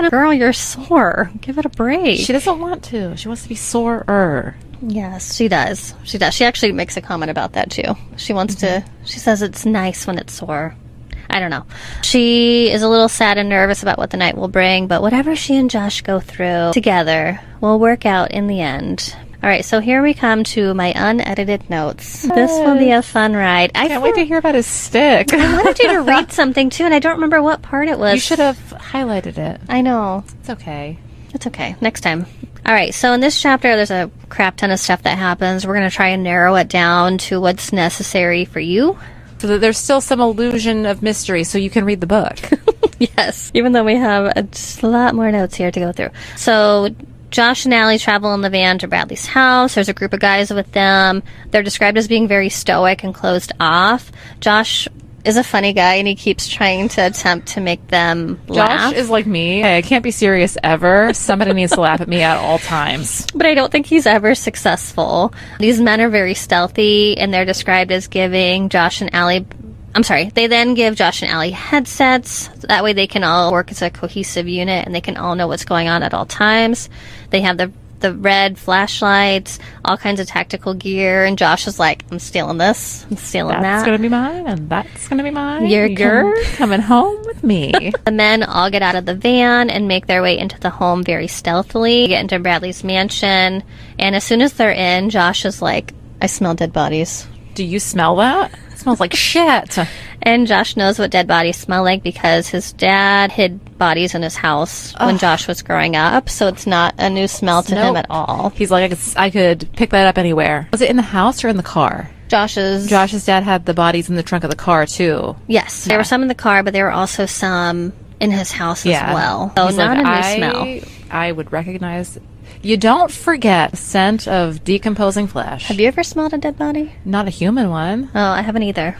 Girl, you're sore. Give it a break. She doesn't want to. She wants to be sorer. Yes, she does. She does. She actually makes a comment about that, too. She wants to... She says it's nice when it's sore. I don't know. She is a little sad and nervous about what the night will bring, but whatever she and Josh go through together will work out in the end. All right, so here we come to my unedited notes. This will be a fun ride. I Can't wait to hear about his stick. I wanted you to read something, too, and I don't remember what part it was. You should have highlighted it. I know. It's okay. It's okay. Next time. All right, so in this chapter, there's a crap ton of stuff that happens. We're going to try and narrow it down to what's necessary for you. So that there's still some illusion of mystery so you can read the book. Yes, even though we have a lot more notes here to go through. So Josh and Allie travel in the van to Bradley's house. There's a group of guys with them. They're described as being very stoic and closed off. Josh is a funny guy, and he keeps trying to attempt to make them laugh. Josh is like me. I can't be serious ever. Somebody needs to laugh at me at all times. But I don't think he's ever successful. These men are very stealthy, and they're described as giving Josh and Allie... I'm sorry. They then give Josh and Allie headsets. That way they can all work as a cohesive unit, and they can all know what's going on at all times. They have the the red flashlights, all kinds of tactical gear. And Josh is like, I'm stealing this. I'm stealing that. That's going to be mine, and that's going to be mine. You're coming home with me. The men all get out of the van and make their way into the home very stealthily, get into Bradley's mansion. And as soon as they're in, Josh is like, I smell dead bodies. Do you smell that? It smells like shit. And Josh knows what dead bodies smell like because his dad hid bodies in his house when Josh was growing up. So it's not a new smell to him at all. He's like, I could pick that up anywhere. Was it in the house or in the car? Josh's dad had the bodies in the trunk of the car, too. Yes. There were some in the car, but there were also some in his house as well. So he's not like, a new smell. I would recognize... You don't forget the scent of decomposing flesh. Have you ever smelled a dead body? Not a human one. Oh, I haven't either.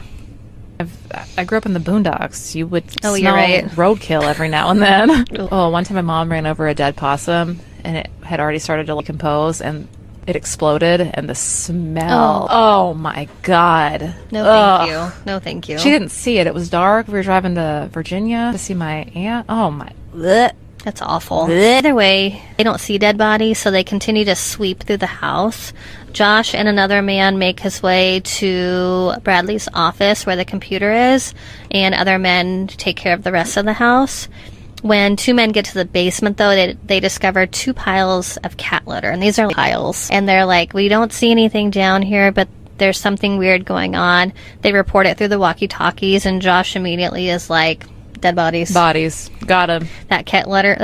I grew up in the boondocks. You would smell you're right. roadkill every now and then. One time my mom ran over a dead possum, and it had already started to decompose, and it exploded, and the smell. Oh my God. No, thank you. No, thank you. She didn't see it. It was dark. We were driving to Virginia to see my aunt. Oh my. Blech. That's awful. Either way, they don't see dead bodies, so they continue to sweep through the house. Josh and another man make his way to Bradley's office where the computer is, and other men take care of the rest of the house. When two men get to the basement, though, they discover 2 piles of cat litter, and these are piles. And they're like, we don't see anything down here, but there's something weird going on. They report it through the walkie-talkies, and Josh immediately is like... Dead bodies. Bodies. Got him. That cat litter,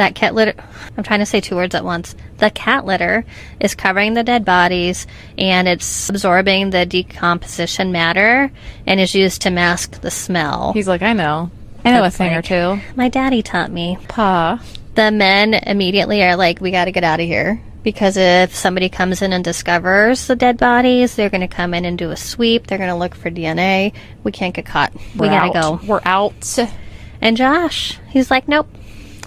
I'm trying to say 2 words at once. The cat litter is covering the dead bodies, and it's absorbing the decomposition matter, and is used to mask the smell. He's like, I know a thing or two. My daddy taught me. Pa. The men immediately are like, we got to get out of here. Because if somebody comes in and discovers the dead bodies, they're going to come in and do a sweep. They're going to look for DNA. We can't get caught. We got to go. We're out. And Josh, he's like, nope,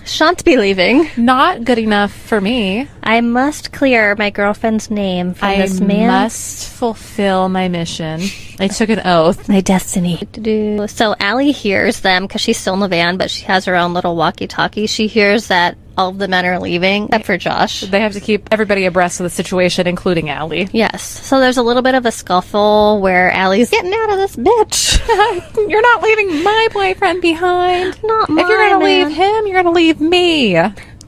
shan't be leaving. Not good enough for me. I must clear my girlfriend's name from this man. I must fulfill my mission. I took an oath. My destiny. So Allie hears them because she's still in the van, but she has her own little walkie-talkie. She hears that all of the men are leaving, except for Josh. They have to keep everybody abreast of the situation, including Allie. Yes. So there's a little bit of a scuffle where Allie's getting out of this bitch. You're not leaving my boyfriend behind. Not mine, if you're going to leave him, you're going to leave me.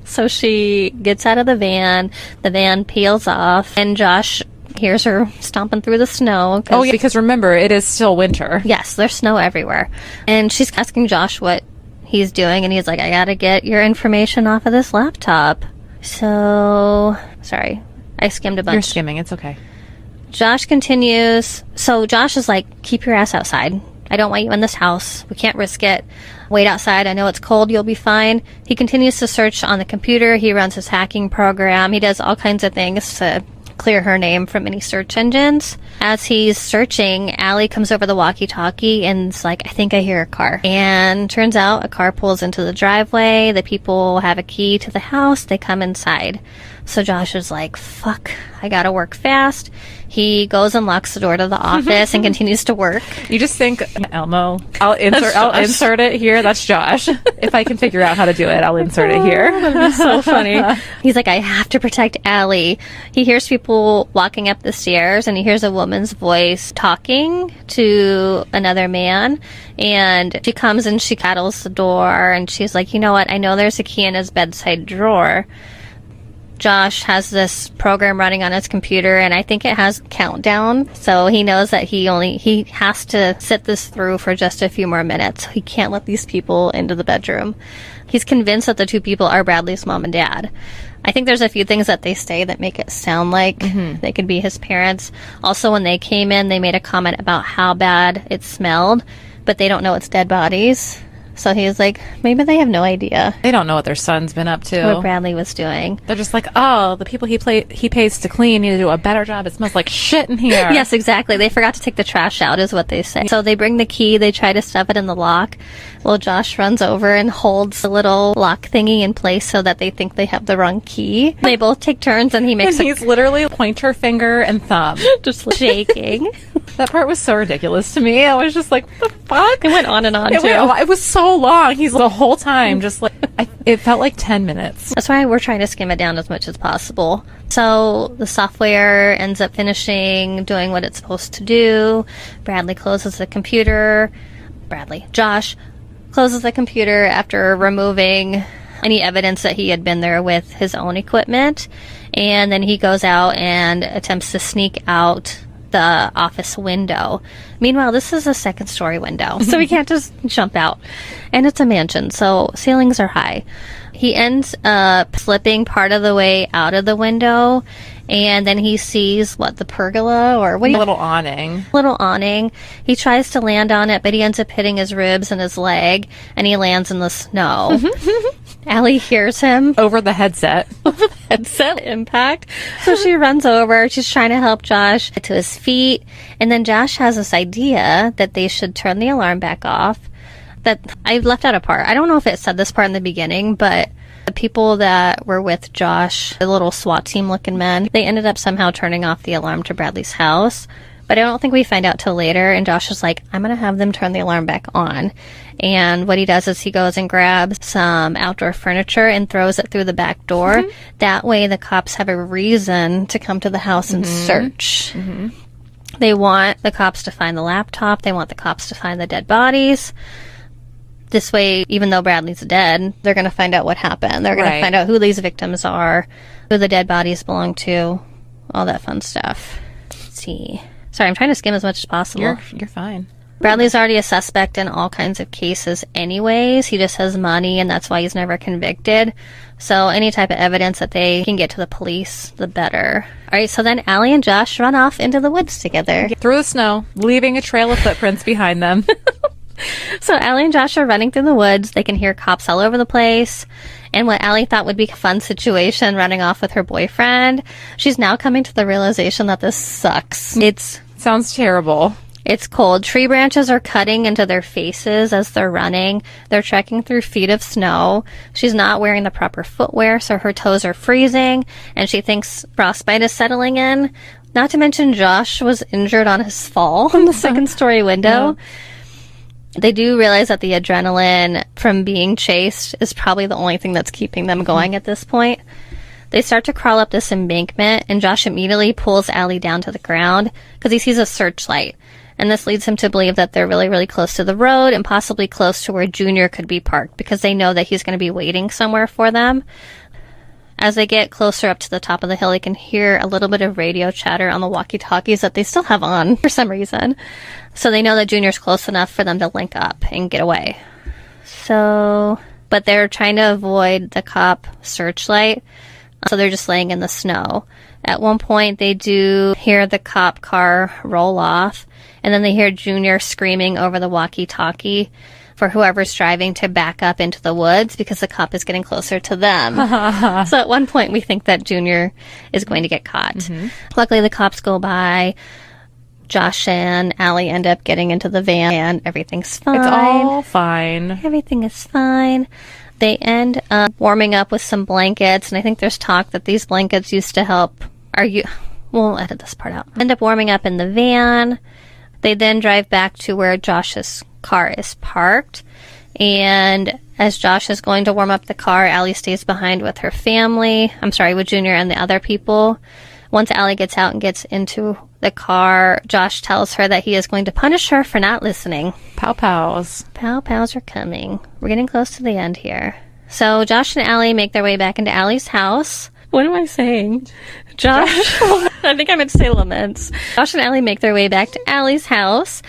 So she gets out of the van peels off, and Josh hears her stomping through the snow. Oh, yeah, because remember, it is still winter. Yes, there's snow everywhere. And she's asking Josh what he's doing, and he's like, I gotta get your information off of this laptop. So, sorry, I skimmed a bunch. You're skimming, it's okay. Josh continues. So Josh is like, keep your ass outside. I don't want you in this house. We can't risk it. Wait outside. I know it's cold. You'll be fine. He continues to search on the computer. He runs his hacking program. He does all kinds of things to clear her name from any search engines. As he's searching, Allie comes over the walkie-talkie and is like, I think I hear a car. And turns out a car pulls into the driveway. The people have a key to the house. They come inside. So Josh is like, fuck, I gotta work fast. He goes and locks the door to the office and continues to work. You just think, Elmo, I'll insert it here. That's Josh. If I can figure out how to do it, I'll insert it here. That'd be so funny. He's like, I have to protect Allie. He hears people walking up the stairs, and he hears a woman's voice talking to another man. And she comes and she rattles the door, and she's like, you know what? I know there's a key in his bedside drawer. Josh has this program running on his computer, and I think it has countdown, so he knows that he has to sit this through for just a few more minutes. He can't let these people into the bedroom. He's convinced that the 2 people are Bradley's mom and dad. I think there's a few things that they say that make it sound like they could be his parents. Also, when they came in, they made a comment about how bad it smelled, but they don't know it's dead bodies. So he was like, maybe they have no idea. They don't know what their son's been up to. What Bradley was doing. They're just like, oh, the people he pays to clean need to do a better job. It smells like shit in here. Yes, exactly. They forgot to take the trash out is what they say. So they bring the key. They try to stuff it in the lock. Well, Josh runs over and holds the little lock thingy in place so that they think they have the wrong key. They both take turns, and he's literally pointer finger and thumb. Just shaking. That part was so ridiculous to me. I was just like, what the fuck? It went on and on, too. It was so long. He's the whole time just like, it felt like 10 minutes. That's why we're trying to skim it down as much as possible. So the software ends up finishing doing what it's supposed to do. Bradley closes the computer. Josh closes the computer after removing any evidence that he had been there with his own equipment. And then he goes out and attempts to sneak out the office window. Meanwhile, this is a second-story window, so he can't just jump out. And it's a mansion, so ceilings are high. He ends up slipping part of the way out of the window, and then he sees, the pergola, or what do you... Little awning. Little awning. He tries to land on it, but he ends up hitting his ribs and his leg, and he lands in the snow. Allie hears him. Over the headset. Impact. So she runs over. She's trying to help Josh get to his feet. And then Josh has this idea that they should turn the alarm back off. That I left out a part. I don't know if it said this part in the beginning, but the people that were with Josh, the little SWAT team looking men, they ended up somehow turning off the alarm to Bradley's house. But I don't think we find out till later. And Josh is like, I'm going to have them turn the alarm back on. And what he does is he goes and grabs some outdoor furniture and throws it through the back door. Mm-hmm. That way the cops have a reason to come to the house and search. Mm-hmm. They want the cops to find the laptop. They want the cops to find the dead bodies. This way, even though Bradley's dead, they're going to find out what happened. They're going to find out who these victims are, who the dead bodies belong to, all that fun stuff. Let's see. Sorry, I'm trying to skim as much as possible. You're fine. Bradley's already a suspect in all kinds of cases anyways. He just has money, and that's why he's never convicted. So any type of evidence that they can get to the police, the better. All right, so then Allie and Josh run off into the woods together. Through the snow, leaving a trail of footprints behind them. So Allie and Josh are running through the woods. They can hear cops all over the place. And what Allie thought would be a fun situation, running off with her boyfriend, she's now coming to the realization that this sucks. Sounds terrible. It's cold. Tree branches are cutting into their faces as they're running. They're trekking through feet of snow. She's not wearing the proper footwear, so her toes are freezing, and she thinks frostbite is settling in. Not to mention Josh was injured on his fall from the second-story window. Yeah. They do realize that the adrenaline from being chased is probably the only thing that's keeping them going at this point. They start to crawl up this embankment, and Josh immediately pulls Allie down to the ground because he sees a searchlight. And this leads him to believe that they're really, really close to the road and possibly close to where Junior could be parked because they know that he's going to be waiting somewhere for them. As they get closer up to the top of the hill, they can hear a little bit of radio chatter on the walkie-talkies that they still have on for some reason. So they know that Junior's close enough for them to link up and get away. But they're trying to avoid the cop searchlight, so they're just laying in the snow. At one point, they do hear the cop car roll off, and then they hear Junior screaming over the walkie-talkie for whoever's driving to back up into the woods because the cop is getting closer to them. So at one point, we think that Junior is going to get caught. Mm-hmm. Luckily, the cops go by. Josh and Allie end up getting into the van, and everything's fine. It's all fine. Everything is fine. They end up warming up with some blankets, and I think there's talk that these blankets used to help. We'll edit this part out. End up warming up in the van. They then drive back to where Josh's car is parked, and as Josh is going to warm up the car, Allie stays behind with her family. With Junior and the other people. Once Allie gets out and gets into the car, Josh tells her that he is going to punish her for not listening. Pow-pows. Pow-pows are coming. We're getting close to the end here. So Josh and Allie make their way back into Allie's house. What am I saying? Josh? I think I meant to say laments. Josh and Allie make their way back to Allie's house.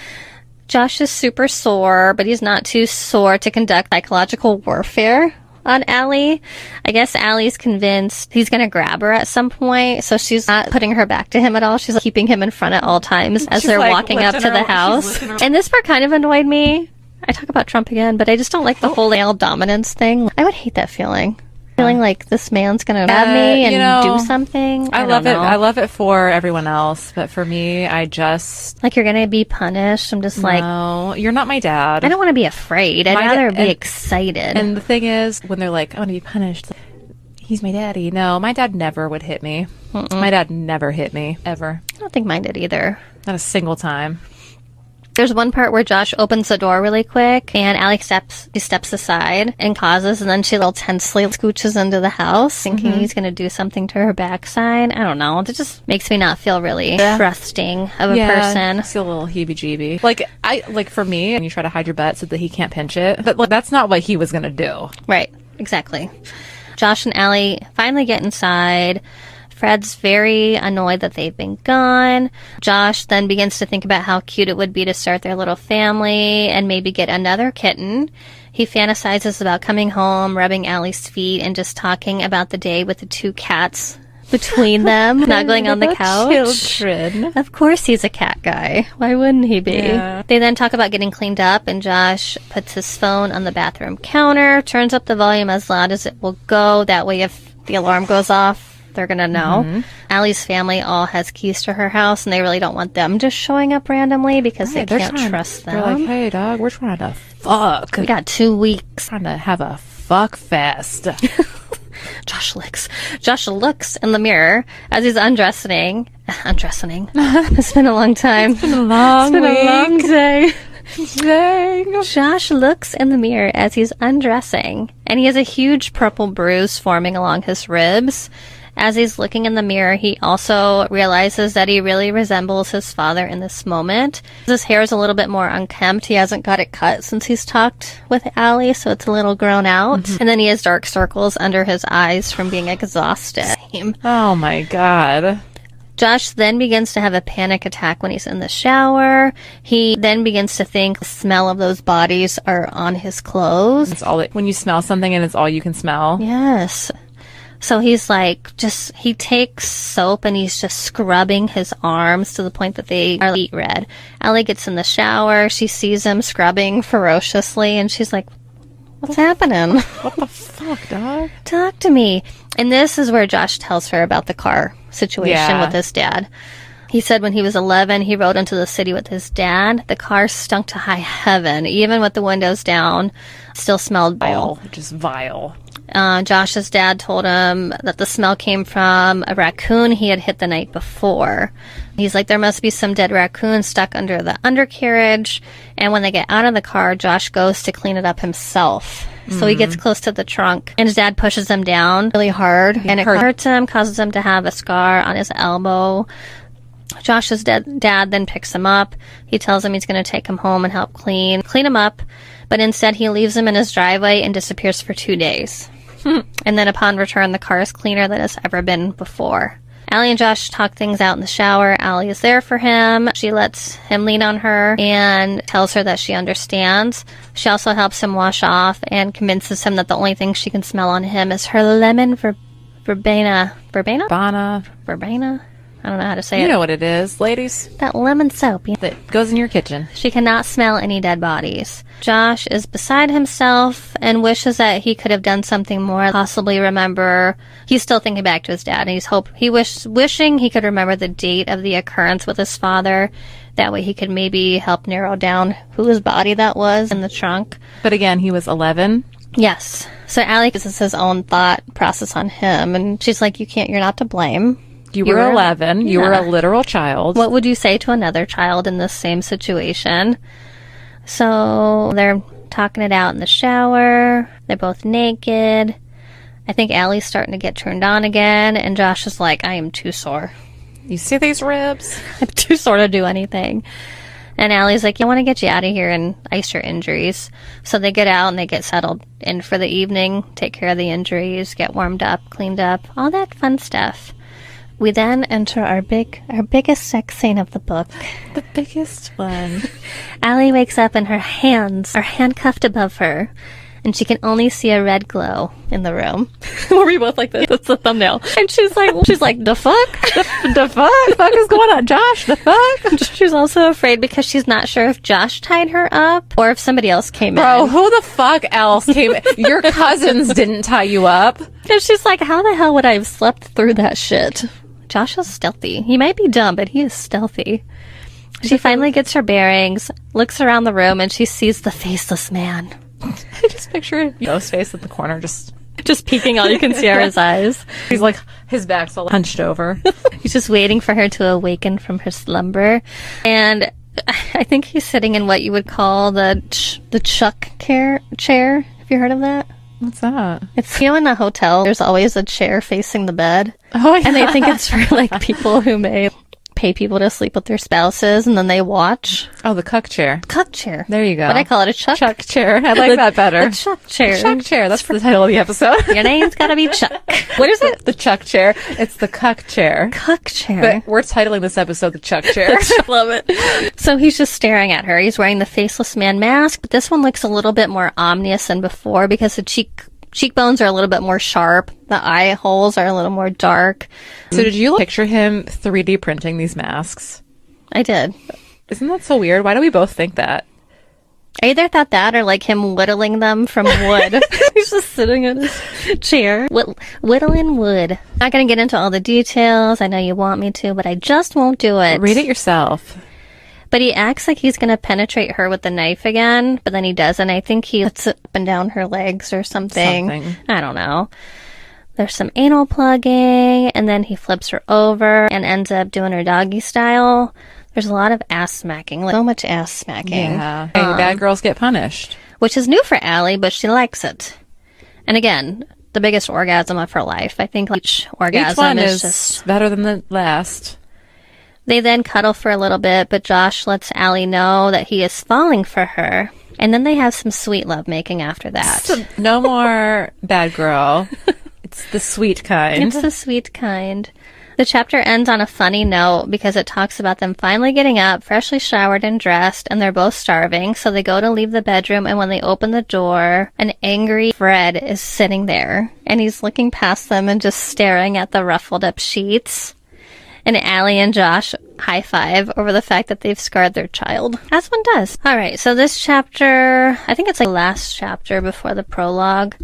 Josh is super sore, but he's not too sore to conduct psychological warfare on Allie. I guess Allie's convinced he's going to grab her at some point, so she's not putting her back to him at all. She's keeping him in front at all times as they're walking up to the house. And this part kind of annoyed me. I talk about Trump again, but I just don't like the whole male dominance thing. I would hate that feeling. Feeling like this man's going to grab me and do something. I love it. I love it for everyone else, but for me, I just... Like, you're going to be punished. I'm just no, you're not my dad. I don't want to be afraid. I'd rather be excited. And the thing is, when they're like, I want to be punished, he's my daddy. No, my dad never would hit me. My dad never hit me, ever. I don't think mine did either. Not a single time. There's one part where Josh opens the door really quick, and Allie steps aside and pauses, and then she little tensely scooches into the house, thinking he's going to do something to her backside. I don't know. It just makes me not feel really trusting of a person. I feel a little heebie-jeebie. Like for me, and you try to hide your butt so that he can't pinch it, but that's not what he was going to do. Right. Exactly. Josh and Allie finally get inside. Fred's very annoyed that they've been gone. Josh then begins to think about how cute it would be to start their little family and maybe get another kitten. He fantasizes about coming home, rubbing Allie's feet, and just talking about the day with the 2 cats between them, snuggling on the couch. Children. Of course he's a cat guy. Why wouldn't he be? Yeah. They then talk about getting cleaned up, and Josh puts his phone on the bathroom counter, turns up the volume as loud as it will go. That way if the alarm goes off, they're going to know. Allie's family all has keys to her house, and they really don't want them just showing up randomly because they can't trust them. They're like, hey, dog, we're trying to fuck. We got 2 weeks. Trying to have a fuck fest. Josh looks in the mirror as he's undressing. It's been a long time. It's been a long day. Dang. Josh looks in the mirror as he's undressing, and he has a huge purple bruise forming along his ribs. As he's looking in the mirror, he also realizes that he really resembles his father in this moment. His hair is a little bit more unkempt. He hasn't got it cut since he's talked with Allie, so it's a little grown out. And then he has dark circles under his eyes from being exhausted. Oh my God. Josh then begins to have a panic attack when he's in the shower. He then begins to think the smell of those bodies are on his clothes. It's all when you smell something and it's all you can smell. Yes. So he's like, he takes soap and he's just scrubbing his arms to the point that they are beet red. Allie gets in the shower. She sees him scrubbing ferociously and she's like, what's happening? What the fuck, dog? Talk to me. And this is where Josh tells her about the car situation with his dad. He said when he was 11, he rode into the city with his dad. The car stunk to high heaven. Even with the windows down, still smelled vile. Just vile. Josh's dad told him that the smell came from a raccoon he had hit the night before. He's like, there must be some dead raccoon stuck under the undercarriage. And when they get out of the car, Josh goes to clean it up himself. So he gets close to the trunk, and his dad pushes him down really hard, and it hurts him, causes him to have a scar on his elbow. Josh's dad then picks him up. He tells him he's going to take him home and help clean him up, but instead he leaves him in his driveway and disappears for 2 days. And then upon return, the car is cleaner than it's ever been before. Allie and Josh talk things out in the shower. Allie is there for him. She lets him lean on her and tells her that she understands. She also helps him wash off and convinces him that the only thing she can smell on him is her lemon verbena. I don't know how to say it. You know what it is, ladies. That lemon soap. That goes in your kitchen. She cannot smell any dead bodies. Josh is beside himself and wishes that he could have done something more, possibly remember. He's still thinking back to his dad, and wishing he could remember the date of the occurrence with his father. That way he could maybe help narrow down whose body that was in the trunk. But again, he was 11. Yes. So Allie uses his own thought process on him, and she's like, you're not to blame. You were 11. Yeah. You were a literal child. What would you say to another child in this same situation? So they're talking it out in the shower. They're both naked. I think Allie's starting to get turned on again, and Josh is like, I am too sore. You see these ribs? I'm too sore to do anything. And Allie's like, I want to get you out of here and ice your injuries. So they get out and they get settled in for the evening, take care of the injuries, get warmed up, cleaned up, all that fun stuff. We then enter our biggest sex scene of the book. The biggest one. Allie wakes up and her hands are handcuffed above her, and she can only see a red glow in the room. Were we both like this? That's the thumbnail. And she's like, the fuck? The fuck? The fuck is going on, Josh? The fuck? She's also afraid because she's not sure if Josh tied her up or if somebody else came in. Bro, who the fuck else came in? Your cousins didn't tie you up. And she's like, how the hell would I have slept through that shit? Josh is stealthy. He might be dumb, but he is stealthy. She finally gets her bearings, looks around the room, and she sees the faceless man. I just picture Ghostface at the corner, just peeking. All you can see are his eyes. He's like, his back's all hunched over. He's just waiting for her to awaken from her slumber. And I think he's sitting in what you would call the chuck chair. Have you heard of that? What's that? It's, in a hotel, there's always a chair facing the bed. Oh, yeah. And they think it's for, like, people who may pay people to sleep with their spouses, and then they watch. Oh, the cuck chair. Cuck chair. There you go. But I call it a chuck. Chuck chair. I like that better. The chuck chair. The chuck chair. That's the title of the episode. Your name's gotta be Chuck. What is it? The chuck chair. It's the cuck chair. Cuck chair. But we're titling this episode the chuck chair. Love it. So he's just staring at her. He's wearing the faceless man mask, but this one looks a little bit more ominous than before because the cheekbones are a little bit more sharp. The eye holes are a little more dark. So did you picture him 3D printing these masks? I did. Isn't that so weird? Why do we both think that? I either thought that or like him whittling them from wood. He's just sitting in his chair. Whittling wood. Not going to get into all the details. I know you want me to, but I just won't do it. Read it yourself. But he acts like he's going to penetrate her with the knife again, but then he doesn't. I think he puts it up and down her legs or something. I don't know. There's some anal plugging, and then he flips her over and ends up doing her doggy style. There's a lot of ass smacking, like so much ass smacking. Yeah. Hey, bad girls get punished. Which is new for Allie, but she likes it. And again, the biggest orgasm of her life. I think each orgasm Each one is just better than the last. They then cuddle for a little bit, but Josh lets Allie know that he is falling for her. And then they have some sweet love making after that. So no more bad girl. It's the sweet kind. It's the sweet kind. The chapter ends on a funny note because it talks about them finally getting up, freshly showered and dressed, and they're both starving, so they go to leave the bedroom, and when they open the door, an angry Fred is sitting there, and he's looking past them and just staring at the ruffled up sheets. And Allie and Josh high five over the fact that they've scarred their child. As one does. Alright, so this chapter, I think it's like the last chapter before the prologue.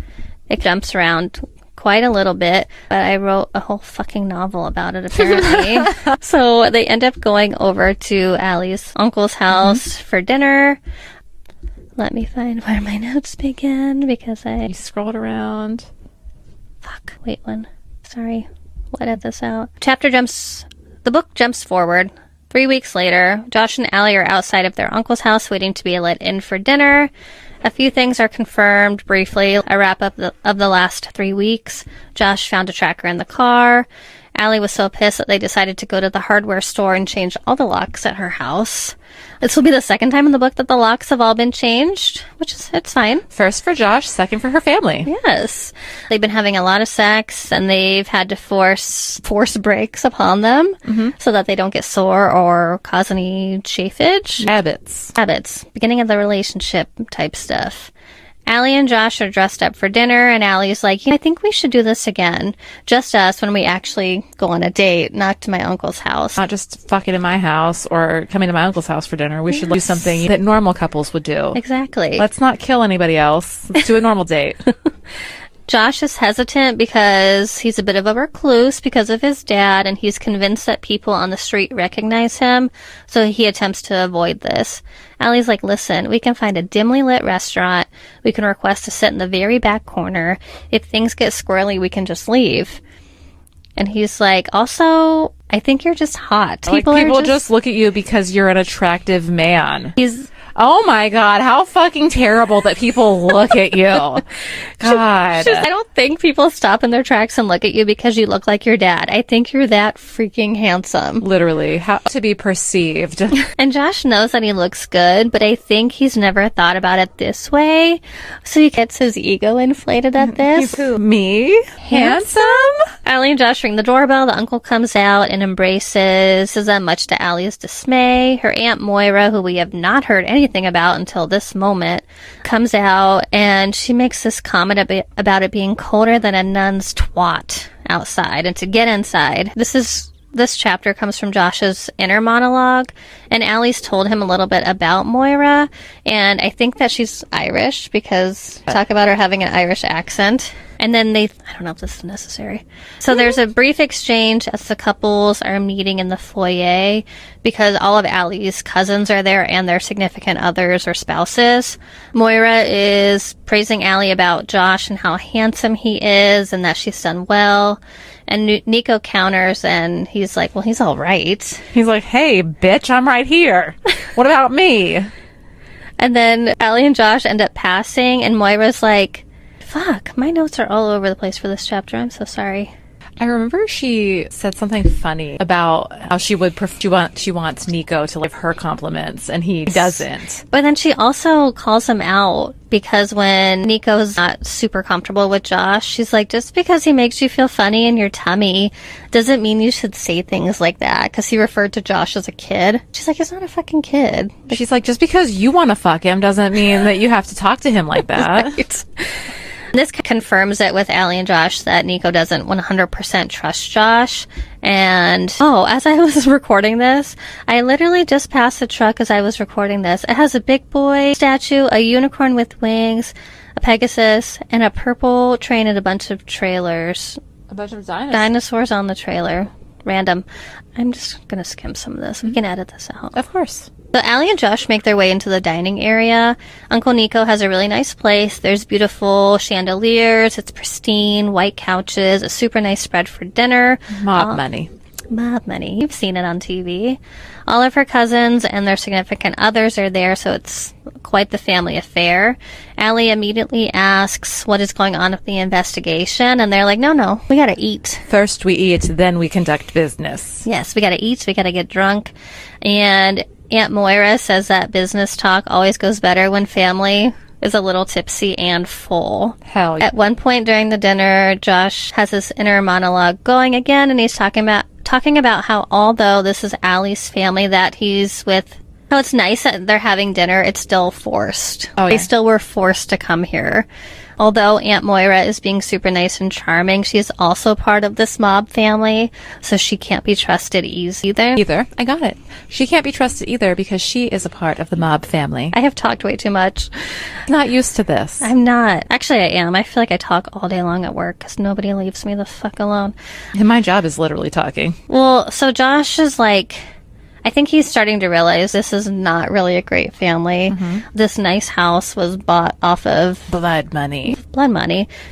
It jumps around quite a little bit, but I wrote a whole fucking novel about it apparently. So they end up going over to Allie's uncle's house for dinner. Let me find where my notes begin because You scrolled around. Fuck, wait one. Sorry. We'll edit this out. The book jumps forward. 3 weeks later, Josh and Allie are outside of their uncle's house waiting to be let in for dinner. A few things are confirmed briefly. A wrap-up of the last 3 weeks. Josh found a tracker in the car. Allie was so pissed that they decided to go to the hardware store and change all the locks at her house. This will be the second time in the book that the locks have all been changed, which is, it's fine. First for Josh, second for her family. Yes. They've been having a lot of sex, and they've had to force breaks upon them so that they don't get sore or cause any chafage. Habits. Beginning of the relationship type stuff. Allie and Josh are dressed up for dinner, and Allie's like, I think we should do this again. Just us when we actually go on a date, not to my uncle's house. Not just fucking in my house or coming to my uncle's house for dinner. We should do something that normal couples would do. Exactly. Let's not kill anybody else. Let's do a normal date. Josh is hesitant because he's a bit of a recluse because of his dad, and he's convinced that people on the street recognize him, so he attempts to avoid this. Allie's like, listen, we can find a dimly lit restaurant. We can request to sit in the very back corner. If things get squirrely, we can just leave. And he's like, also, I think you're just hot. People just look at you because you're an attractive man. Oh my God, how fucking terrible that people look at you. God. I don't think people stop in their tracks and look at you because you look like your dad. I think you're that freaking handsome. Literally, how to be perceived. And Josh knows that he looks good, but I think he's never thought about it this way. So he gets his ego inflated at this. Me? Handsome? Allie and Josh ring the doorbell. The uncle comes out and embraces, much to Allie's dismay. Her Aunt Moira, who we have not heard anything about until this moment, comes out, and she makes this comment about it being colder than a nun's twat outside, and to get inside. This chapter comes from Josh's inner monologue, and Allie's told him a little bit about Moira, and I think that she's Irish because talk about her having an Irish accent. And then I don't know if this is necessary. So there's a brief exchange as the couples are meeting in the foyer because all of Allie's cousins are there and their significant others or spouses. Moira is praising Allie about Josh and how handsome he is and that she's done well. And Nico counters, and he's like, well, he's all right. He's like, hey, bitch, I'm right here. What about me? And then Allie and Josh end up passing, and Moira's like, fuck, my notes are all over the place for this chapter. I'm so sorry. I remember she said something funny about how she wants Nico to give her compliments, and he doesn't. But then she also calls him out because when Nico's not super comfortable with Josh, she's like, just because he makes you feel funny in your tummy doesn't mean you should say things like that, because he referred to Josh as a kid. She's like, he's not a fucking kid. She's like, just because you want to fuck him doesn't mean that you have to talk to him like that. Right. This confirms it with Allie and Josh that Nico doesn't 100% trust Josh. And, as I was recording this, I literally just passed the truck as I was recording this. It has a big boy statue, a unicorn with wings, a Pegasus, and a purple train and a bunch of trailers. A bunch of dinosaurs. Dinosaurs on the trailer. Random. I'm just going to skim some of this. We can edit this out. Of course. So Allie and Josh make their way into the dining area. Uncle Nico has a really nice place. There's beautiful chandeliers. It's pristine, white couches, a super nice spread for dinner. Mob money. Mob money. You've seen it on TV. All of her cousins and their significant others are there, so it's quite the family affair. Allie immediately asks what is going on with the investigation, and they're like, no, we gotta eat. First we eat, then we conduct business. Yes, we gotta eat, we gotta get drunk. And Aunt Moira says that business talk always goes better when family is a little tipsy and full. Hell yeah. At one point during the dinner, Josh has this inner monologue going again, and he's talking about how although this is Allie's family that he's with, how it's nice that they're having dinner, it's still forced. Oh, yeah. They still were forced to come here. Although Aunt Moira is being super nice and charming, she's also part of this mob family, so she can't be trusted either. I got it. She can't be trusted either because she is a part of the mob family. I have talked way too much. Not used to this. I'm not. Actually, I am. I feel like I talk all day long at work because nobody leaves me the fuck alone. And my job is literally talking. Well, so Josh is like, I think he's starting to realize this is not really a great family. Mm-hmm. This nice house was bought off of blood money.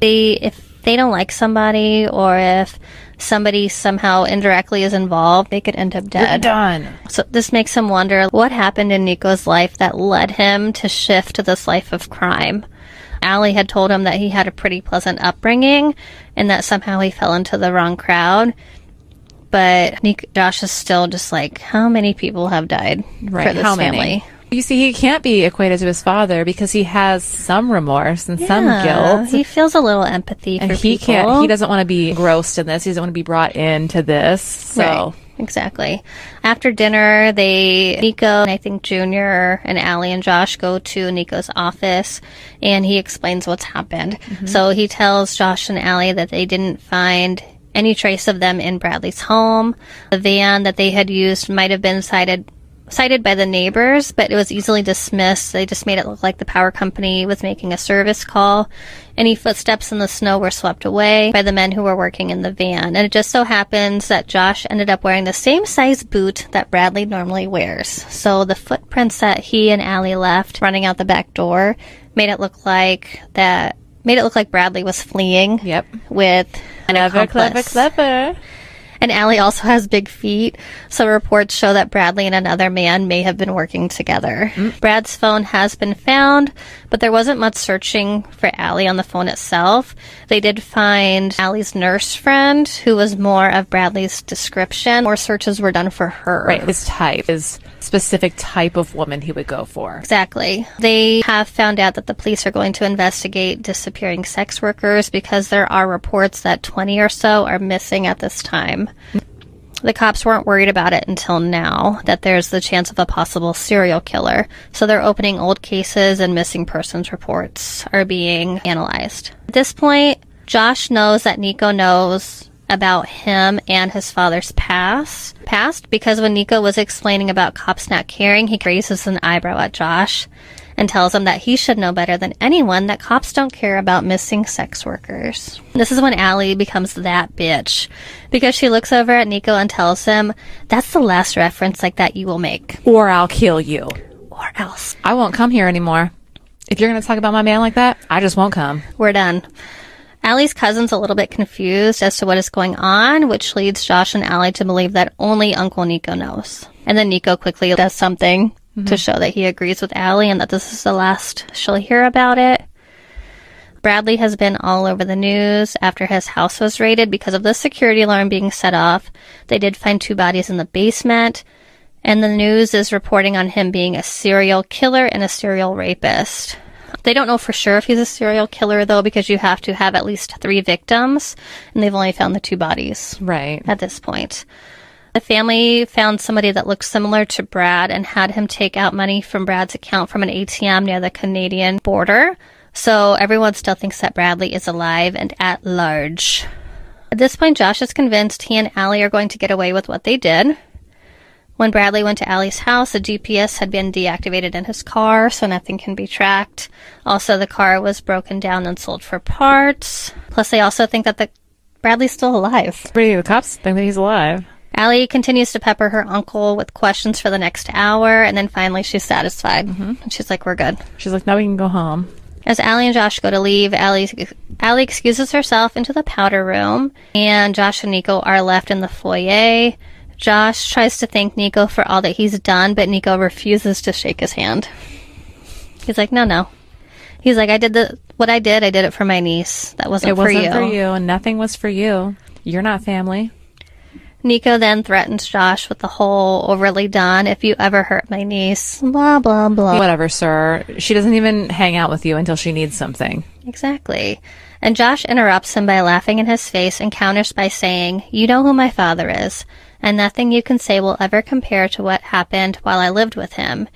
If they don't like somebody, or if somebody somehow indirectly is involved, they could end up dead. You're done. So this makes him wonder what happened in Nico's life that led him to shift to this life of crime. Allie had told him that he had a pretty pleasant upbringing and that somehow he fell into the wrong crowd. But Josh is still just like, how many people have died for this family? You see, he can't be equated to his father because he has some remorse and some guilt. He feels a little empathy for people. He doesn't want to be engrossed in this. He doesn't want to be brought into this. So. Right. Exactly. After dinner, Nico, and I think Junior, and Allie and Josh go to Nico's office, and he explains what's happened. Mm-hmm. So he tells Josh and Allie that they didn't find any trace of them in Bradley's home. The van that they had used might have been cited by the neighbors, but it was easily dismissed. They just made it look like the power company was making a service call. Any footsteps in the snow were swept away by the men who were working in the van. And it just so happens that Josh ended up wearing the same size boot that Bradley normally wears. So the footprints that he and Allie left running out the back door made it look like Bradley was fleeing. Yep. With an accomplice. Clever. And Allie also has big feet, so reports show that Bradley and another man may have been working together. Brad's phone has been found, but there wasn't much searching for Allie on the phone itself. They did find Allie's nurse friend, who was more of Bradley's description. More searches were done for her. Right, his specific type of woman he would go for. Exactly. They have found out that the police are going to investigate disappearing sex workers because there are reports that 20 or so are missing at this time. The cops weren't worried about it until now, that there's the chance of a possible serial killer. So they're opening old cases and missing persons reports are being analyzed. At this point, Josh knows that Nico knows about him and his father's past because when Nico was explaining about cops not caring, he raises an eyebrow at Josh and tells him that he should know better than anyone that cops don't care about missing sex workers. This is when Allie becomes that bitch because she looks over at Nico and tells him, that's the last reference like that you will make. Or I'll kill you. Or else. I won't come here anymore. If you're going to talk about my man like that, I just won't come. We're done. Allie's cousin's a little bit confused as to what is going on, which leads Josh and Allie to believe that only Uncle Nico knows. And then Nico quickly does something to show that he agrees with Allie and that this is the last she'll hear about it. Bradley has been all over the news after his house was raided because of the security alarm being set off. They did find 2 bodies in the basement, and the news is reporting on him being a serial killer and a serial rapist. They don't know for sure if he's a serial killer, though, because you have to have at least 3 victims, and they've only found the 2 bodies at this point. The family found somebody that looked similar to Brad and had him take out money from Brad's account from an ATM near the Canadian border. So everyone still thinks that Bradley is alive and at large. At this point, Josh is convinced he and Allie are going to get away with what they did. When Bradley went to Allie's house, the GPS had been deactivated in his car, so nothing can be tracked. Also, the car was broken down and sold for parts. Plus, they also think that Bradley's still alive. The cops think that he's alive. Allie continues to pepper her uncle with questions for the next hour, and then finally she's satisfied. And she's like, we're good. She's like, now we can go home. As Allie and Josh go to leave, Allie excuses herself into the powder room, and Josh and Nico are left in the foyer. Josh tries to thank Nico for all that he's done, but Nico refuses to shake his hand. He's like, no. He's like, I did it for my niece. That wasn't for you. It wasn't for you, and nothing was for you. You're not family. Nico then threatens Josh with the whole overly done, if you ever hurt my niece, blah, blah, blah. Whatever, sir. She doesn't even hang out with you until she needs something. Exactly. And Josh interrupts him by laughing in his face and counters by saying, you know who my father is, and nothing you can say will ever compare to what happened while I lived with him.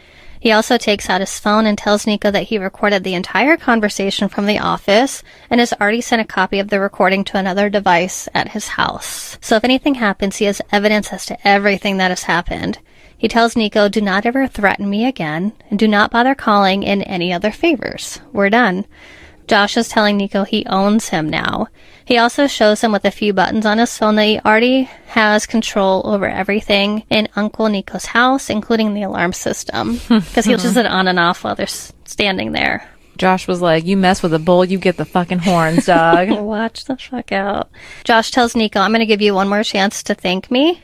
He also takes out his phone and tells Nico that he recorded the entire conversation from the office and has already sent a copy of the recording to another device at his house. So if anything happens, he has evidence as to everything that has happened. He tells Nico, do not ever threaten me again, and do not bother calling in any other favors. We're done. Josh is telling Nico he owns him now. He also shows him with a few buttons on his phone that he already has control over everything in Uncle Nico's house, including the alarm system, because he'll just it on and off while they're standing there. Josh was like, you mess with a bull, you get the fucking horns, dog. Watch the fuck out. Josh tells Nico, I'm going to give you one more chance to thank me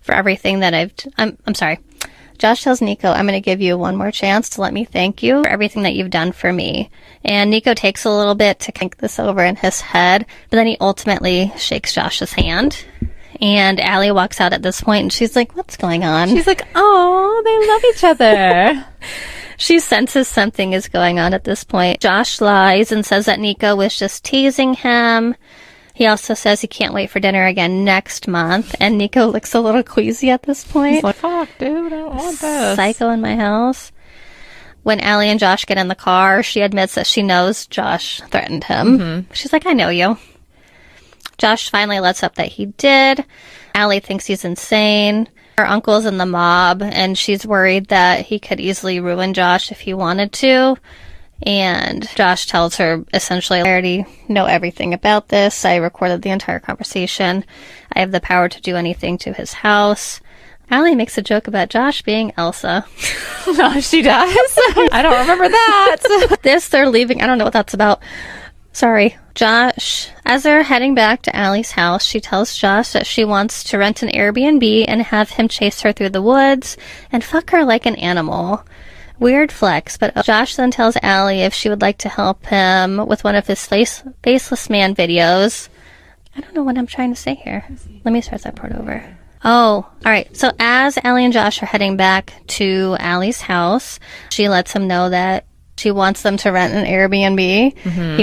for everything that I'm sorry. Josh tells Nico, I'm going to give you one more chance to let me thank you for everything that you've done for me. And Nico takes a little bit to think this over in his head, but then he ultimately shakes Josh's hand. And Allie walks out at this point, and she's like, what's going on? She's like, oh, they love each other. She senses something is going on at this point. Josh lies and says that Nico was just teasing him. He also says he can't wait for dinner again next month, and Nico looks a little queasy at this point. He's like, fuck, dude, I don't want this. Psycho in my house. When Allie and Josh get in the car, she admits that she knows Josh threatened him. She's like, I know you. Josh finally lets up that he did. Allie thinks he's insane. Her uncle's in the mob, and she's worried that he could easily ruin Josh if he wanted to. And Josh tells her, essentially, I already know everything about this. I recorded the entire conversation. I have the power to do anything to his house. Allie makes a joke about Josh being Elsa. No, she does? I don't remember that. They're leaving. I don't know what that's about. Sorry. Josh, as they're heading back to Allie's house, she tells Josh that she wants to rent an Airbnb and have him chase her through the woods and fuck her like an animal. Weird flex, but Josh then tells Allie if she would like to help him with one of his faceless man videos. I don't know what I'm trying to say here. Let me start that part over. Oh, all right. So as Allie and Josh are heading back to Allie's house, she lets him know that she wants them to rent an Airbnb.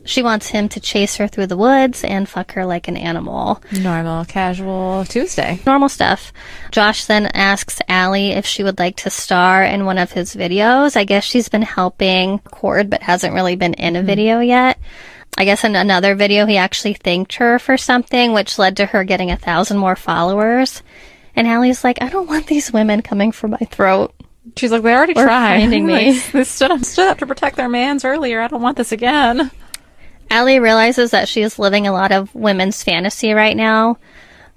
She wants him to chase her through the woods and fuck her like an animal. Normal, casual Tuesday. Normal stuff. Josh then asks Allie if she would like to star in one of his videos. I guess she's been helping record but hasn't really been in a video yet. I guess in another video he actually thanked her for something, which led to her getting 1,000 more followers. And Allie's like, I don't want these women coming for my throat. She's like, they already Or tried. finding me. They stood up to protect their mans earlier. I don't want this again. Allie realizes that she is living a lot of women's fantasy right now,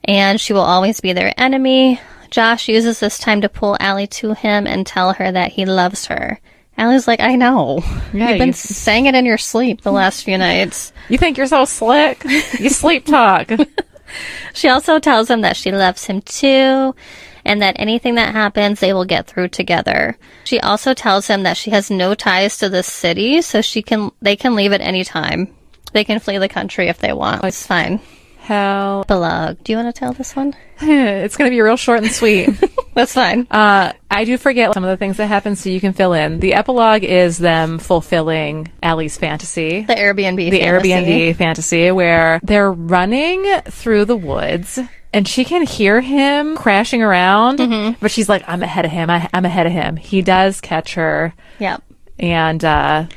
and she will always be their enemy. Josh uses this time to pull Allie to him and tell her that he loves her. Allie's like, I know. Yeah, You've been saying it in your sleep the last few nights. You think you're so slick? You sleep talk. She also tells him that she loves him too, and that anything that happens, they will get through together. She also tells him that she has no ties to this city, so they can leave at any time. They can flee the country if they want. It's fine. Hell. Epilogue. Do you want to tell this one? It's going to be real short and sweet. That's fine. I do forget some of the things that happen, so you can fill in. The epilogue is them fulfilling Allie's fantasy. The Airbnb fantasy, where they're running through the woods, and she can hear him crashing around, but she's like, I'm ahead of him. I'm ahead of him. He does catch her. Yep. And,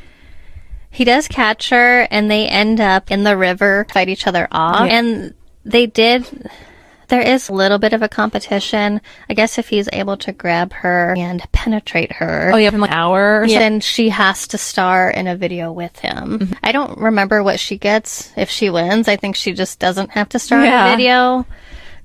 he does catch her, and they end up in the river, fight each other off. Yeah. And there is a little bit of a competition. I guess if he's able to grab her and penetrate her. Oh, yeah, in like an hour or so? Then she has to star in a video with him. I don't remember what she gets if she wins. I think she just doesn't have to star in a video.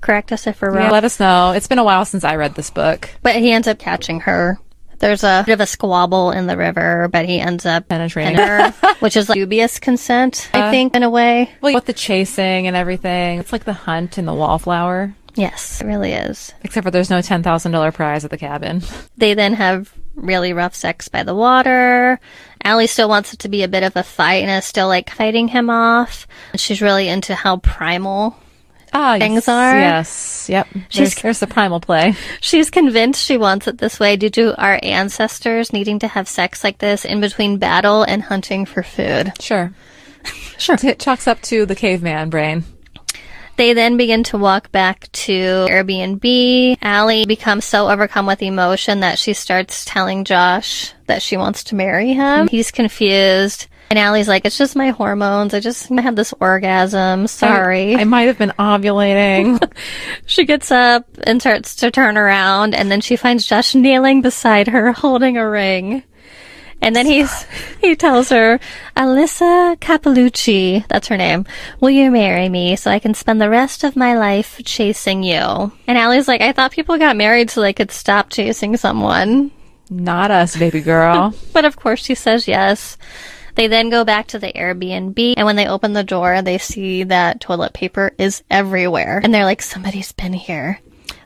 Correct us if we're wrong. Yeah, let us know. It's been a while since I read this book. But he ends up catching her. There's a bit of a squabble in the river, but he ends up penetrating her, which is like dubious consent, I think, in a way. Well, with the chasing and everything, it's like the hunt in the wallflower. Yes, it really is. Except for there's no $10,000 prize at the cabin. They then have really rough sex by the water. Allie still wants it to be a bit of a fight and is still like fighting him off. She's really into how primal things are. Yes. Yep. There's the primal play. She's convinced she wants it this way due to our ancestors needing to have sex like this in between battle and hunting for food. Sure. It chalks up to the caveman brain. They then begin to walk back to Airbnb. Allie becomes so overcome with emotion that she starts telling Josh that she wants to marry him. He's confused. And Allie's like, it's just my hormones. I had this orgasm. Sorry. I might have been ovulating. She gets up and starts to turn around, and then she finds Josh kneeling beside her, holding a ring. And then he tells her, Alyssa Capelucci, that's her name, will you marry me so I can spend the rest of my life chasing you? And Allie's like, I thought people got married so they could stop chasing someone. Not us, baby girl. But of course she says yes. They then go back to the Airbnb, and when they open the door, they see that toilet paper is everywhere. And they're like, somebody's been here.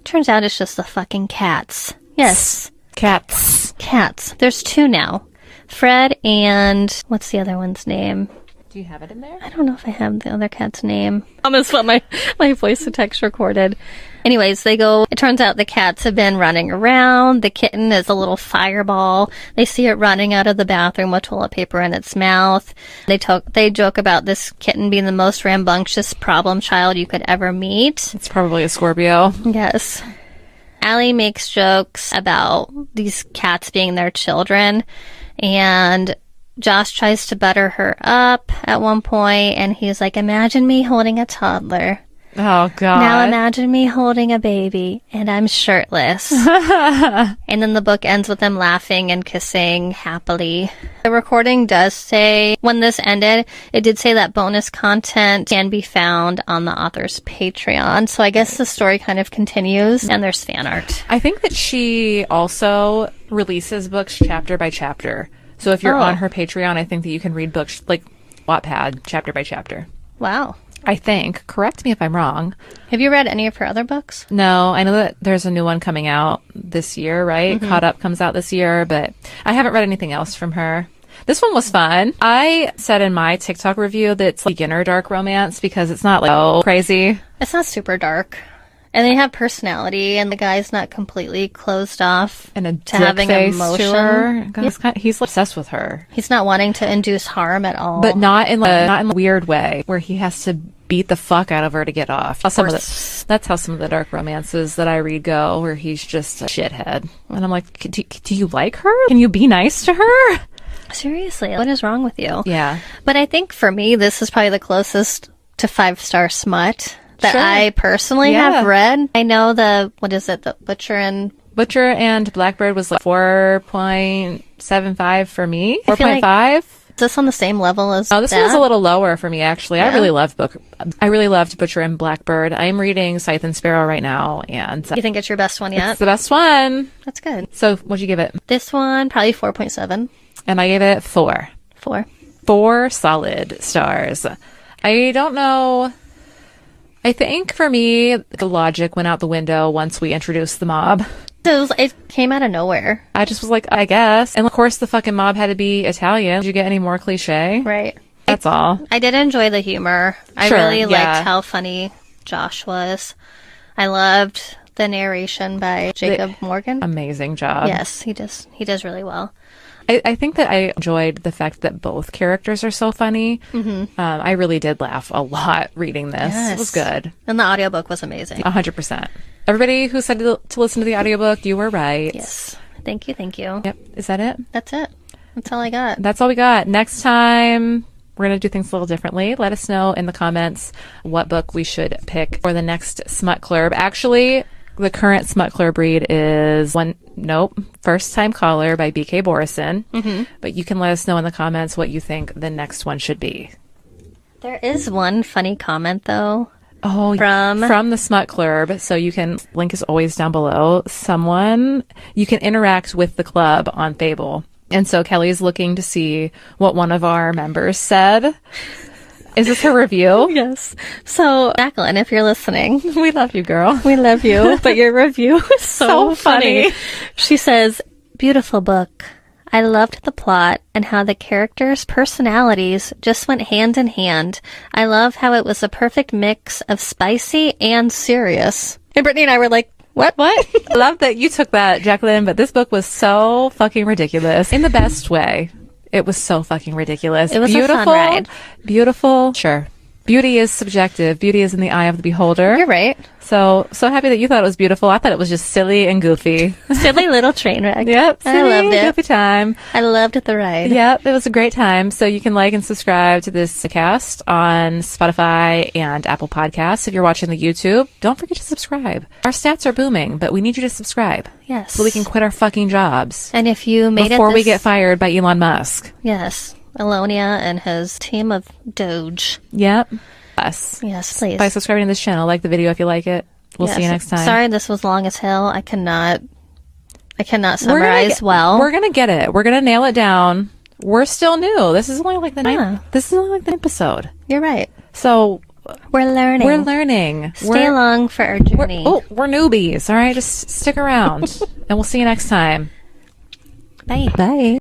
Turns out it's just the fucking cats. Yes. Cats. There's two now. Fred and... what's the other one's name? Do you have it in there? I don't know if I have the other cat's name. I almost want my voice to text recorded. Anyways, they go. It turns out the cats have been running around. The kitten is a little fireball. They see it running out of the bathroom with toilet paper in its mouth. They joke about this kitten being the most rambunctious problem child you could ever meet. It's probably a Scorpio. Yes. Allie makes jokes about these cats being their children, and Josh tries to butter her up at one point, and he's like, imagine me holding a toddler. Oh, God. Now imagine me holding a baby, and I'm shirtless. And then the book ends with them laughing and kissing happily. The recording does say, when this ended, it did say that bonus content can be found on the author's Patreon. So I guess the story kind of continues, and there's fan art. I think that she also releases books chapter by chapter. So if you're on her Patreon, I think that you can read books like Wattpad chapter by chapter. Wow. I think. Correct me if I'm wrong. Have you read any of her other books? No, I know that there's a new one coming out this year, right? Mm-hmm. Caught Up comes out this year, but I haven't read anything else from her. This one was fun. I said in my TikTok review that it's like beginner dark romance because it's not like crazy. It's not super dark. And they have personality, and the guy's not completely closed off and to having emotion. To her. He's obsessed with her. He's not wanting to induce harm at all, but not in a weird way where he has to beat the fuck out of her to get off. That's how some of the dark romances that I read go, where he's just a shithead, and I'm like, do you like her? Can you be nice to her? Seriously, what is wrong with you? Yeah. But I think for me, this is probably the closest to 5-star smut that I personally have read. I know the Butcher and Blackbird was like 4.75 for me. 4.5. this on the same level as Oh, this that? was a little lower for me, actually. Yeah. I really loved Butcher and Blackbird. I'm reading Scythe and Sparrow right now, and You think it's your best one yet? it's the best one. That's good. So what'd you give it? This one, probably 4.7. And I gave it 4. 4. 4 solid stars. I don't know. I think for me, the logic went out the window once we introduced the mob. It came out of nowhere. I just was like, I guess. And of course, the fucking mob had to be Italian. Did you get any more cliche? Right. That's all. I did enjoy the humor. I Sure, really yeah. liked how funny Josh was. I loved the narration by Jacob Morgan. Amazing job. Yes, he does really well. I think that I enjoyed the fact that both characters are so funny. Mm-hmm. I really did laugh a lot reading this. Yes. It was good. And the audiobook was amazing. 100%. Everybody who said to listen to the audiobook, you were right. Yes. Thank you. Yep. Is that it? That's it. That's all I got. That's all we got. Next time, we're going to do things a little differently. Let us know in the comments what book we should pick for the next Smut Clurb. Actually, the current Smut Clurb read is First Time Caller by B.K. Borison. Mm-hmm. But you can let us know in the comments what you think the next one should be. There is one funny comment, though. Oh, from the Smut Clurb. So you can, link is always down below. You can interact with the club on Fable. And so Kelly's looking to see what one of our members said. Is this her review? Yes. So, Jacqueline, if you're listening, We love you, girl. we love you, but your review is so funny. She says, beautiful book. I loved the plot and how the characters' personalities just went hand in hand. I love how it was a perfect mix of spicy and serious. And Brittany and I were like, what? I love that you took that, Jacqueline, but this book was so fucking ridiculous in the best way. It was so fucking ridiculous. It was beautiful, a fun ride. Beautiful. Sure. Beauty is subjective. Beauty is in the eye of the beholder. You're right. So happy that you thought it was beautiful. I thought it was just silly and goofy. Silly little train wreck. Yep. I Silly, loved it. goofy time. I loved the ride. Yep. It was a great time. So you can like and subscribe to this cast on Spotify and Apple Podcasts. If you're watching the YouTube, don't forget to subscribe. Our stats are booming, but we need you to subscribe. Yes. So we can quit our fucking jobs. And if you made before it we get fired by Elon Musk. Yes. Alonia and his team of Doge. Yep. Us. Yes, please. By subscribing to this channel. Like the video if you like it. We'll see you next time. Sorry this was long as hell. I cannot summarize well. We're gonna get it. We're gonna nail it down. We're still new. This is only like the ninth. This is only like the episode. You're right. So we're learning. Stay along for our journey. We're newbies. All right, just stick around, and we'll see you next time. Bye. Bye.